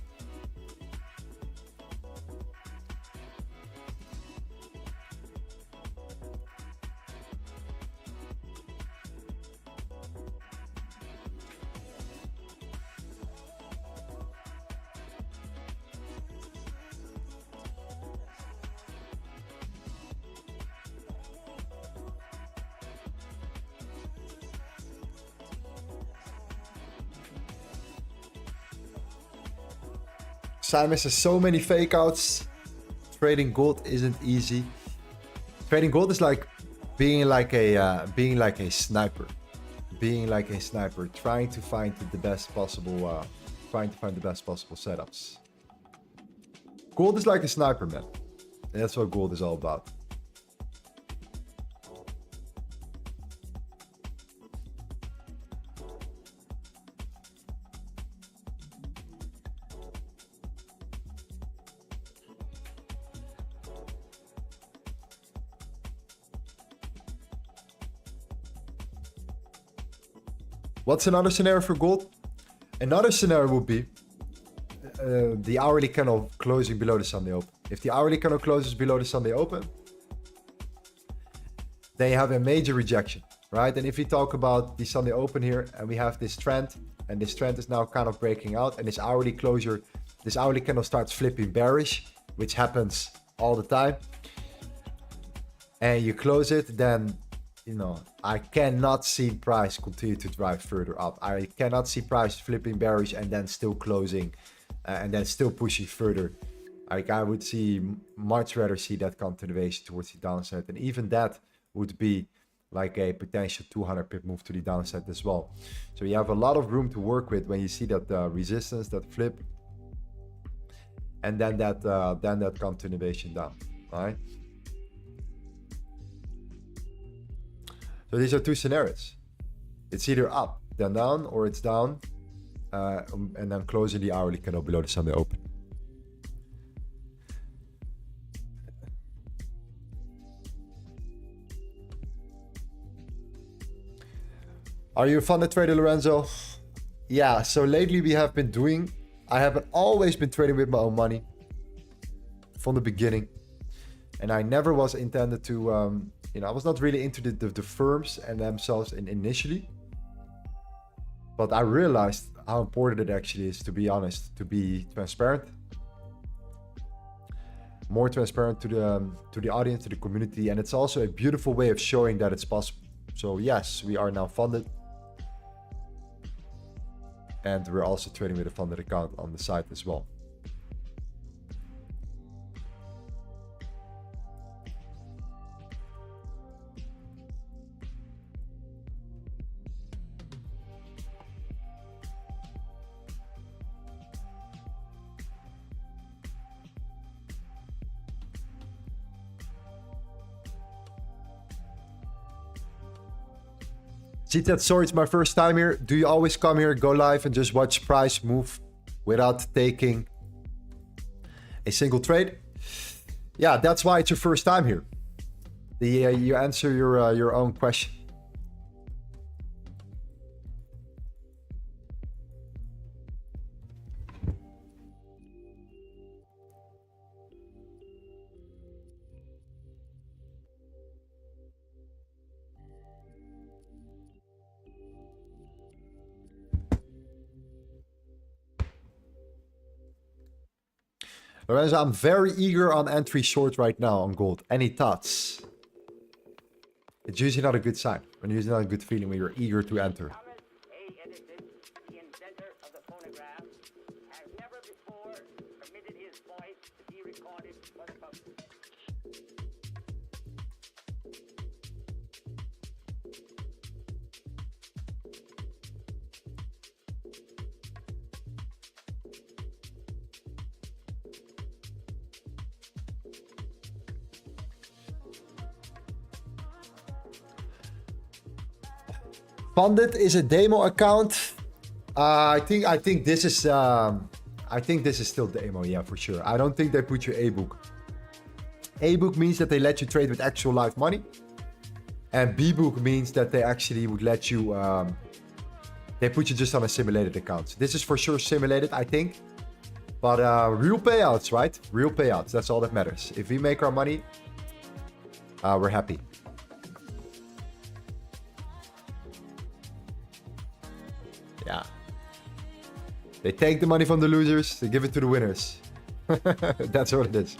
Simon says so many fake outs. Trading gold isn't easy. Trading gold is like being like a sniper. Trying to find the best possible setups. Gold is like a sniper, man. And that's what gold is all about. What's another scenario for gold? Another scenario would be the hourly candle closing below the Sunday open. If the hourly candle closes below the Sunday open, they have a major rejection, right? And if we talk about the Sunday open here, and we have this trend, and this trend is now kind of breaking out, and this hourly candle starts flipping bearish, which happens all the time, and you close it, then you know, I cannot see price continue to drive further up. I cannot see price flipping bearish and then still closing and then still pushing further. Like I would see much rather see that continuation towards the downside, and even that would be like a potential 200 pip move to the downside as well. So you have a lot of room to work with when you see that resistance, that flip, and then that continuation down. All right. So these are two scenarios. It's either up, then down, or it's down, and then closing the hourly candle below the Sunday open. Are you a funded trader, Lorenzo? Yeah, so lately we have been doing, I haven't always been trading with my own money from the beginning. And I never was intended to, you know, I was not really into the firms and themselves initially. But I realized how important it actually is, to be honest, to be transparent. More transparent to the audience, to the community. And it's also a beautiful way of showing that it's possible. So yes, we are now funded. And we're also trading with a funded account on the side as well. That sorry, it's my first time here. Do you always come here, go live, and just watch price move without taking a single trade? Yeah, that's why it's your first time here. You answer your own question. Lorenzo, I'm very eager on entry short right now on gold. Any thoughts? It's usually not a good sign. When usually not a good feeling when you're eager to enter. Funded is a demo account. I think this is still demo, yeah, for sure. I don't think they put your A-book. A-book means that they let you trade with actual live money, and B-book means that they actually would let you. They put you just on a simulated account. This is for sure simulated, I think, but real payouts, right? Real payouts. That's all that matters. If we make our money, we're happy. Yeah. They take the money from the losers, they give it to the winners. That's what it is.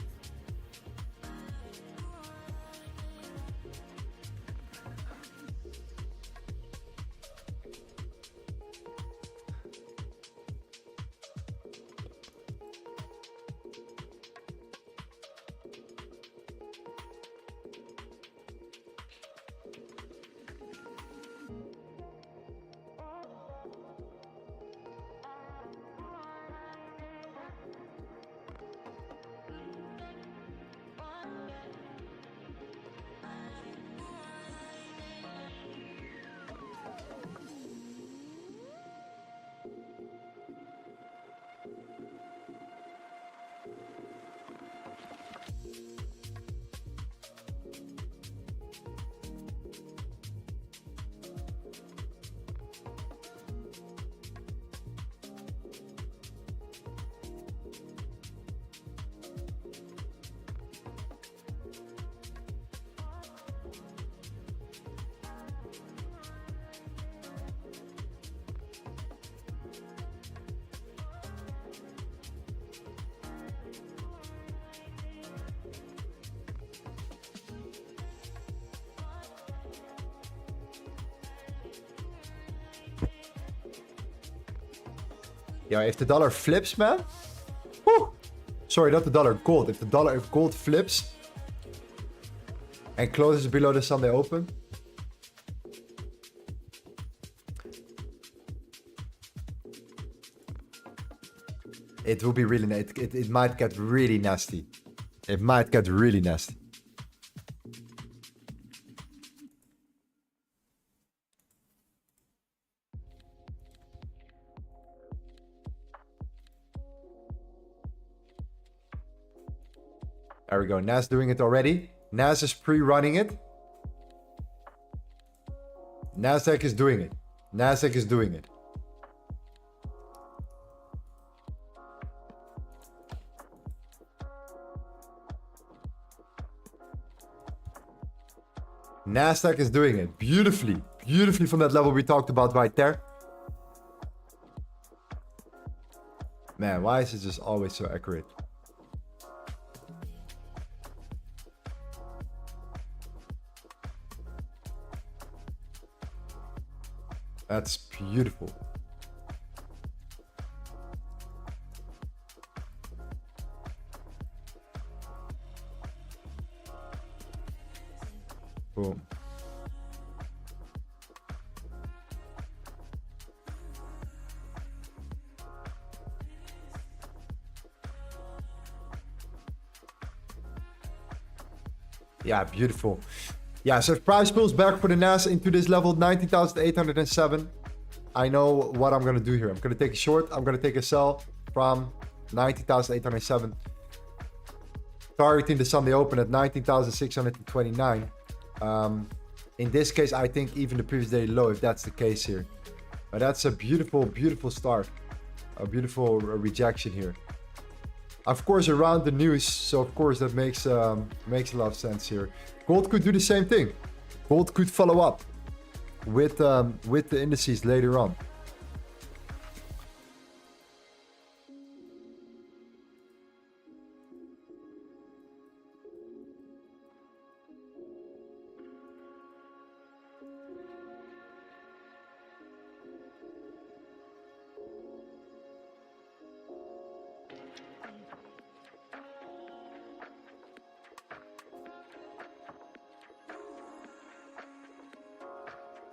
Yeah, if the dollar flips, man. Woo! Sorry, not the dollar, gold. If gold flips and closes below the Sunday open, it will be really, it might get really nasty. It might get really nasty. There we go. Nas doing it already. Nas is pre-running it. Nasdaq is doing it. Nasdaq is doing it. Nasdaq is doing it beautifully. Beautifully from that level we talked about right there. Man, why is it just always so accurate? That's beautiful. Boom. Yeah, beautiful. Yeah, so if price pulls back for the NAS into this level, 19,807, I know what I'm going to do here. I'm going to take a short. I'm going to take a sell from 19,807. Targeting the Sunday open at 19,629. In this case, I think even the previous day low, if that's the case here. But that's a beautiful, beautiful start. A beautiful rejection here. Of course, around the news, so of course that makes a lot of sense here. Gold could do the same thing. Gold could follow up with the indices later on.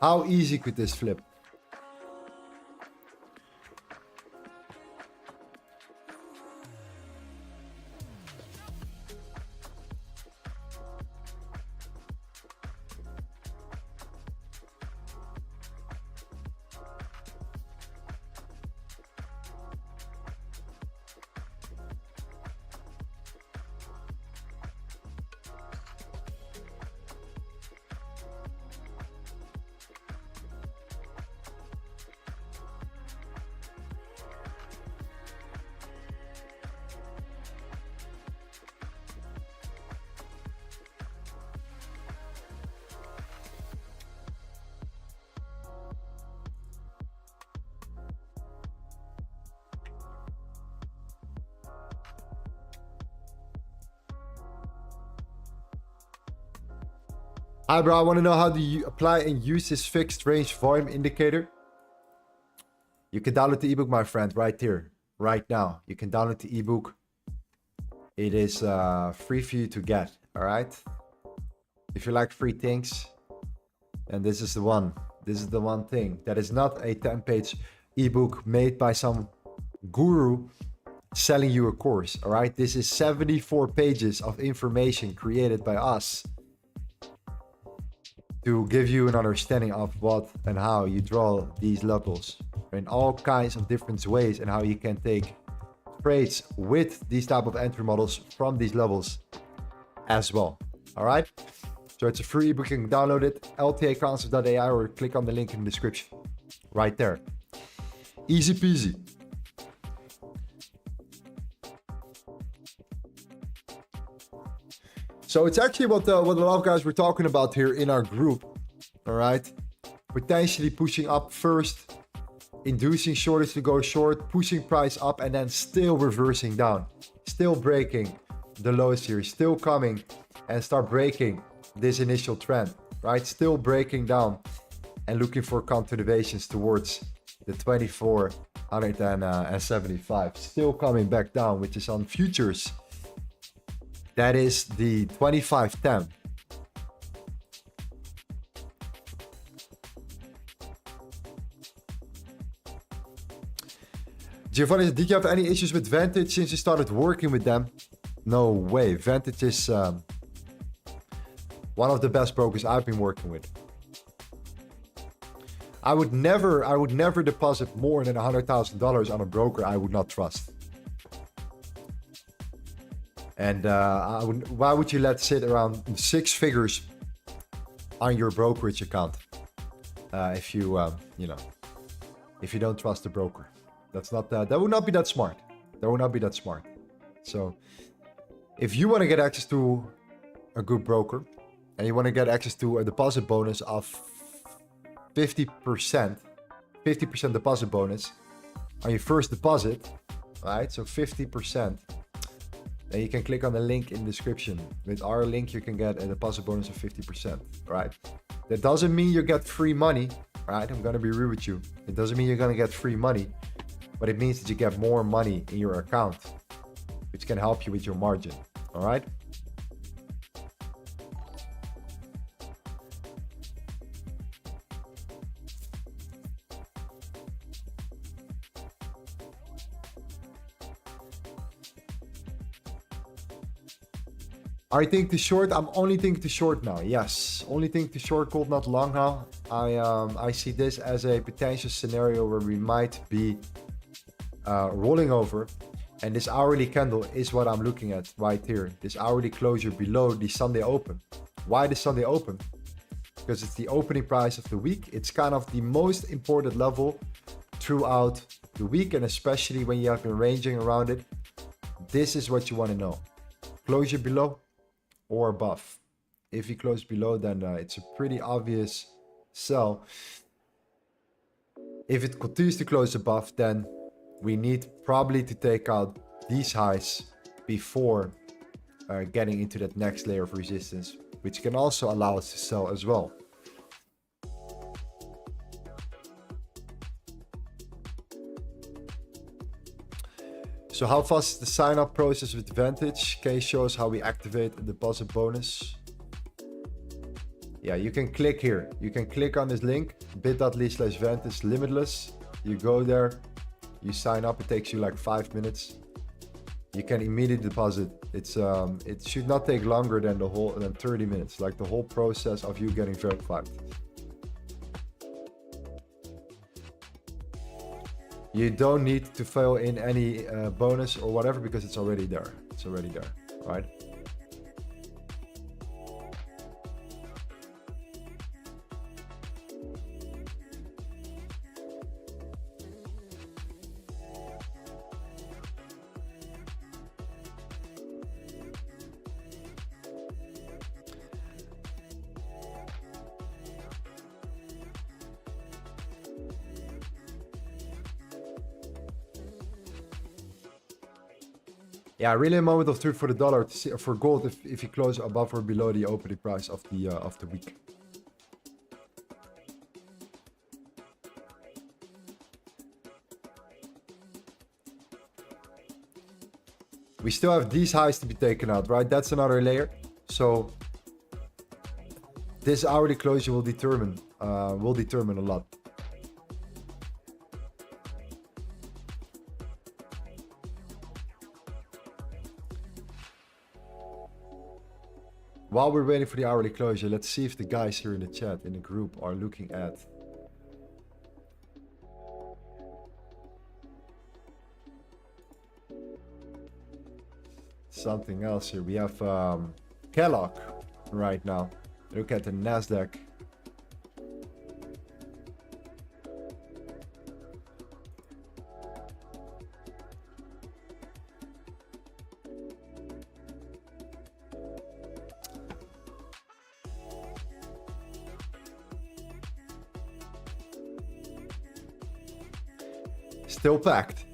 How easy could this flip? Hi bro, I want to know how do you apply and use this fixed range volume indicator? You can download the ebook, my friend, right here, right now. You can download the ebook. It is free for you to get, all right? If you like free things, and this is the one. This is the one thing. That is not a 10-page ebook made by some guru selling you a course, all right? This is 74 pages of information created by us to give you an understanding of what and how you draw these levels in all kinds of different ways, and how you can take trades with these type of entry models from these levels as well. All right, so it's a free ebook. You can download it, LTA or click on the link in the description right there. Easy peasy. So it's actually what a lot of guys were talking about here in our group. All right, potentially pushing up first, inducing shorters to go short, pushing price up, and then still reversing down, still breaking the lows here, still coming and start breaking this initial trend, right? Still breaking down and looking for continuations towards the 24 175. Still coming back down, which is on futures. That is the 2510. Giovanni, did you have any issues with Vantage since you started working with them? No way. Vantage is one of the best brokers I've been working with. I would never deposit more than $100,000 on a broker I would not trust. And why would you let sit around 6 figures on your brokerage account if you if you don't trust the broker? That's not that would not be that smart. That would not be that smart. So if you want to get access to a good broker and you want to get access to a deposit bonus of 50% deposit bonus on your first deposit, right? So 50%. Then you can click on the link in the description. With our link, you can get a deposit bonus of 50%, right? That doesn't mean you get free money, right? I'm gonna be real with you. It doesn't mean you're gonna get free money, but it means that you get more money in your account, which can help you with your margin, all right? I think the short, I'm only thinking to short now. Yes, only think to short called not long now. I see this as a potential scenario where we might be rolling over, and this hourly candle is what I'm looking at right here. This hourly closure below the Sunday open. Why the Sunday open? Because it's the opening price of the week. It's kind of the most important level throughout the week, and especially when you have been ranging around it. This is what you want to know. Closure below or above. If you close below, then it's a pretty obvious sell. If it continues to close above, then we need probably to take out these highs before getting into that next layer of resistance, which can also allow us to sell as well. So how fast is the sign up process with Vantage? Case shows how we activate a deposit bonus. Yeah, you can click here. You can click on this link, bit.ly/Vantage limitless. You go there, you sign up. It takes you like 5 minutes. You can immediately deposit. It's it should not take longer than 30 minutes, like the whole process of you getting verified. You don't need to fill in any bonus or whatever because it's already there. It's already there, right? Yeah, really a moment of truth for the dollar to see, for gold if you close above or below the opening price of the week. We still have these highs to be taken out, right? That's another layer. So this hourly closure will determine a lot. While we're waiting for the hourly closure, let's see if the guys here in the chat, in the group, are looking at something else here. We have Kellogg right now. Look at the Nasdaq. Still packed.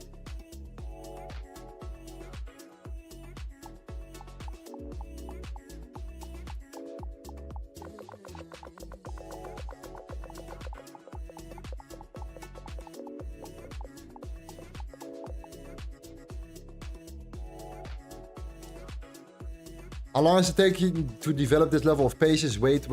How long does it take you to develop this level of patience? Wait.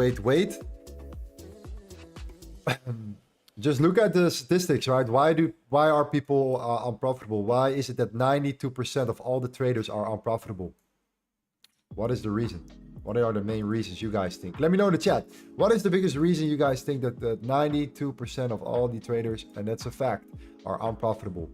Just look at the statistics, right? Why are people unprofitable? Why is it that 92% of all the traders are unprofitable? What is the reason? What are the main reasons you guys think? Let me know in the chat. What is the biggest reason you guys think that 92% of all the traders, and that's a fact, are unprofitable?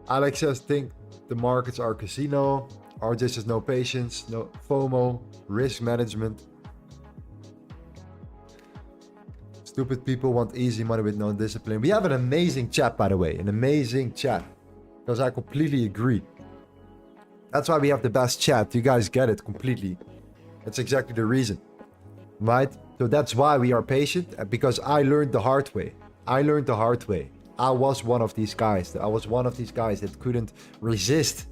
Alex says, think the markets are casino. RJ says, no patience, no FOMO, risk management. Stupid people want easy money with no discipline. We have an amazing chat, by the way, an amazing chat. Because I completely agree. That's why we have the best chat. You guys get it completely. That's exactly the reason, right? So that's why we are patient, because I learned the hard way. I was one of these guys. That couldn't resist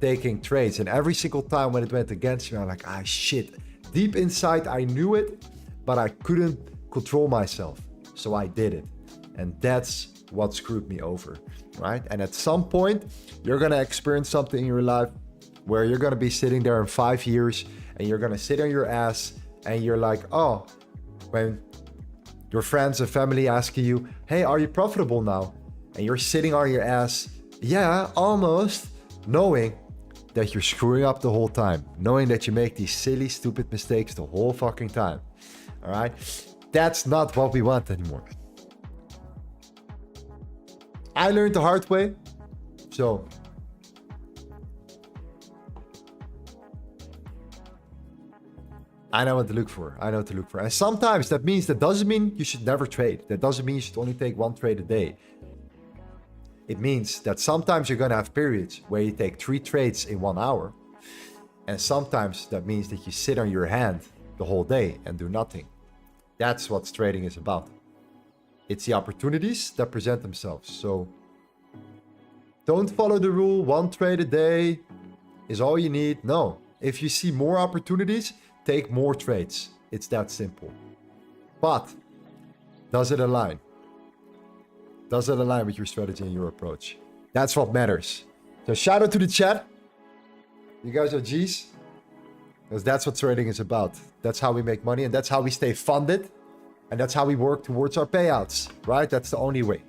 taking trades. And every single time when it went against me, I'm like, ah, shit. Deep inside, I knew it, but I couldn't control myself. So I did it. And that's what screwed me over, right? And at some point, you're going to experience something in your life where you're going to be sitting there in 5 years and you're going to sit on your ass and you're like, oh, when your friends and family asking you, hey, are you profitable now? And you're sitting on your ass, yeah, almost, knowing that you're screwing up the whole time, knowing that you make these silly, stupid mistakes the whole fucking time. All right? That's not what we want anymore. I learned the hard way, so I know what to look for. And sometimes that doesn't mean you should never trade. That doesn't mean you should only take one trade a day. It means that sometimes you're going to have periods where you take 3 trades in 1 hour. And sometimes that means that you sit on your hand the whole day and do nothing. That's what trading is about. It's the opportunities that present themselves. So don't follow the rule, 1 trade a day is all you need. No, if you see more opportunities, take more trades. It's that simple. But does it align? Does it align with your strategy and your approach? That's what matters. So shout out to the chat. You guys are G's. Because that's what trading is about. That's how we make money and that's how we stay funded. And that's how we work towards our payouts, right? That's the only way.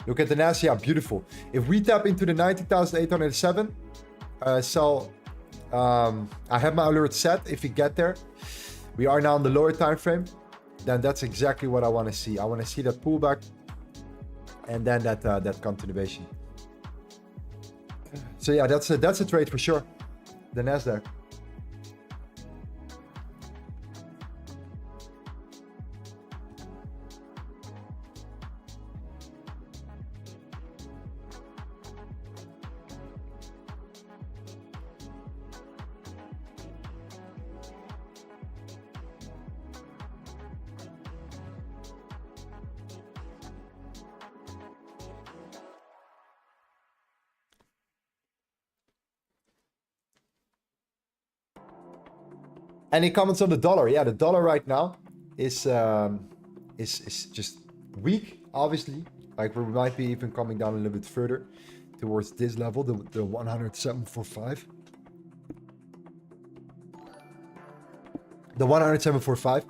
Look at the Nasdaq, yeah, beautiful. If we tap into the 19,807, I have my alert set. If we get there, we are now in the lower time frame. Then that's exactly what I want to see. I want to see that pullback, and then that continuation. So yeah, that's a trade for sure. The Nasdaq. Any comments on the dollar? Yeah, the dollar right now is just weak, obviously. Like we might be even coming down a little bit further towards this level, the 107.45. The 107.45.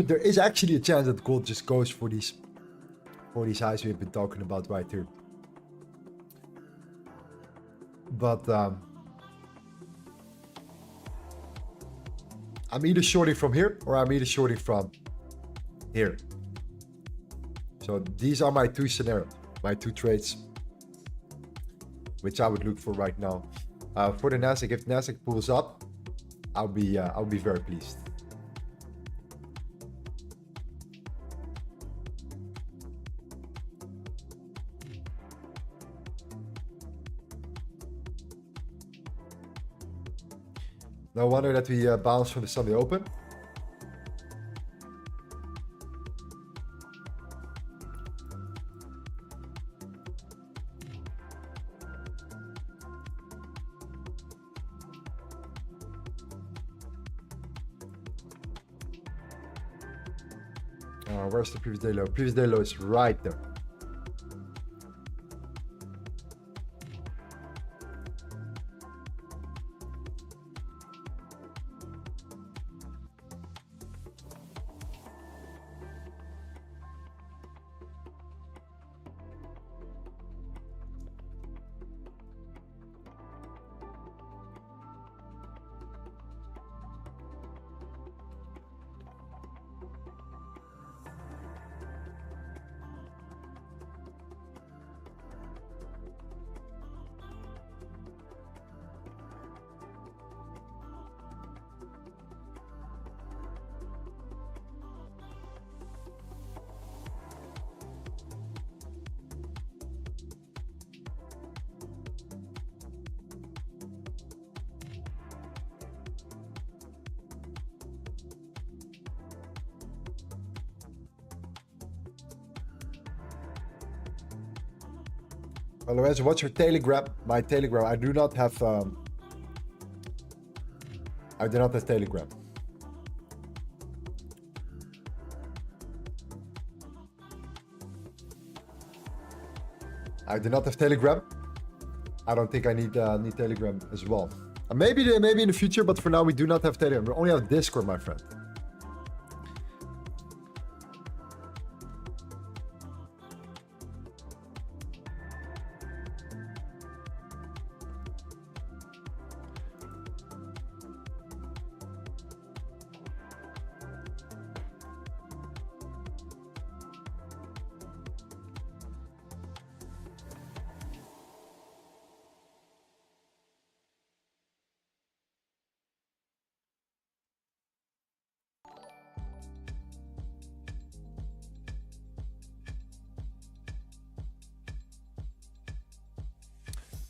There is actually a chance that gold just goes for these highs we've been talking about right here. But I'm either shorting from here or I'm either shorting from here. So these are my 2 scenarios, my 2 trades. which I would look for right now. For the Nasdaq, if Nasdaq pulls up, I'll be very pleased. No wonder that we bounced from the Sunday Open. Where's the previous day low? Previous day low is right there. Otherwise, what's your Telegram? My Telegram. I do not have Telegram. I do not have Telegram. I don't think I need Telegram as well. Maybe in the future, but for now we do not have Telegram. We only have Discord, my friend.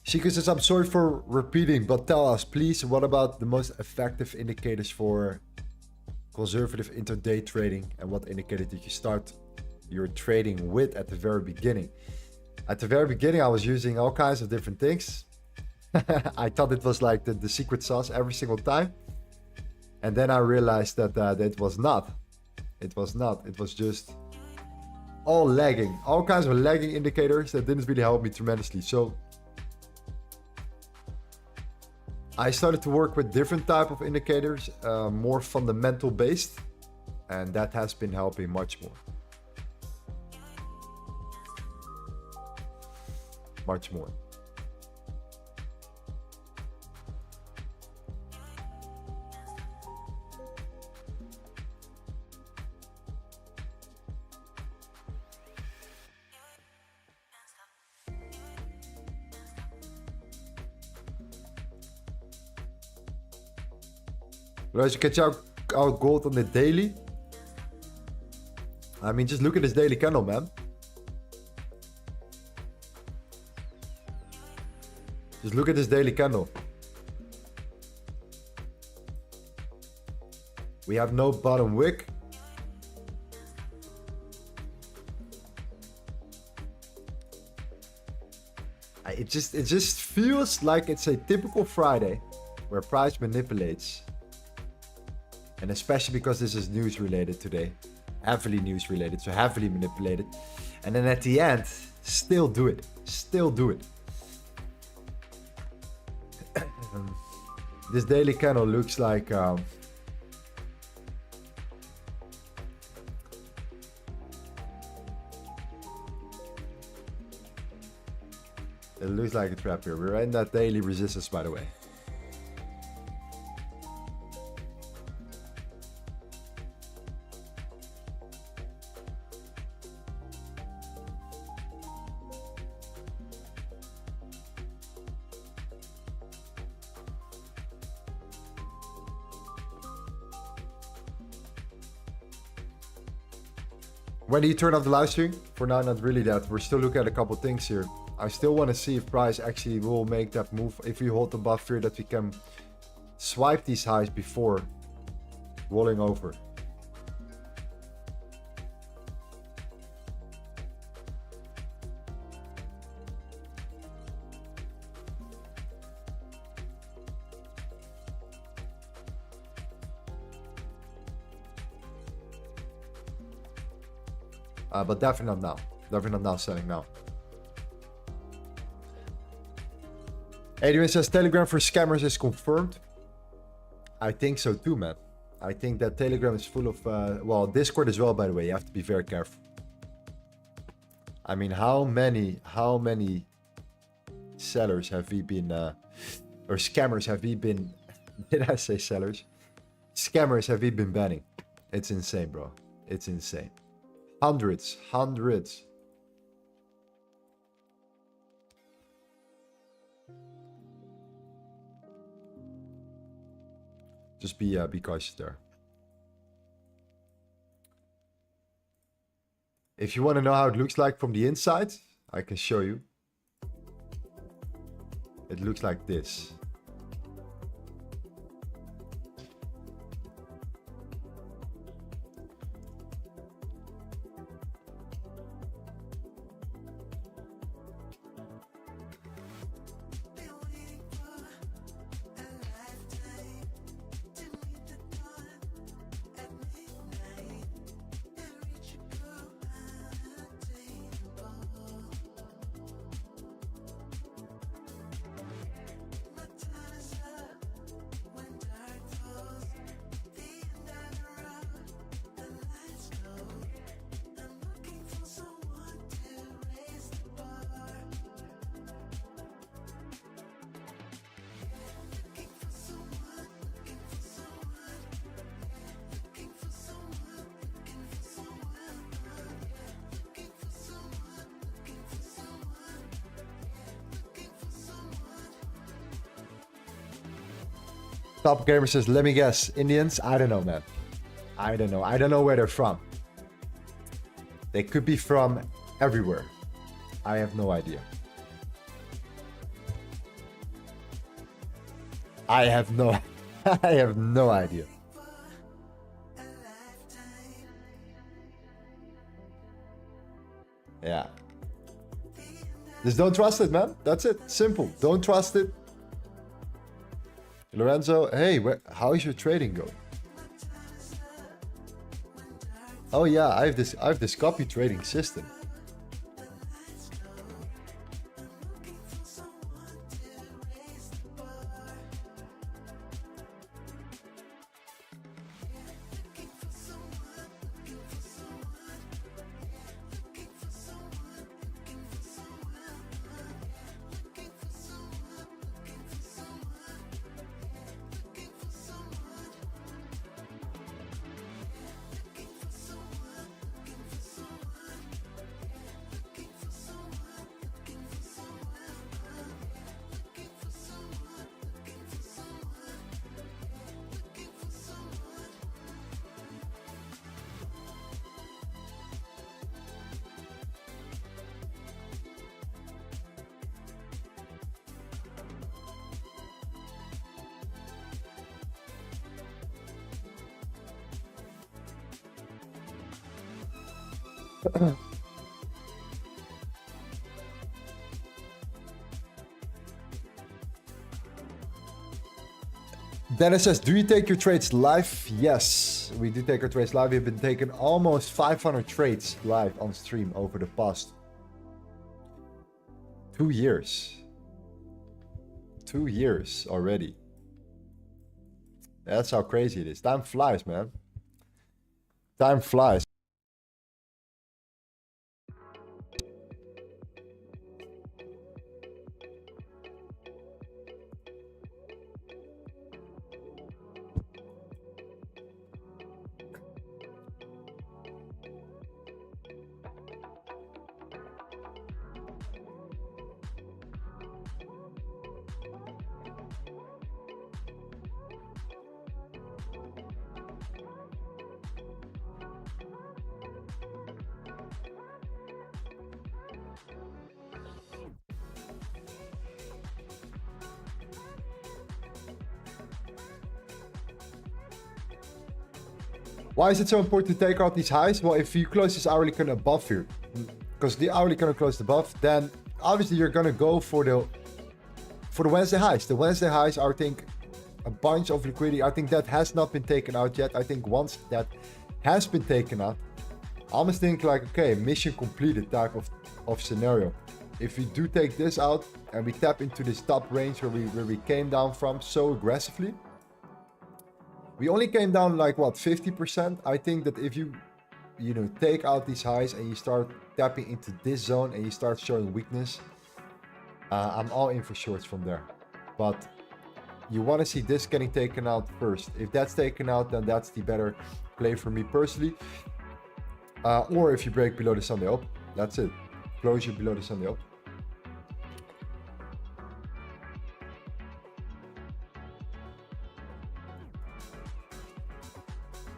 Shika says, I'm sorry for repeating, but tell us, please, what about the most effective indicators for conservative intraday trading, and what indicator did you start your trading with at the very beginning? At the very beginning, I was using all kinds of different things. I thought it was like the secret sauce every single time. And then I realized that it was not. It was not. It was just all lagging. All kinds of lagging indicators that didn't really help me tremendously. So I started to work with different type of indicators, more fundamental based, and that has been helping much more. Much more. As you can check out gold on the daily. I mean, just look at this daily candle, man. Just look at this daily candle. We have no bottom wick. It just feels like it's a typical Friday where price manipulates. And especially because this is news related today. Heavily news related, so heavily manipulated. And then at the end, still do it. Still do it. This daily candle looks like it looks like a trap here. We're in that daily resistance, by the way. When do you turn off the live stream? For now, not really that. We're still looking at a couple things here. I still want to see if price actually will make that move. If we hold above fear that we can swipe these highs before rolling over. But definitely not now. Definitely not now selling now. Adrian says Telegram for scammers is confirmed. I think so too, man. I think that Telegram is full of, well, Discord as well, by the way. You have to be very careful. I mean, how many sellers have we been, or scammers have we been, did I say sellers? Scammers have we been banning? It's insane, bro. It's insane. Hundreds. Just be cautious there. If you want to know how it looks like from the inside, I can show you. It looks like this. Top Gamer says, let me guess, Indians? I don't know, man. I don't know. I don't know where they're from. They could be from everywhere. I have no idea. I have no idea. Yeah. Just don't trust it, man. That's it. Simple. Don't trust it. Lorenzo, hey, how is your trading going? Oh yeah, I have this copy trading system. Dennis says, do you take your trades live? Yes, we do take our trades live. We've been taking almost 500 trades live on stream over the past 2 years. 2 years already. That's how crazy it is. Time flies, man. Time flies. Why is it so important to take out these highs? Well, if you close this hourly candle above here, because the hourly candle closed above, then obviously you're gonna go for the Wednesday highs. The Wednesday highs are, I think, a bunch of liquidity. I think that has not been taken out yet. I think once that has been taken out, I almost think like, okay, mission completed type of scenario. If we do take this out and we tap into this top range where we came down from so aggressively, we only came down like what, 50%. I think that if you know, take out these highs and you start tapping into this zone and you start showing weakness, I'm all in for shorts from there. But you want to see this getting taken out first. If that's taken out, then that's the better play for me personally. Or if you break below the Sunday open, that's it. Closure below the Sunday open.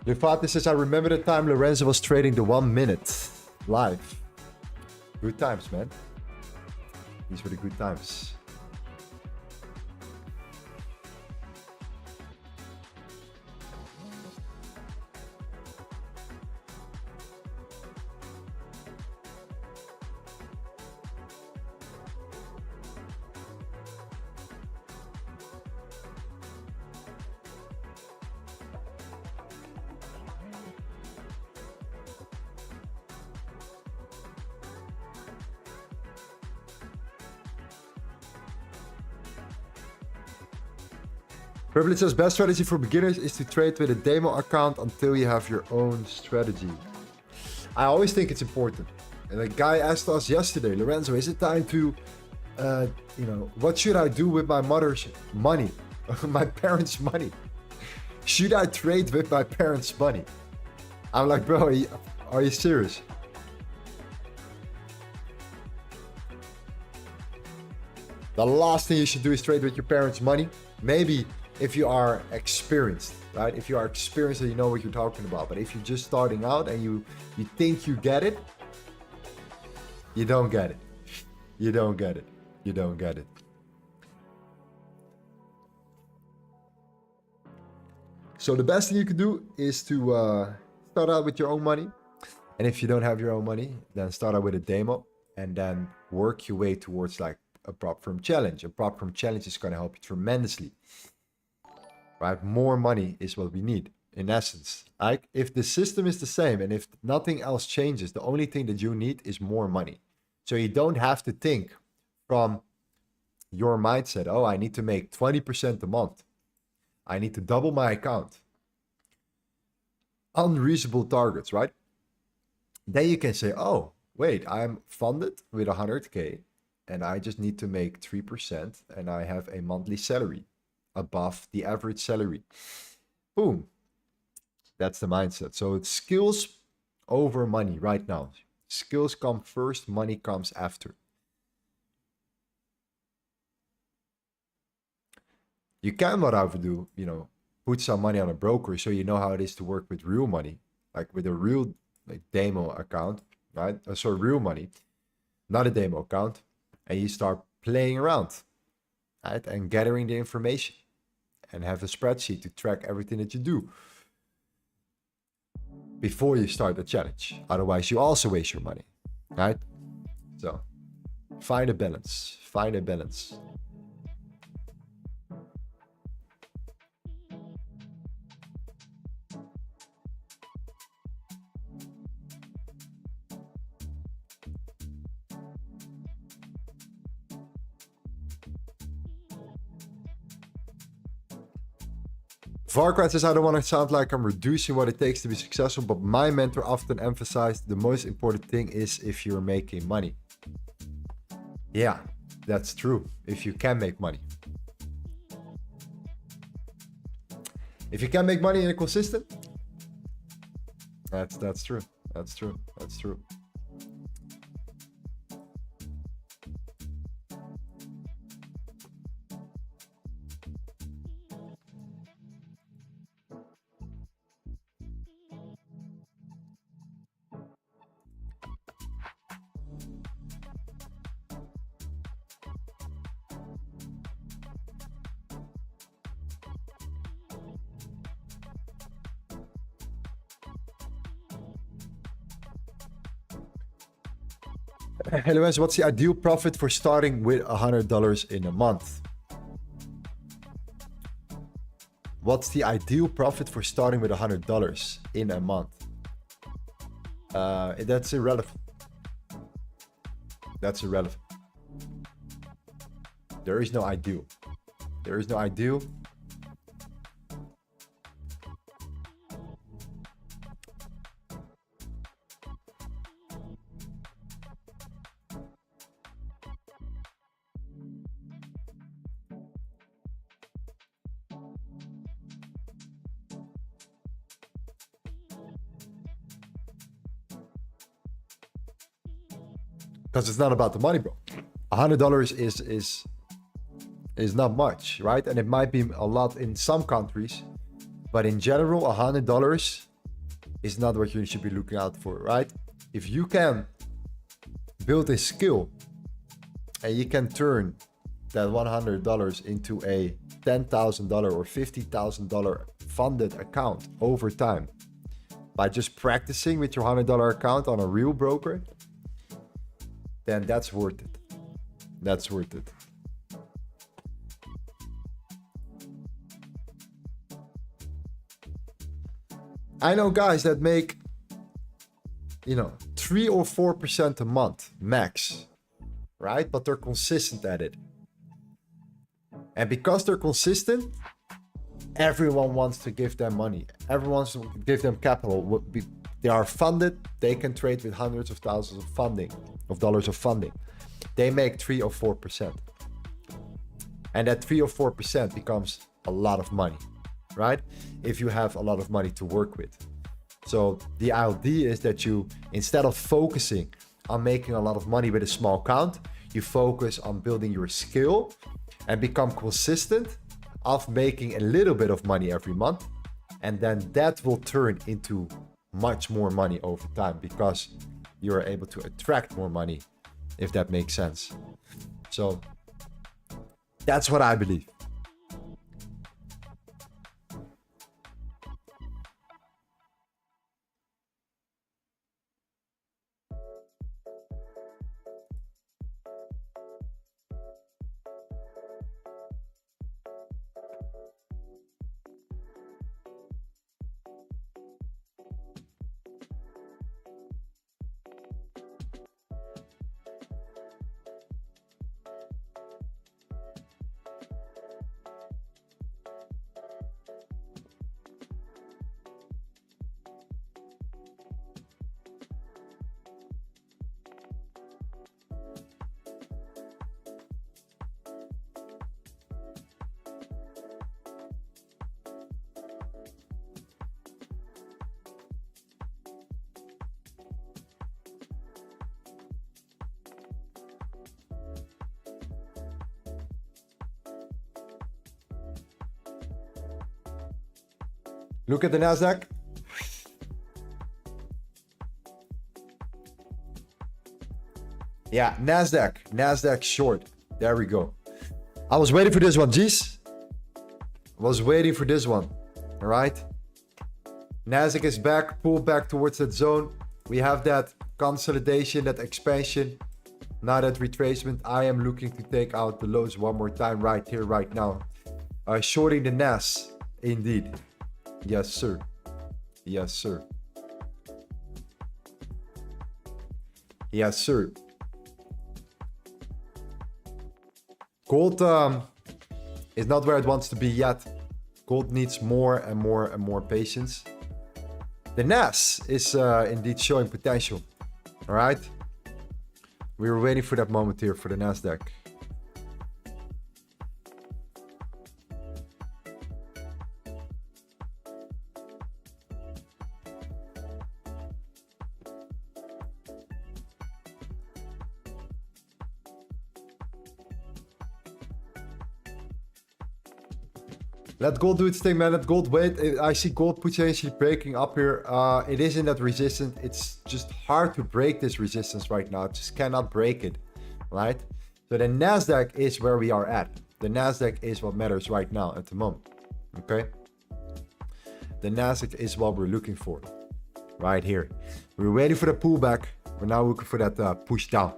Lufati says, I remember the time Lorenzo was trading the 1 minute live. Good times, man. These were the good times. Privilege says, best strategy for beginners is to trade with a demo account until you have your own strategy. I always think it's important. And a guy asked us yesterday, Lorenzo, is it time to, you know, what should I do with my mother's money? My parents' money? Should I trade with my parents' money? I'm like, bro, are you serious? The last thing you should do is trade with your parents' money. Maybe if you are experienced, right? If you are experienced and you know what you're talking about. But if you're just starting out and you think you get it, you don't get it. You don't get it. You don't get it. So the best thing you can do is to start out with your own money. And if you don't have your own money, then start out with a demo and then work your way towards like a prop firm challenge. A prop firm challenge is going to help you tremendously. Right? More money is what we need, in essence. Like, if the system is the same and if nothing else changes, the only thing that you need is more money. So you don't have to think from your mindset, oh, I need to make 20% a month. I need to double my account. Unreasonable targets, right? Then you can say, oh, wait, I'm funded with 100K and I just need to make 3% and I have a monthly salary above the average salary. Boom. That's the mindset. So it's skills over money right now. Skills come first, money comes after. You can, what I would do, you know, put some money on a broker so you know how it is to work with real money, like with a real like demo account, right? So real money, not a demo account, and you start playing around, right? And gathering the information. And have a spreadsheet to track everything that you do before you start the challenge. Otherwise, you also waste your money, right? So find a balance. Find a balance. Varkrat says, I don't want to sound like I'm reducing what it takes to be successful, but my mentor often emphasized the most important thing is if you're making money. Yeah, that's true. If you can make money. If you can make money in a consistent, that's true. That's true. That's true. Hello, what's the ideal profit for starting with $100 in a month? What's the ideal profit for starting with $100 in a month? That's irrelevant. That's irrelevant. There is no ideal. There is no ideal. Because it's not about the money, bro. $100 is not much, right? And it might be a lot in some countries, but in general, $100 is not what you should be looking out for, right? If you can build a skill and you can turn that $100 into a $10,000 or $50,000 funded account over time by just practicing with your $100 account on a real broker, then that's worth it. That's worth it. I know guys that make, 3 or 4% a month max, right? But they're consistent at it. And because they're consistent, everyone wants to give them money. Everyone wants to give them capital. They are funded. They can trade with hundreds of thousands of dollars of funding. They make 3 or 4%. And that 3 or 4% becomes a lot of money, right? If you have a lot of money to work with. So the idea is that you, instead of focusing on making a lot of money with a small account, you focus on building your skill and become consistent of making a little bit of money every month. And then that will turn into much more money over time because you're able to attract more money, if that makes sense. So that's what I believe. Look at the Nasdaq. Yeah, Nasdaq short. There we go. I was waiting for this one, G's. Was waiting for this one. All right. Nasdaq is back, pull back towards that zone. We have that consolidation, that expansion. Now that retracement, I am looking to take out the lows one more time right here, right now. Shorting the Nas, indeed. Yes, sir. Yes, sir. Yes, sir. Gold is not where it wants to be yet. Gold needs more and more and more patience. The Nas is indeed showing potential. All right. We were waiting for that moment here for the Nasdaq. Let gold do its thing, man. Let gold wait. I see gold potentially breaking up here. It is in that resistance. It's just hard to break this resistance right now. It just cannot break it, right? So the Nasdaq is where we are at. The Nasdaq is what matters right now at the moment, okay? The Nasdaq is what we're looking for right here. We're waiting for the pullback. We're now looking for that push down.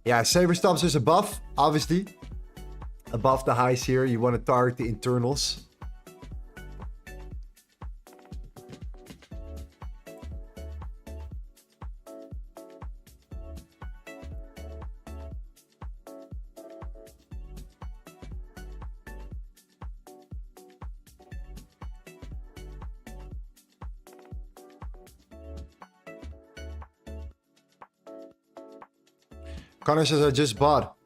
Yeah, saver stops is above, obviously. Above the highs here. You want to target the internals. Connor says, I just bought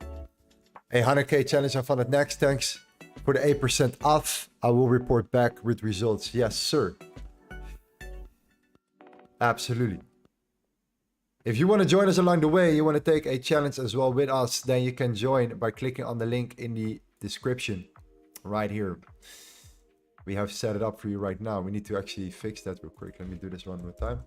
a 100k challenge on Vantage next. Thanks for the 8% off. I will report back with results. Yes, sir. Absolutely. If you want to join us along the way, you want to take a challenge as well with us, then you can join by clicking on the link in the description right here. We have set it up for you right now. We need to actually fix that real quick. Let me do this one more time.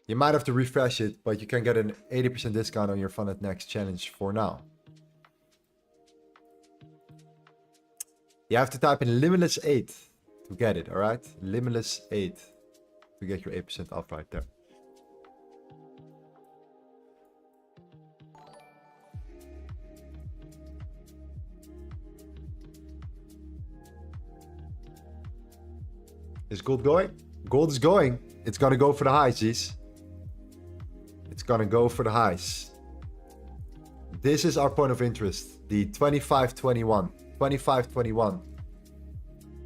You might have to refresh it, but you can get an 80% discount on your Vantage next challenge for now. You have to type in Limitless 8 to get it, all right? Limitless 8 to get your 8% off right there. Is gold going? Gold is going. It's gonna go for the highs, G's. It's gonna go for the highs. This is our point of interest. The 25.21. 25.21.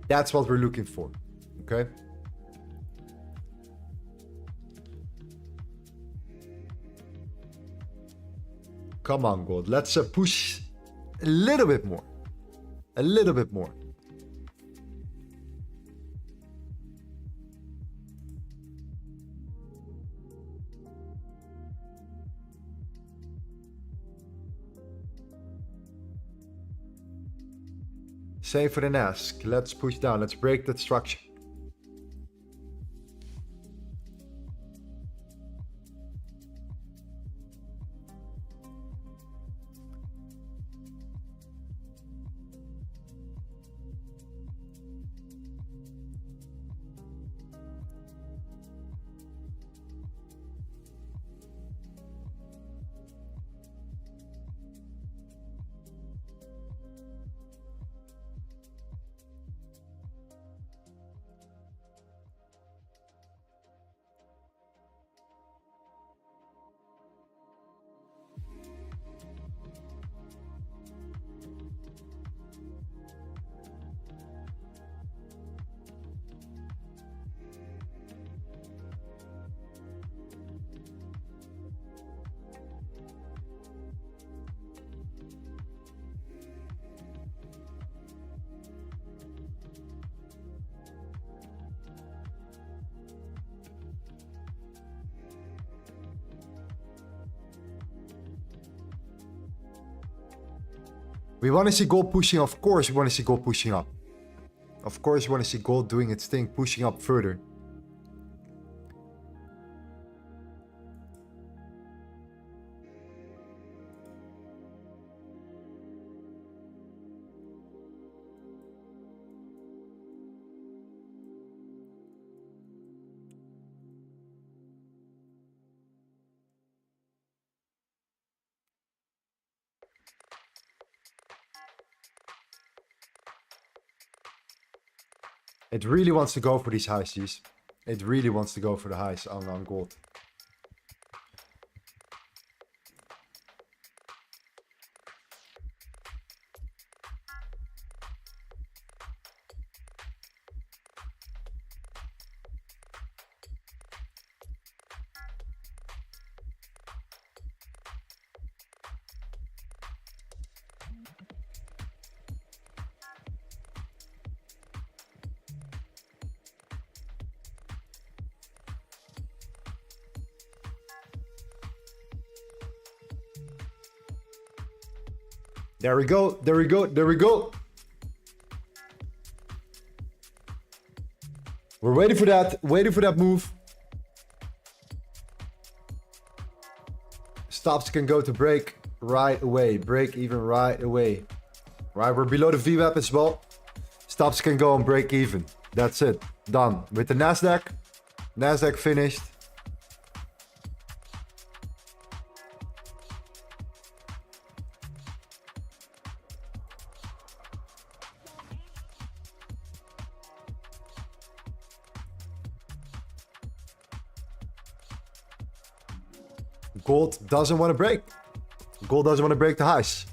That's what we're looking for. Okay? Come on, gold. Let's push a little bit more. A little bit more. Same for the Nasdaq. Let's push down. Let's break that structure. We want to see gold pushing. Of course, we want to see gold pushing up. Of course, we want to see gold doing its thing, pushing up further. It really wants to go for these highs, G's. It really wants to go for the highs on gold. There we go, there we go, there we go. We're waiting for that move. Stops can go to break right away, break even right away. Right, we're below the VWAP as well. Stops can go and break even. That's it, done. With the Nasdaq finished. Gold doesn't want to break. Gold doesn't want to break the highs.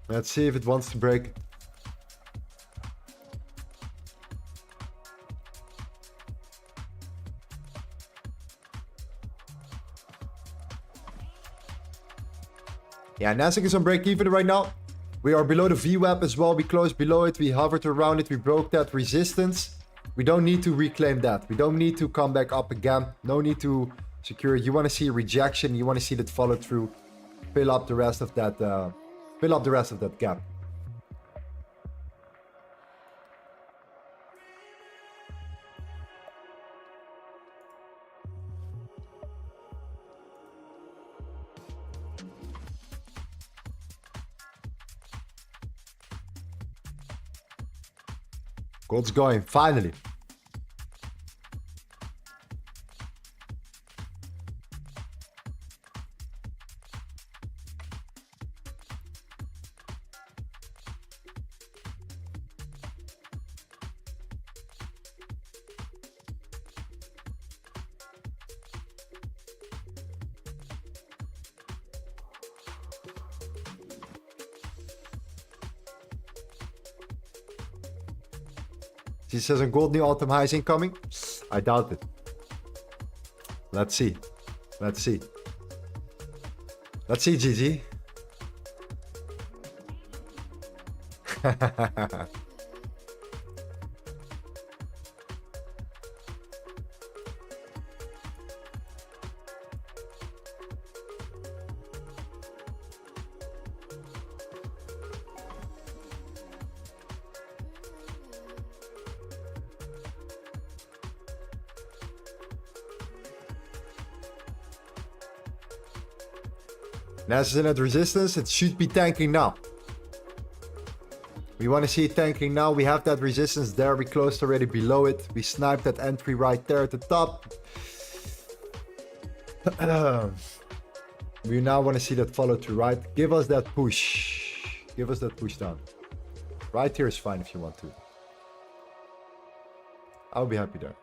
Let's see if it wants to break. Yeah, Nasdaq is on break even right now. We are below the VWAP as well. We closed below it. We hovered around it. We broke that resistance. We don't need to reclaim that. We don't need to come back up again. No need to secure it. You want to see a rejection. You want to see that follow through. Fill up the rest of that. Fill up the rest of that gap. Gold's going, finally. She says on gold new all-time highs incoming. I doubt it. Let's see. Let's see. Let's see, GG. Nasdaq in at resistance. It should be tanking now. We want to see it tanking now. We have that resistance there. We closed already below it. We sniped that entry right there at the top. We now want to see that follow through, right? Give us that push. Give us that push down. Right here is fine if you want to. I'll be happy there.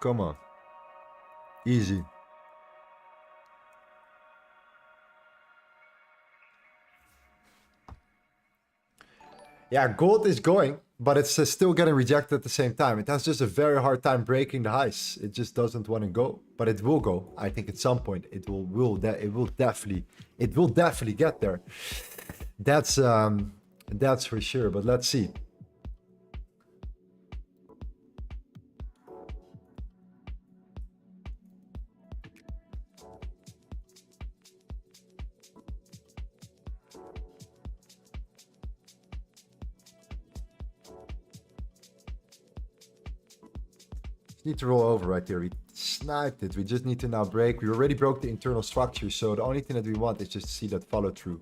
Come on. Easy. Yeah, gold is going, but it's still getting rejected at the same time. It has just a very hard time breaking the highs. It just doesn't want to go, but it will go. I think at some point it will definitely get there. That's for sure. But let's see. Need to roll over right there. We sniped it. We just need to now break. We already broke the internal structure, so the only thing that we want is just to see that follow through.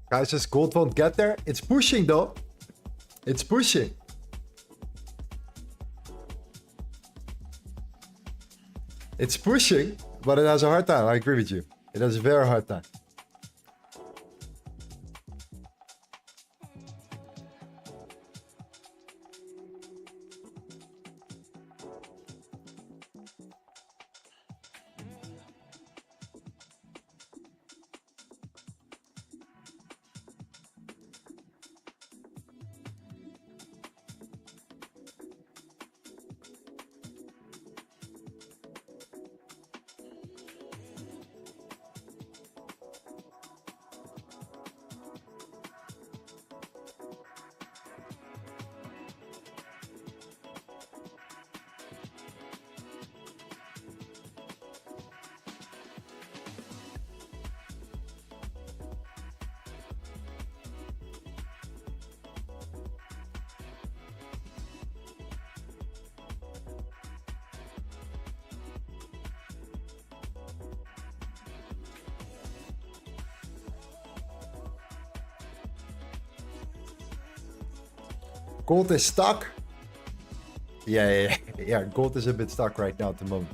Guys, just gold won't get there. It's pushing though. It's pushing. It's pushing, but it has a hard time. I agree with you. It has a very hard time. Gold is stuck. Yeah, gold is a bit stuck right now at the moment.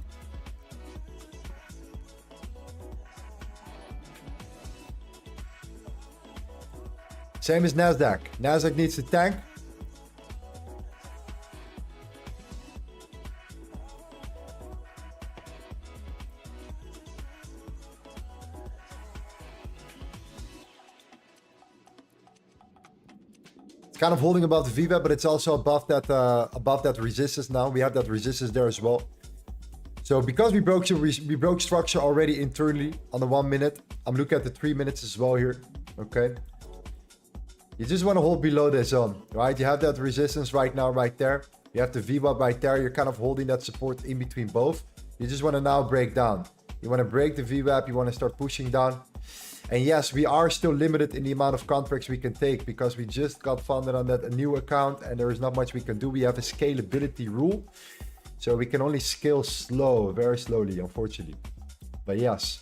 Same as Nasdaq. Nasdaq needs to tank. It's kind of holding above the VWAP, but it's also above that resistance now. We have that resistance there as well. So because we broke structure already internally on the 1 minute. I'm looking at the 3 minutes as well here. Okay. You just want to hold below this zone, right? You have that resistance right now, right there. You have the VWAP right there. You're kind of holding that support in between both. You just want to now break down. You want to break the VWAP. You want to start pushing down. And yes, we are still limited in the amount of contracts we can take because we just got funded on that new account and there is not much we can do. We have a scalability rule. So we can only scale very slowly, unfortunately. But yes,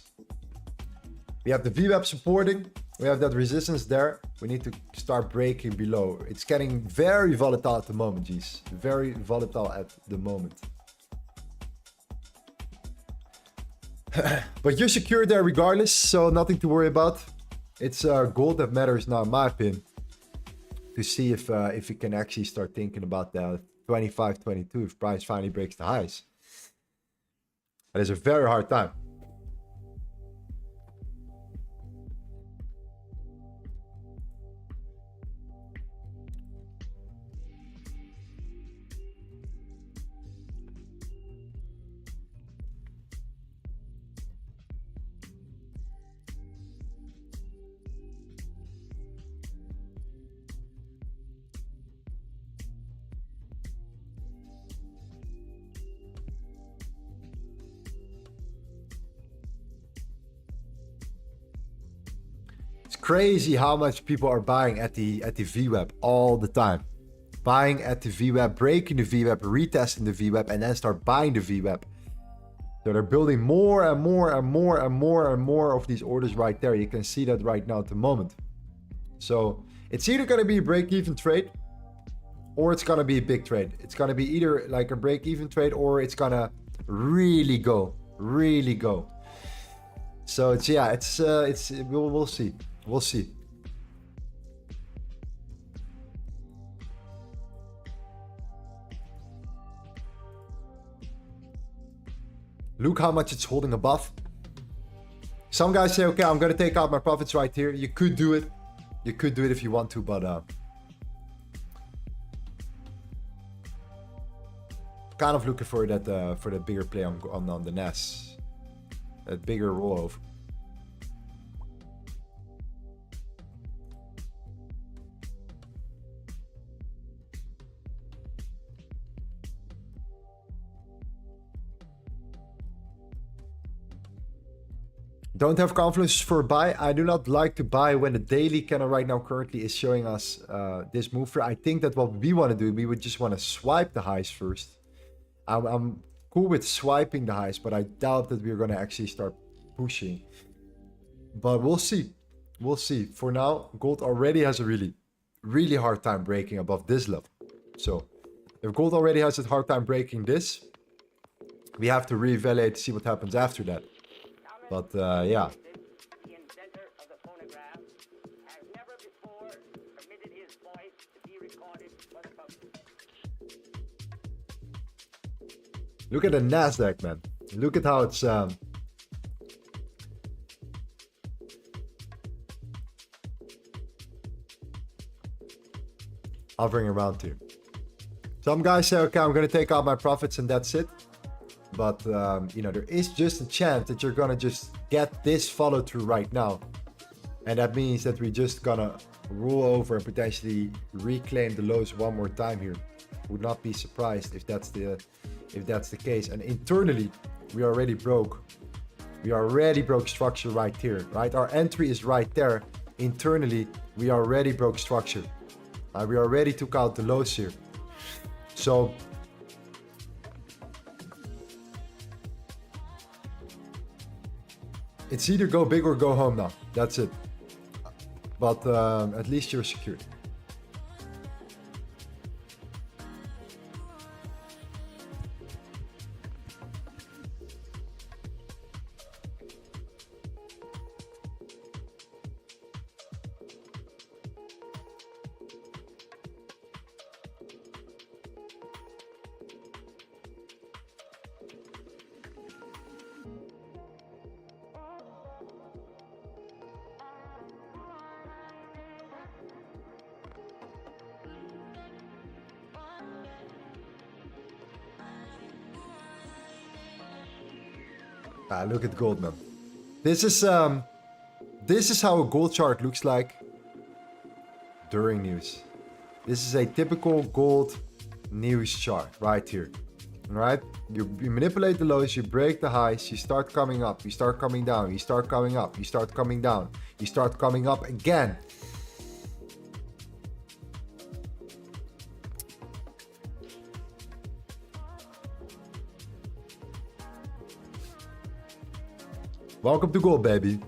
we have the VWAP supporting. We have that resistance there. We need to start breaking below. It's getting very volatile at the moment, geez. Very volatile at the moment. But you're secure there regardless, so nothing to worry about. It's gold that matters now, in my opinion. To see if we can actually start thinking about that 25, 22 if price finally breaks the highs. That is a very hard time. Crazy how much people are buying at the VWAP all the time. Buying at the VWAP, breaking the VWAP, retesting the VWAP, and then start buying the VWAP. So they're building more and more and more and more and more of these orders right there. You can see that right now at the moment. So it's either going to be a break-even trade or it's going to be a big trade. It's going to be either like a break-even trade or it's going to really go. So it's, yeah, we'll see. We'll see. Look how much it's holding above. Some guys say, okay, I'm going to take out my profits right here. You could do it. You could do it if you want to, but kind of looking for that bigger play on the NAS. That bigger rollover. Don't have confidence for a buy. I do not like to buy when the daily candle right now currently is showing us this move through. I think that what we want to do, we would just want to swipe the highs first. I'm cool with swiping the highs, but I doubt that we're going to actually start pushing. But we'll see. We'll see. For now, gold already has a really hard time breaking above this level. So if gold already has a hard time breaking this, we have to reevaluate to see what happens after that. But yeah. The inventor of the phonograph has never before permitted his voice to be recorded for the public. Look at the Nasdaq, man. Look at how it's hovering around here. Some guys say, okay, I'm going to take out my profits and that's it. But, you know, there is just a chance that you're going to just get this follow through right now. And that means that we're just going to roll over and potentially reclaim the lows one more time here. Would not be surprised if that's the case. And internally, we already broke structure right here, right? Our entry is right there. Internally, we already broke structure. We already took out the lows here. So it's either go big or go home now. That's it. But at least you're secured. Look at gold, man. This is how a gold chart looks like during news. This is a typical gold news chart right here. All right, you manipulate the lows, you break the highs, you start coming up, you start coming down, you start coming up, you start coming down, you start coming up again. Welcome to gold, baby.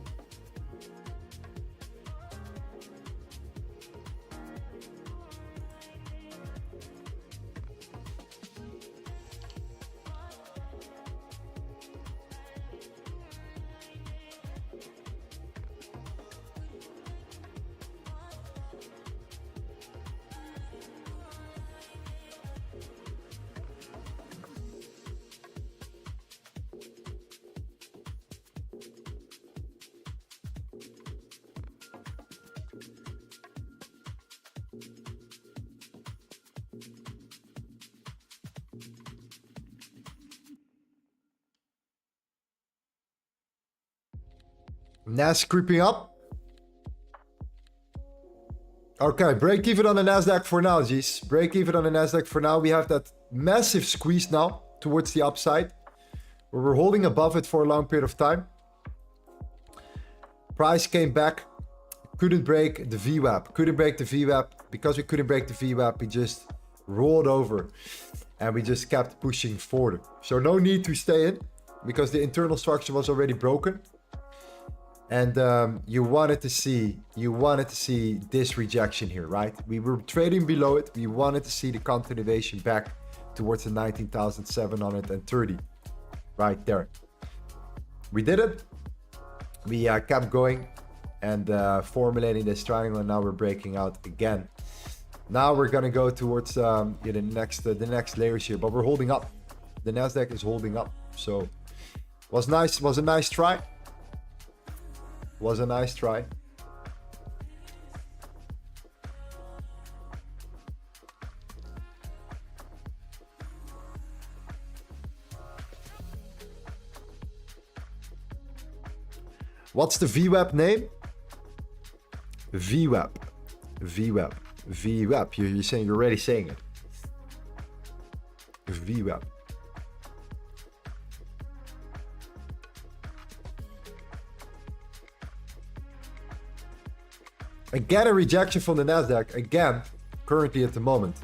Nasdaq creeping up. Okay, break even on the Nasdaq for now, geez. Break even on the Nasdaq for now. We have that massive squeeze now towards the upside, where we're holding above it for a long period of time. Price came back, couldn't break the VWAP. Couldn't break the VWAP. Because we couldn't break the VWAP, we just rolled over and we just kept pushing forward. So no need to stay in because the internal structure was already broken. And you wanted to see this rejection here, right? We were trading below it. We wanted to see the continuation back towards the 19,730, right there. We did it. We kept going and formulating this triangle, and now we're breaking out again. Now we're gonna go towards the next layers here, but we're holding up. The Nasdaq is holding up, so was nice. Was a nice try. Was a nice try. What's the VWAP name? VWAP. VWAP. VWAP. You're saying, you're already saying it. VWAP. Again, a rejection from the Nasdaq. Again, currently at the moment.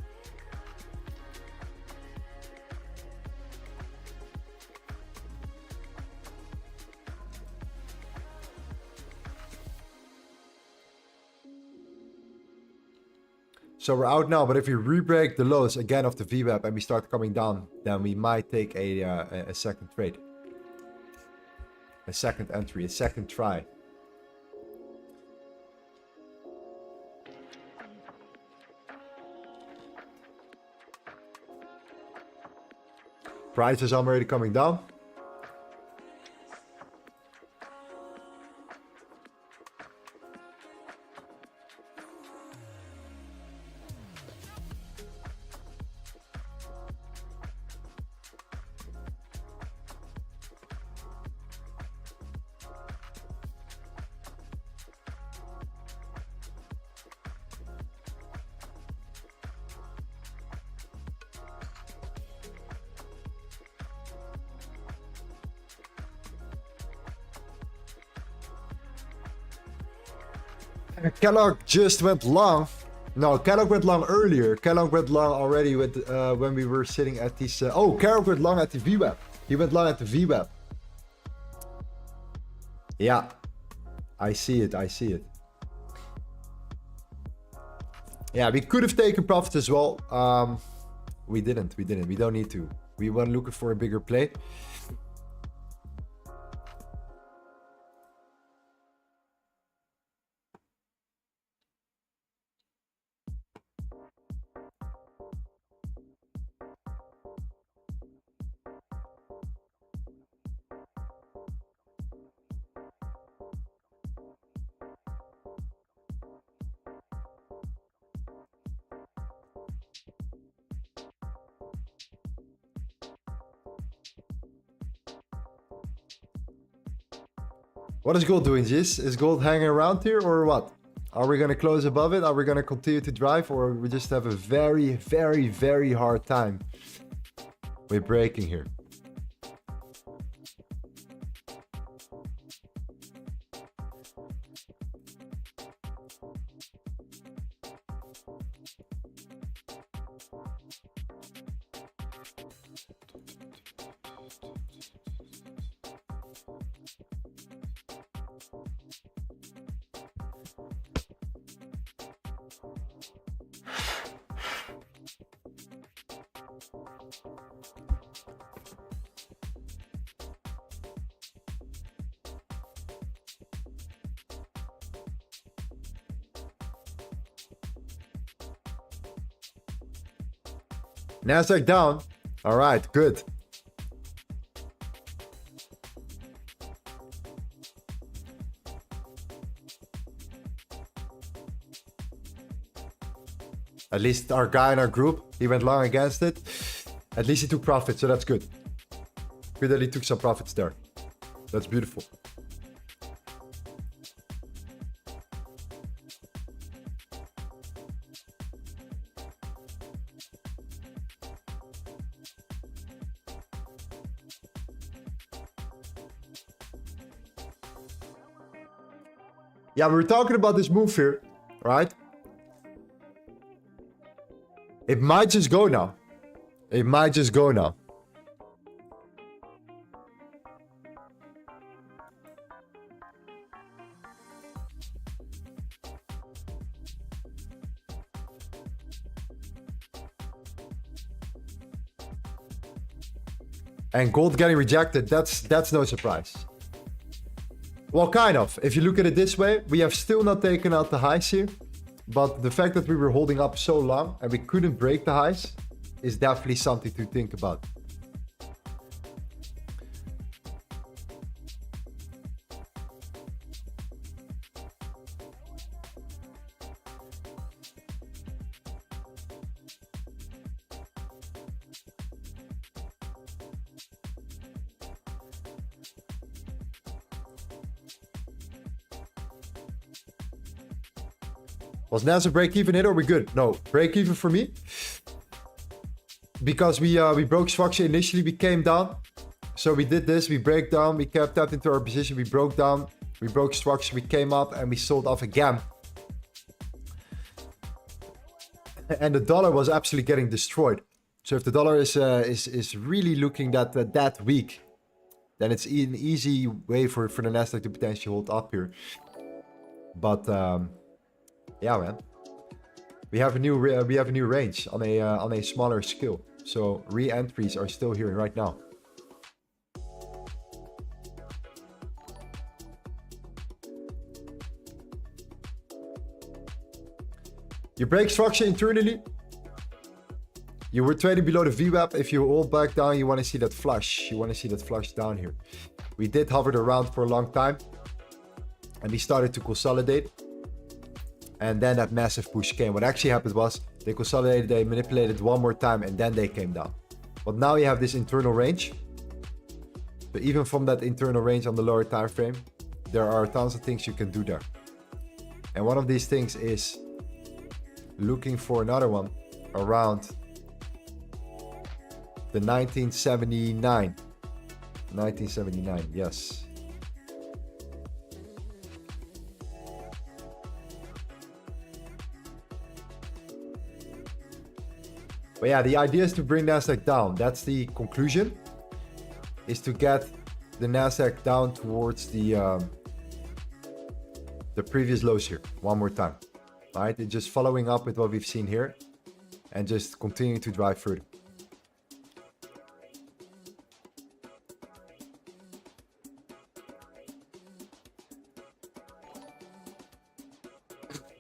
So we're out now, but if we re-break the lows again of the VWAP and we start coming down, then we might take a second trade. A second entry, a second try. Prices are already coming down. Kellogg just went long. No, Kellogg went long earlier. Kellogg went long already with when we were sitting at these. Oh, Kellogg went long at the VWAP. He went long at the VWAP. Yeah, I see it. I see it. Yeah, we could have taken profit as well. We didn't. We didn't. We don't need to. We were looking for a bigger play. What is gold doing, Jis? Is gold hanging around here or what? Are we going to close above it? Are we going to continue to drive? Or we just have a very, very, very hard time with breaking here? Nasdaq down. All right, good. At least our guy in our group, he went long against it. At least he took profit, so that's good. Good that he took some profits there. That's beautiful. Yeah, we were talking about this move here, right? It might just go now. It might just go now. And gold getting rejected, that's no surprise. Well, kind of. If you look at it this way, we have still not taken out the highs here. But the fact that we were holding up so long and we couldn't break the highs is definitely something to think about. Was Nasdaq break even hit or we good? No, break even for me. Because we broke structure initially, we came down. So we did this, we break down, we kept that into our position, we broke down, we broke structure, we came up and we sold off again. And the dollar was absolutely getting destroyed. So if the dollar is really looking that weak, then it's an easy way for the Nasdaq to potentially hold up here. But yeah, man, we have a new range on a smaller scale. So re-entries are still here right now. You break structure internally. You were trading below the VWAP. If you hold back down, you want to see that flush. You want to see that flush down here. We did hover around for a long time, and we started to consolidate. And then that massive push came. What actually happened was they consolidated, they manipulated one more time, and then they came down. But now you have this internal range. But even from that internal range on the lower time frame, there are tons of things you can do there. And one of these things is looking for another one around the 1979. 1979, yes. But yeah, the idea is to bring Nasdaq down. That's the conclusion, is to get the Nasdaq down towards the previous lows here one more time. All right, it's just following up with what we've seen here and just continuing to drive further.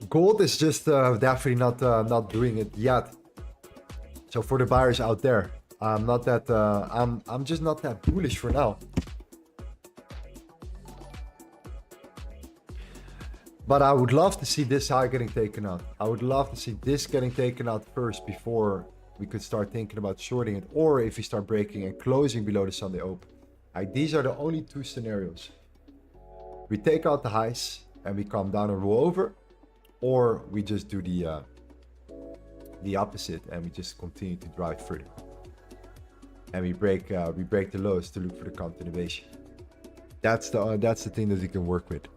Gold is just definitely not doing it yet. So for the buyers out there, I'm not that I'm just not that bullish for now. But I would love to see this high getting taken out. I would love to see this getting taken out first before we could start thinking about shorting it, or if we start breaking and closing below the Sunday open. These are the only two scenarios. We take out the highs and we come down and roll over, or we just do the opposite and we just continue to drive further. And we break the lows to look for the continuation. That's the thing that you can work with.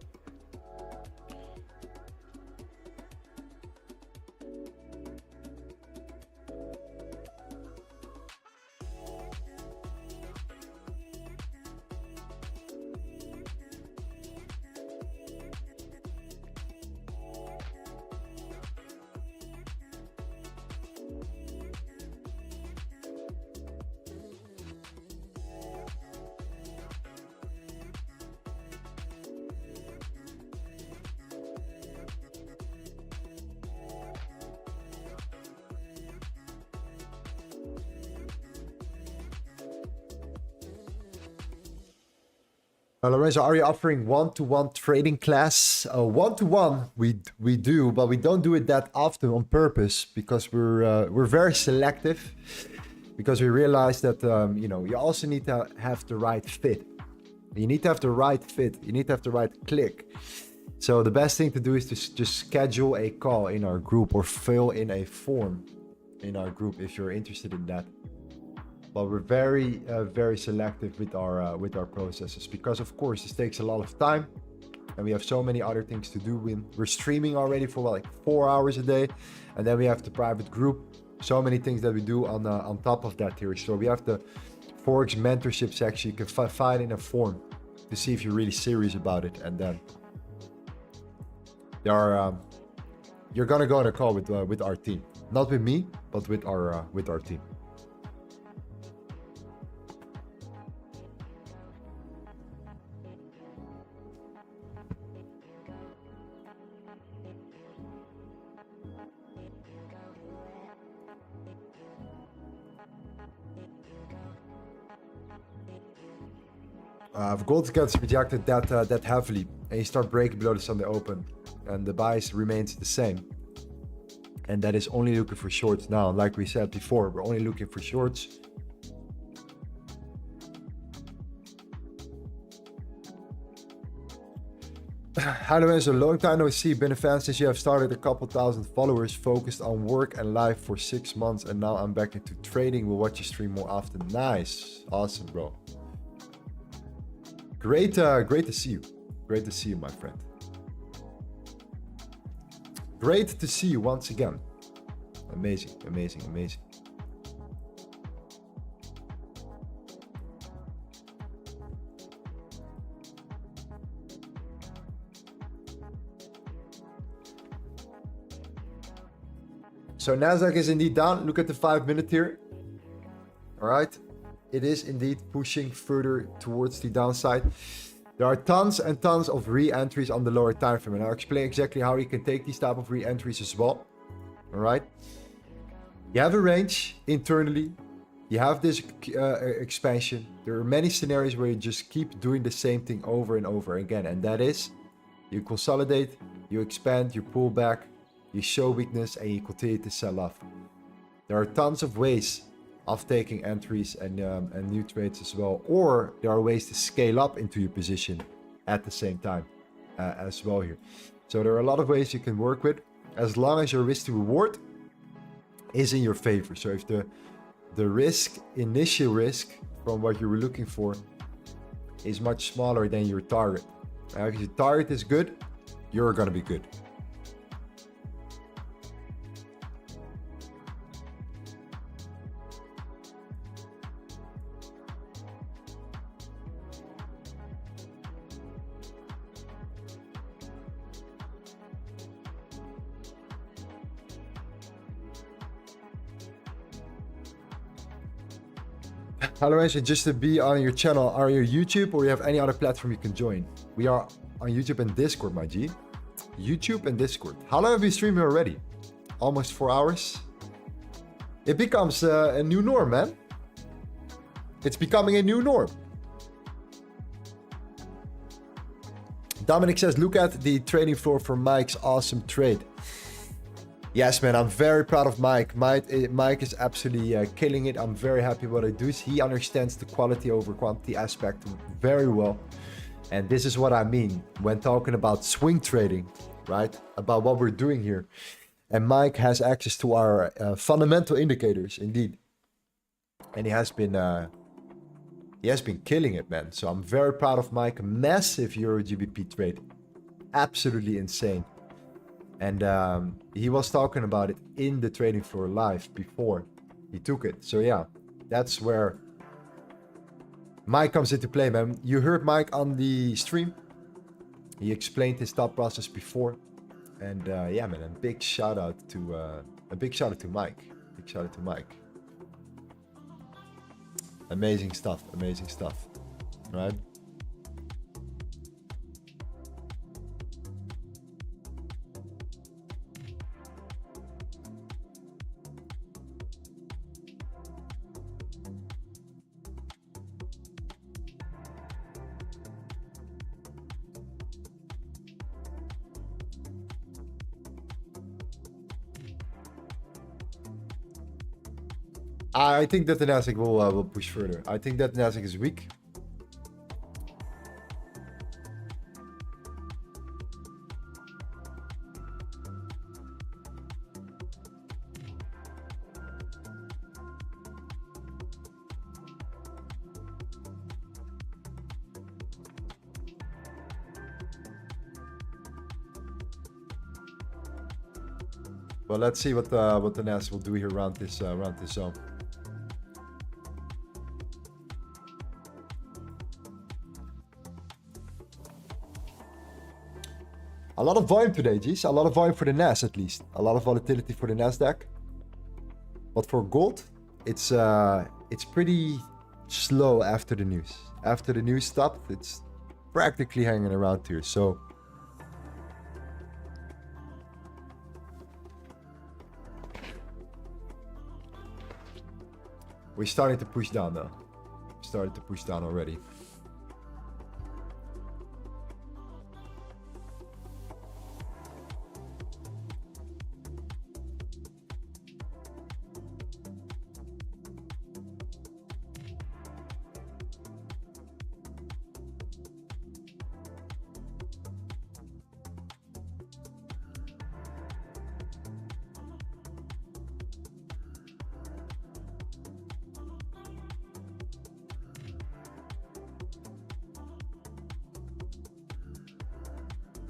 Lorenzo, are you offering one-to-one trading class? One-to-one, we do, but we don't do it that often on purpose because we're very selective. Because we realize that you also need to have the right fit. You need to have the right fit. You need to have the right click. So the best thing to do is to just schedule a call in our group or fill in a form in our group if you're interested in that. But we're very selective with our processes because, of course, this takes a lot of time, and we have so many other things to do. We're streaming already for like 4 hours a day, and then we have the private group. So many things that we do on top of that here. So we have the FOREX mentorship section. You can find in a form to see if you're really serious about it, and then you're gonna go on a call with our team, not with me, but with our team. If gold gets rejected that heavily and you start breaking below the Sunday open and the bias remains the same, and that is only looking for shorts now, like we said before, we're only looking for shorts. Hi Lorenzo, long time no see. Been a fan since you have started. A couple thousand followers, focused on work and life for 6 months, and now I'm back into trading. We'll watch you stream more often. Nice, awesome, bro. Great to see you. Great to see you, my friend. Great to see you once again. Amazing, amazing, amazing. So Nasdaq is indeed down. Look at the 5-minute here. All right. It is indeed pushing further towards the downside. There are tons and tons of re-entries on the lower time frame, and I'll explain exactly how you can take these type of re-entries as well. All right. You have a range internally. You have this expansion. There are many scenarios where you just keep doing the same thing over and over again, and that is you consolidate, you expand, you pull back, you show weakness, and you continue to sell off. There are tons of ways of taking entries and new trades as well, or there are ways to scale up into your position at the same time as well here. So there are a lot of ways you can work with, as long as your risk to reward is in your favor. So if the initial risk from what you were looking for is much smaller than your target. If your target is good, you're gonna be good. Hello, Lorenzo, just to be on your channel, are you YouTube or you have any other platform you can join? We are on YouTube and Discord, my G. YouTube and Discord. How long have you streamed here already? Almost 4 hours. It becomes a new norm, man. It's becoming a new norm. Dominic says, look at the trading floor for Mike's awesome trade. Yes, man, I'm very proud of Mike. Mike is absolutely killing it. I'm very happy what he does. He understands the quality over quantity aspect very well. And this is what I mean when talking about swing trading, right? About what we're doing here. And Mike has access to our fundamental indicators, indeed. And he has been killing it, man. So I'm very proud of Mike. Massive Euro GBP trade. Absolutely insane. And he was talking about it in the trading floor live before he took it. So yeah, that's where Mike comes into play, man. You heard Mike on the stream. He explained his thought process before. And yeah, man, a big shout out to Mike. Big shout out to Mike. Amazing stuff, right? I think that the Nasdaq will push further. I think that Nasdaq is weak. Well, let's see what the Nasdaq will do here around this zone. A lot of volume today, G's. A lot of volume for the Nas, at least. A lot of volatility for the Nasdaq. But for gold, it's pretty slow after the news. After the news stopped, it's practically hanging around here. So we're starting to push down now. Started to push down already.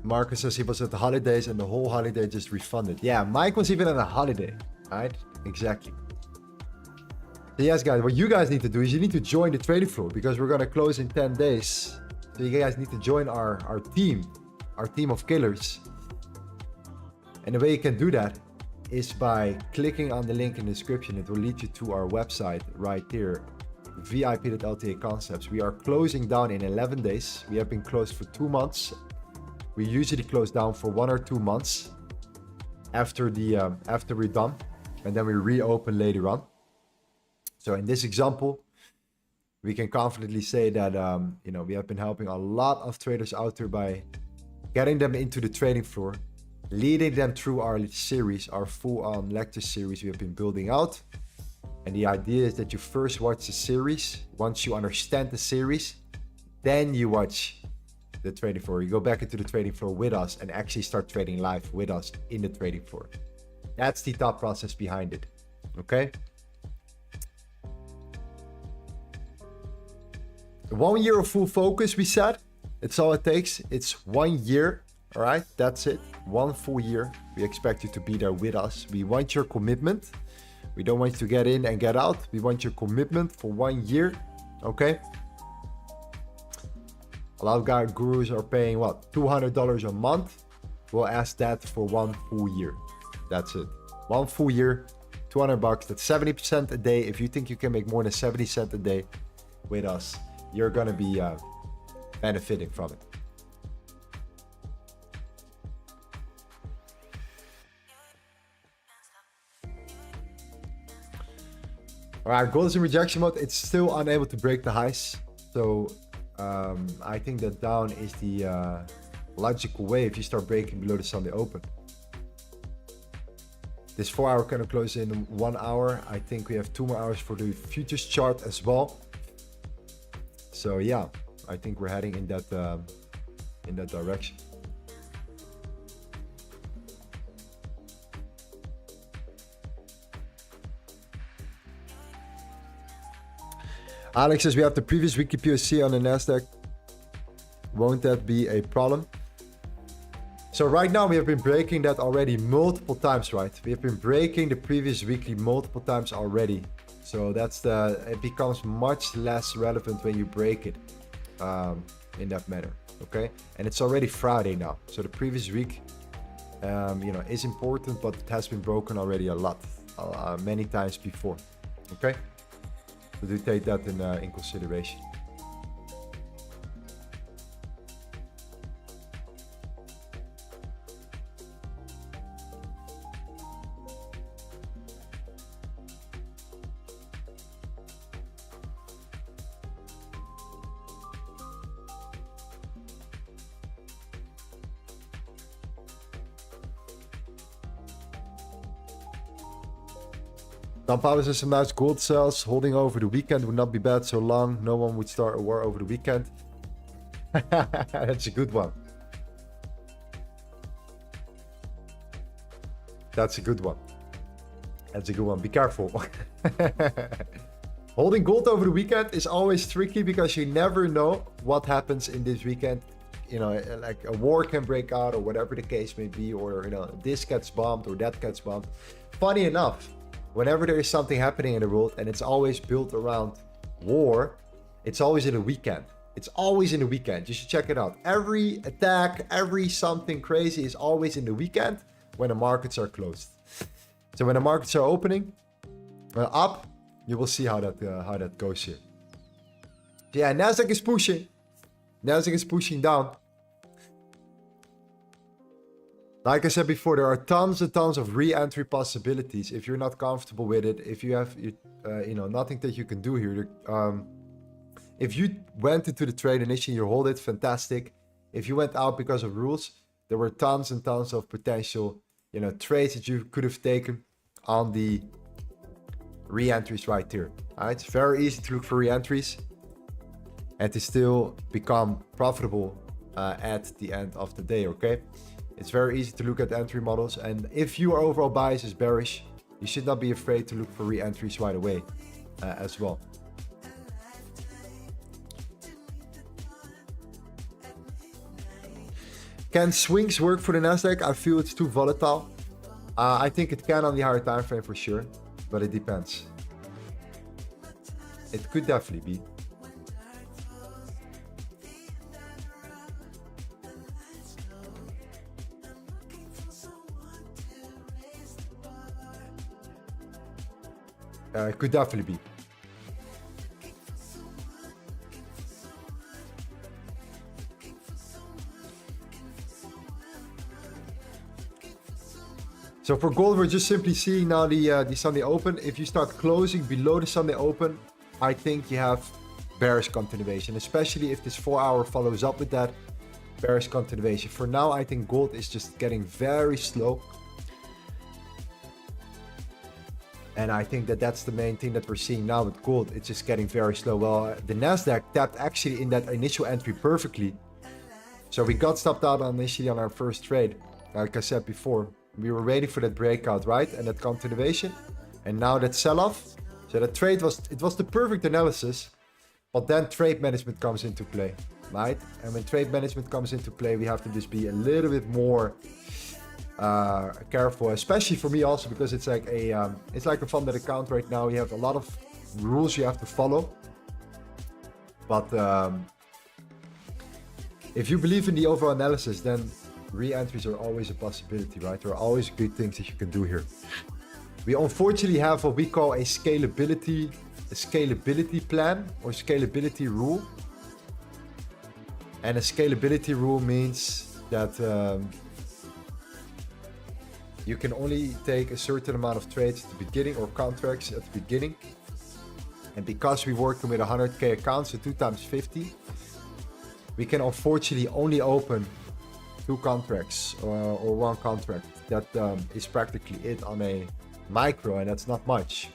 Marcus says he was at the holidays and the whole holiday just refunded. Yeah, Mike was even on a holiday, right? Exactly. So yes, guys, what you guys need to do is you need to join the trading floor because we're going to close in 10 days. So you guys need to join our team of killers. And the way you can do that is by clicking on the link in the description. It will lead you to our website right here, VIP.LTA Concepts. We are closing down in 11 days. We have been closed for 2 months. We usually close down for 1 or 2 months after we're done, and then we reopen later on. So in this example, we can confidently say that we have been helping a lot of traders out there by getting them into the trading floor, leading them through our series, our full-on lecture series we have been building out. And the idea is that you first watch the series. Once you understand the series, then you watch the trading floor. You go back into the trading floor with us and actually start trading live with us in the trading floor. That's the thought process behind it. Okay. 1 year of full focus, we said. It's all it takes. It's 1 year. All right. That's it. 1 full year. We expect you to be there with us. We want your commitment. We don't want you to get in and get out. We want your commitment for 1 year. Okay. A lot of guys, gurus are paying what, $200 a month. We'll ask that for 1 full year. That's it. 1 full year, $200. That's 70% a day. If you think you can make more than 70 cents a day with us, you're gonna be benefiting from it. All right, gold is in rejection mode. It's still unable to break the highs. So I think that down is the logical way if you start breaking below the Sunday open. This 4 hour candle close in 1 hour. I think we have 2 more hours for the futures chart as well. So yeah, I think we're heading in that direction. Alex says we have the previous weekly POC on the Nasdaq. Won't that be a problem? So right now we have been breaking that already multiple times, right? We have been breaking the previous weekly multiple times already. So it becomes much less relevant when you break it in that manner, okay? And it's already Friday now. So the previous week, is important, but it has been broken already a lot, many times before, okay? So do take that in consideration. Tom Powell says some nice gold sales. Holding over the weekend would not be bad so long. No one would start a war over the weekend. That's a good one. That's a good one. That's a good one. Be careful. Holding gold over the weekend is always tricky because you never know what happens in this weekend. You know, like a war can break out or whatever the case may be, or, this gets bombed or that gets bombed. Funny enough, whenever there is something happening in the world and it's always built around war, it's always in the weekend. It's always in the weekend. You should check it out. Every attack, every something crazy is always in the weekend when the markets are closed. So when the markets are opening up, you will see how that goes here. So yeah, Nasdaq is pushing. Nasdaq is pushing down. Like I said before, there are tons and tons of re-entry possibilities. If you're not comfortable with it, if you have, nothing that you can do here. If you went into the trade initially, you hold it, fantastic. If you went out because of rules, there were tons and tons of potential, trades that you could have taken on the re-entries right here. All right, it's very easy to look for re-entries and to still become profitable at the end of the day. Okay. It's very easy to look at entry models, and if your overall bias is bearish, you should not be afraid to look for re-entries right away as well. Can swings work for the Nasdaq? I feel it's too volatile. I think it can on the higher time frame for sure, but it depends. It could definitely be. It could definitely be. So for gold, we're just simply seeing now the Sunday open. If you start closing below the Sunday open, I think you have bearish continuation, especially if this 4-hour follows up with that bearish continuation. For now, I think gold is just getting very slow. And I think that's the main thing that we're seeing now with gold. It's just getting very slow. Well, the Nasdaq tapped actually in that initial entry perfectly. So we got stopped out initially on our first trade. Like I said before, we were waiting for that breakout, right? And that continuation. And now that sell-off. So that trade was the perfect analysis. But then trade management comes into play, right? And when trade management comes into play, we have to just be a little bit more careful, especially for me also, because it's like a funded account right now. You have a lot of rules you have to follow, but if you believe in the overall analysis, then re-entries are always a possibility, right? There are always good things that you can do here. We unfortunately have what we call a scalability plan or scalability rule, and a scalability rule means that you can only take a certain amount of trades at the beginning or contracts at the beginning. And because we're working with 100K accounts, so 2 times 50, we can unfortunately only open 2 contracts or 1 contract. That is practically it on a micro, and that's not much.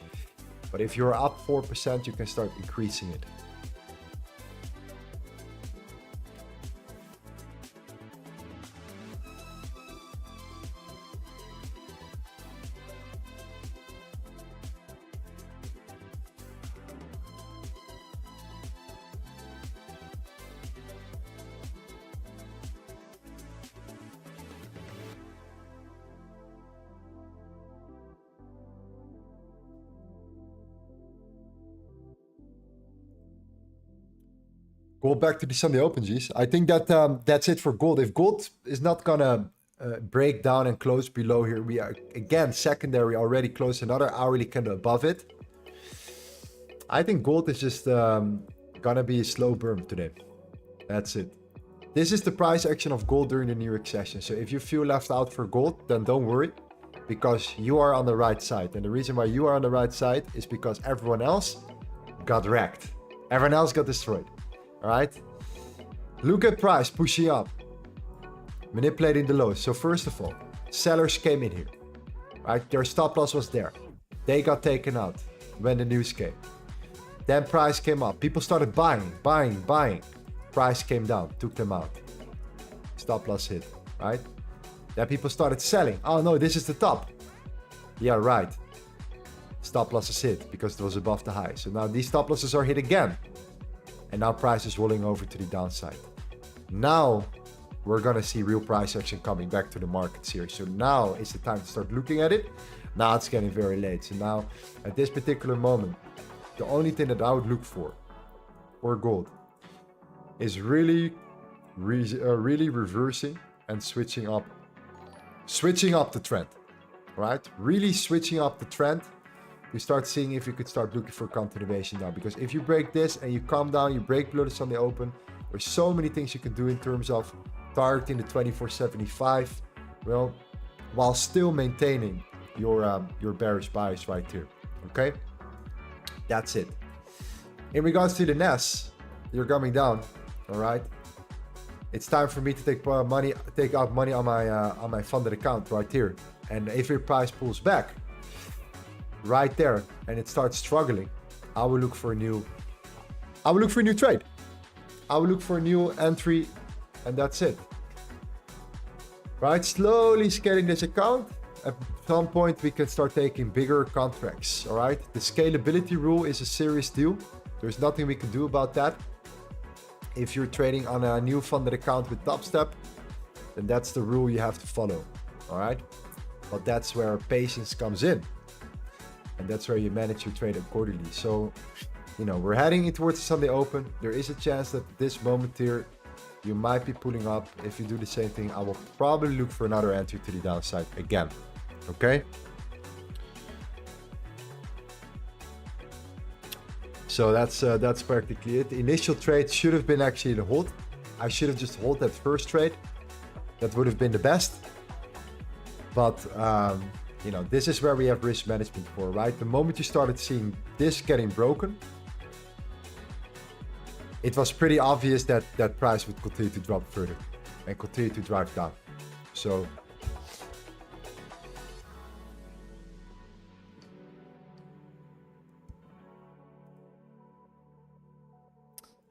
But if you're up 4%, you can start increasing it. Gold back to the Sunday Open, G's. I think that that's it for gold. If gold is not gonna break down and close below here, we are again secondary already close another hourly candle above it. I think gold is just gonna be a slow burn today. That's it. This is the price action of gold during the New York session. So if you feel left out for gold, then don't worry, because you are on the right side. And the reason why you are on the right side is because everyone else got wrecked. Everyone else got destroyed. All right. Look at price pushing up, manipulating the lows. So first of all, sellers came in here, right? Their stop loss was there. They got taken out when the news came. Then price came up. People started buying. Price came down, took them out. Stop loss hit, right? Then people started selling. Oh no, this is the top. Yeah, right. Stop losses hit because it was above the high. So now these stop losses are hit again. And now price is rolling over to the downside. Now we're gonna see real price action coming back to the markets here. So now is the time to start looking at it. Now it's getting very late. So now at this particular moment, the only thing that I would look for gold is really reversing and switching up the trend, right? Really switching up the trend. You start seeing if you could start looking for continuation now, because if you break this and you come down, you break below the Sunday Open, there's so many things you can do in terms of targeting the 2475, well, while still maintaining your bearish bias right here. Okay, that's it. In regards to the NAS, you're coming down. All right, it's time for me to take out money on my funded account right here. And if your price pulls back right there and it starts struggling, I will look for a new trade. I will look for a new entry, and that's it. Right, slowly scaling this account. At some point we can start taking bigger contracts. All right, the scalability rule is a serious deal. There's nothing we can do about that. If you're trading on a new funded account with Top Step, then that's the rule you have to follow. All right, but that's where patience comes in, and that's where you manage your trade accordingly. So, you know, we're heading in towards the Sunday Open. There is a chance that at this moment here, you might be pulling up. If you do the same thing, I will probably look for another entry to the downside again. Okay. So that's practically it. The initial trade should have been actually the hold. I should have just hold that first trade. That would have been the best. But you know, this is where we have risk management for, right? The moment you started seeing this getting broken, it was pretty obvious that that price would continue to drop further and continue to drive down. So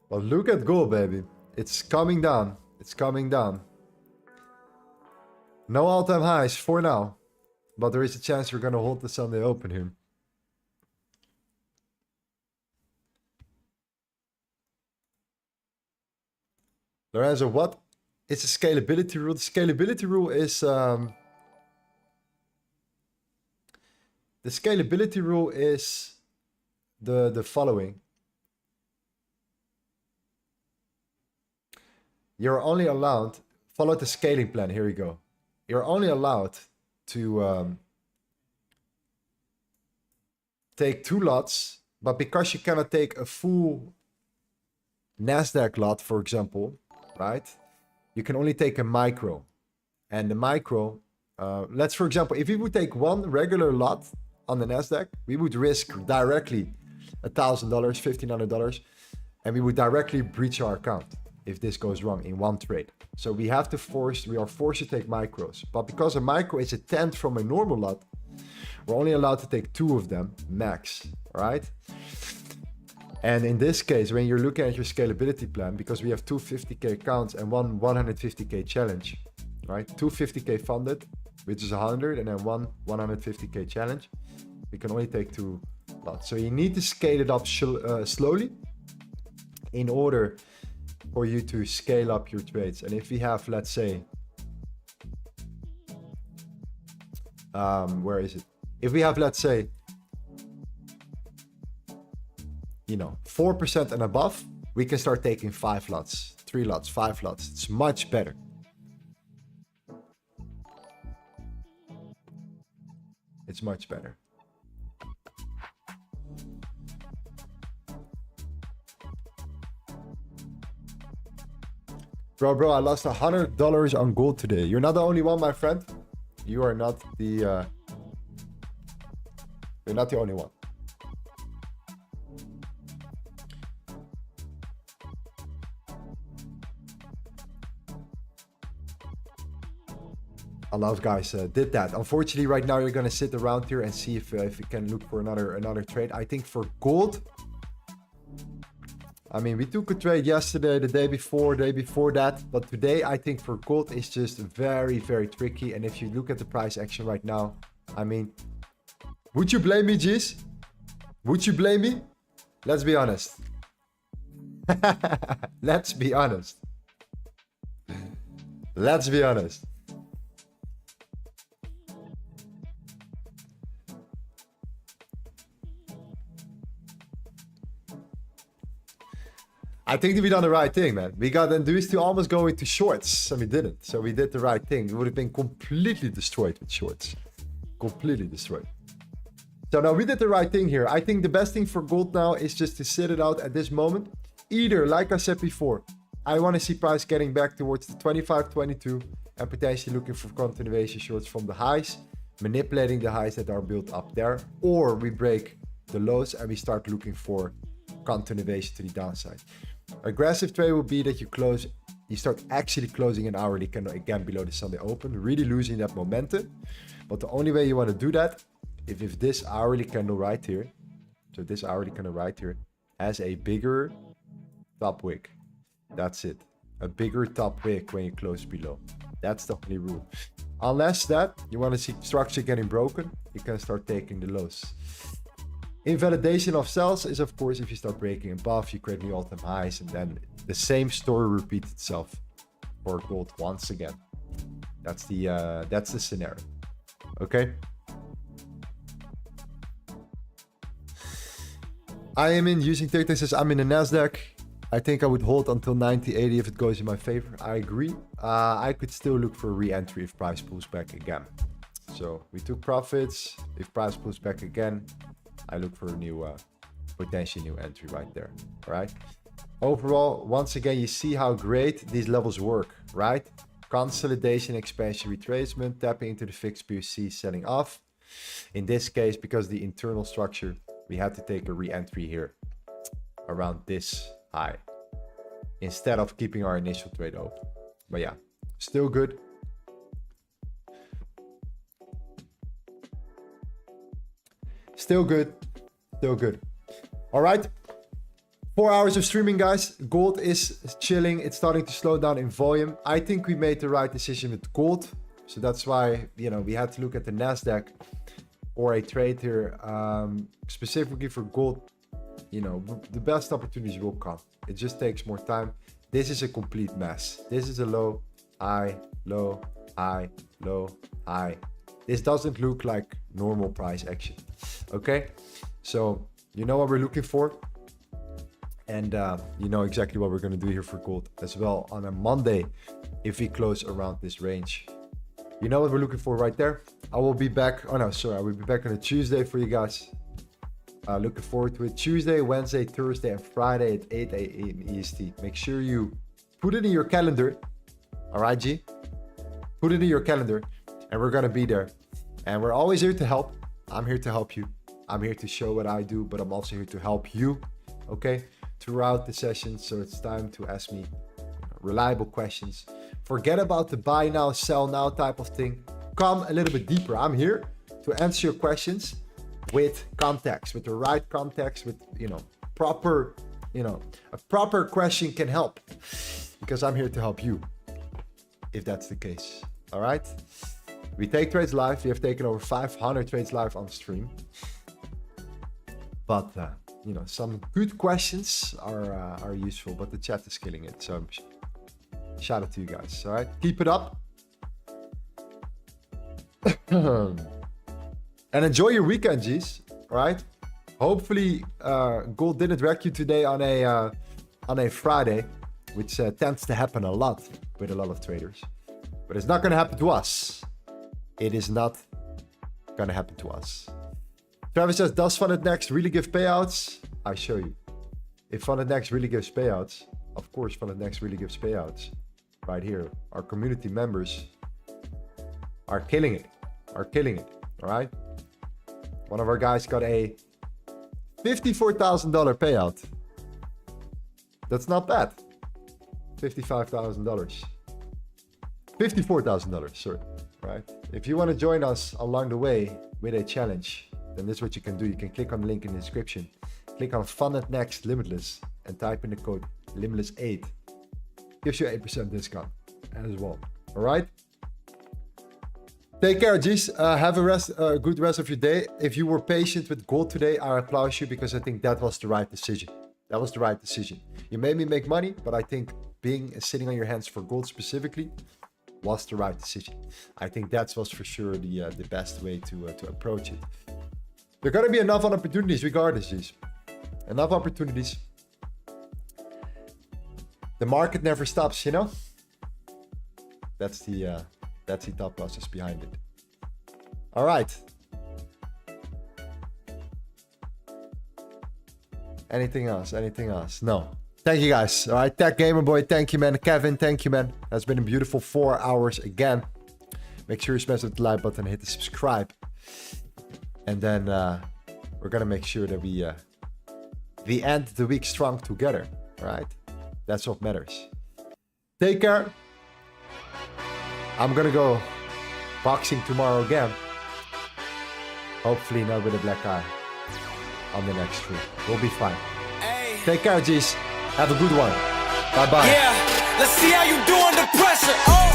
well, look at gold, baby. It's coming down. It's coming down. No all-time highs for now, but there is a chance we're going to hold the Sunday Open here. Lorenzo, what? It's a scalability rule. The scalability rule is the following. You're only allowed, follow the scaling plan, here we go. You're only allowed to take 2 lots, but because you cannot take a full Nasdaq lot, for example, right? You can only take a micro. And the micro, let's, for example, if we would take one regular lot on the Nasdaq, we would risk directly $1,000, $1,500, and we would directly breach our account if this goes wrong in one trade. So we are forced to take micros. But because a micro is a tenth from a normal lot, we're only allowed to take 2 of them max, right? And in this case, when you're looking at your scalability plan, because we have 2 50K accounts and one 150K challenge, right? 2 50K funded, which is 100, and then one 150K challenge, we can only take 2 lots. So you need to scale it up slowly in order for you to scale up your trades. And if we have, let's say, where is it? If we have, let's say, you know, 4% and above, we can start taking 5 lots, 3 lots, 5 lots. It's much better. It's much better. Bro, I lost $100 on gold today. You're not the only one, my friend. You are not the you're not the only one. A lot of guys did that. Unfortunately, right now you're gonna sit around here and see if you can look for another trade. I think for gold, I mean, we took a trade yesterday, the day before that, but today I think for gold is just very, very tricky. And if you look at the price action right now, I mean, would you blame me, G's? Would you blame me? Let's be honest. Let's be honest. Let's be honest. I think that we done the right thing, man. We got induced to almost go into shorts, and we didn't. So we did the right thing. We would have been completely destroyed with shorts. Completely destroyed. So now we did the right thing here. I think the best thing for gold now is just to sit it out at this moment. Either, like I said before, I want to see price getting back towards the 25, 22 and potentially looking for continuation shorts from the highs, manipulating the highs that are built up there, or we break the lows and we start looking for continuation to the downside. Aggressive trade will be that you start actually closing an hourly candle again below the Sunday open, really losing that momentum. But the only way you want to do that, if this hourly candle right here, so this hourly candle right here, has a bigger top wick. That's it. A bigger top wick when you close below. That's the only rule. Unless that, you want to see structure getting broken, you can start taking the lows. Invalidation of sells is, of course, if you start breaking above, you create new all-time highs, and then the same story repeats itself for gold once again. That's the scenario. Okay. I am in using TikTok says I'm in the Nasdaq. I think I would hold until 90.80 if it goes in my favor. I agree. I could still look for a re-entry if price pulls back again. So we took profits. If price pulls back again, I look for a new, potential new entry right there. All right. Overall, once again, you see how great these levels work, right? Consolidation, expansion, retracement, tapping into the fixed PUC, selling off. In this case, because the internal structure, we had to take a re-entry here around this high instead of keeping our initial trade open. But yeah, still good. Still good. Still good. All right. 4 hours of streaming, guys. Gold is chilling. It's starting to slow down in volume. I think we made the right decision with gold. So that's why, we had to look at the Nasdaq or a trade here. Specifically for gold, the best opportunities will come. It just takes more time. This is a complete mess. This is a low, high, low, high, low, high. This doesn't look like normal price action. Okay, so you know what we're looking for, and you know exactly what we're going to do here for gold as well on a Monday if we close around this range. You know what we're looking for right there. I will be back. I will be back on a Tuesday for you guys. Looking forward to it. Tuesday, Wednesday, Thursday, and Friday at 8 a.m. EST. Make sure you put it in your calendar. All right, G? Put it in your calendar, and we're going to be there. And we're always here to help. I'm here to help you. I'm here to show what I do, but I'm also here to help you, okay, throughout the session. So it's time to ask me reliable questions. Forget about the buy now, sell now type of thing. Come a little bit deeper. I'm here to answer your questions with context, with the right context, with, proper, a proper question can help, because I'm here to help you if that's the case. All right. We take trades live. We have taken over 500 trades live on stream. But, some good questions are useful, but the chat is killing it. So shout out to you guys. All right. Keep it up. And enjoy your weekend, G's. All right. Hopefully, gold didn't wreck you today on on a Friday, which tends to happen a lot with a lot of traders. But it's not going to happen to us. It is not going to happen to us. Travis says, does Funded Next really give payouts? I show you. If Funded Next really gives payouts, of course Funded Next really gives payouts. Right here, our community members are killing it. All right. One of our guys got a $54,000 payout. That's not bad. $55,000. $54,000, sorry. Right. If you want to join us along the way with a challenge, then this is what you can do. You can click on the link in the description. Click on Funded Next Limitless and type in the code Limitless8. Gives you 8% discount as well. All right. Take care, G's. Have a good rest of your day. If you were patient with gold today, I applaud you because I think that was the right decision. That was the right decision. You made me make money, but I think sitting on your hands for gold specifically was the right decision. I think that was for sure the best way to approach it. There are going to be enough opportunities regardless, G's. Enough opportunities. The market never stops, you know? That's the thought process behind it. All right. Anything else? No. Thank you guys. All right. Tech Gamer Boy, thank you, man. Kevin, thank you, man. That's been a beautiful 4 hours again. Make sure you smash the like button and hit the subscribe. And then we're going to make sure that we end the week strong together. All right. That's what matters. Take care. I'm gonna go boxing tomorrow again. Hopefully not with a black eye on the next stream. We'll be fine. Hey. Take care, G's. Have a good one. Bye-bye. Yeah, let's see how you do under pressure. Oh,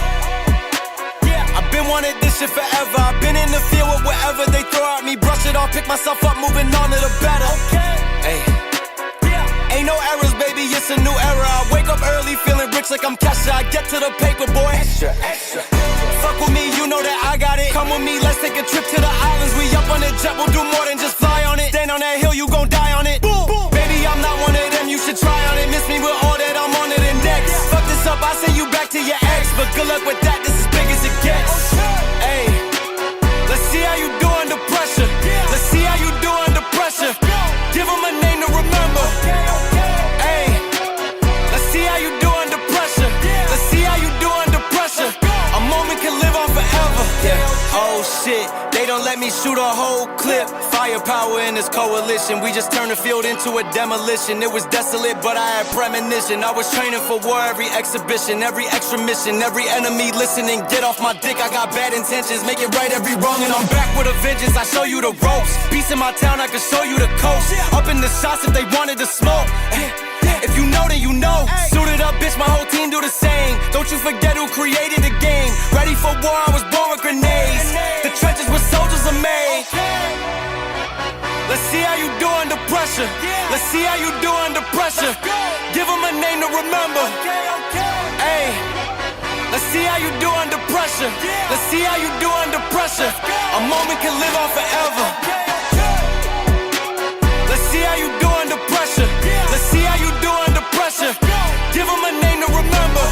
yeah, I've been wanting this shit forever. I've been in the field with whatever they throw at me. Brush it off, pick myself up, moving on to the better. Okay. Hey. Ain't no errors, baby, it's a new era. I wake up early, feeling rich like I'm Kesha. I get to the paper, boy. Extra, extra. Fuck with me, you know that I got it. Come with me, let's take a trip to the islands. We up on the jet, we'll do more than just fly on it. Stand on that hill, you gon' die on it. Boom, boom. Baby, I'm not one of them, you should try on it. Miss me with all that, I'm on to the next. Fuck this up, I send you back to your ex. But good luck with that, this is big as it gets. Hey, let's see how you do under pressure. Let's see how you do under pressure. Give them a name to remember. Hey, let's see how you do under pressure. Let's see how you do under pressure. A moment can live on forever. Yeah. Oh shit, they don't let me shoot a whole clip. Firepower in this coalition. We just turned the field into a demolition. It was desolate, but I had premonition. I was training for war, every exhibition, every extra mission, every enemy listening. Get off my dick, I got bad intentions. Make it right every wrong, and I'm back with a vengeance. I show you the ropes. Peace in my town, I can show you the coast. Up in the shots if they wanted to smoke. If you know, then you know. Suited up, bitch, my whole team do the same. Don't you forget who created the game. Ready for war, I was born with grenades. The trenches where soldiers are made. Let's see how you do under pressure. Let's see how you do under pressure. Give them a name to remember. Hey, let's see how you do under pressure. Let's see how you do under pressure. A moment can live on forever. Let's see how you do under pressure. Let's see how you do under pressure. Give them a name to remember.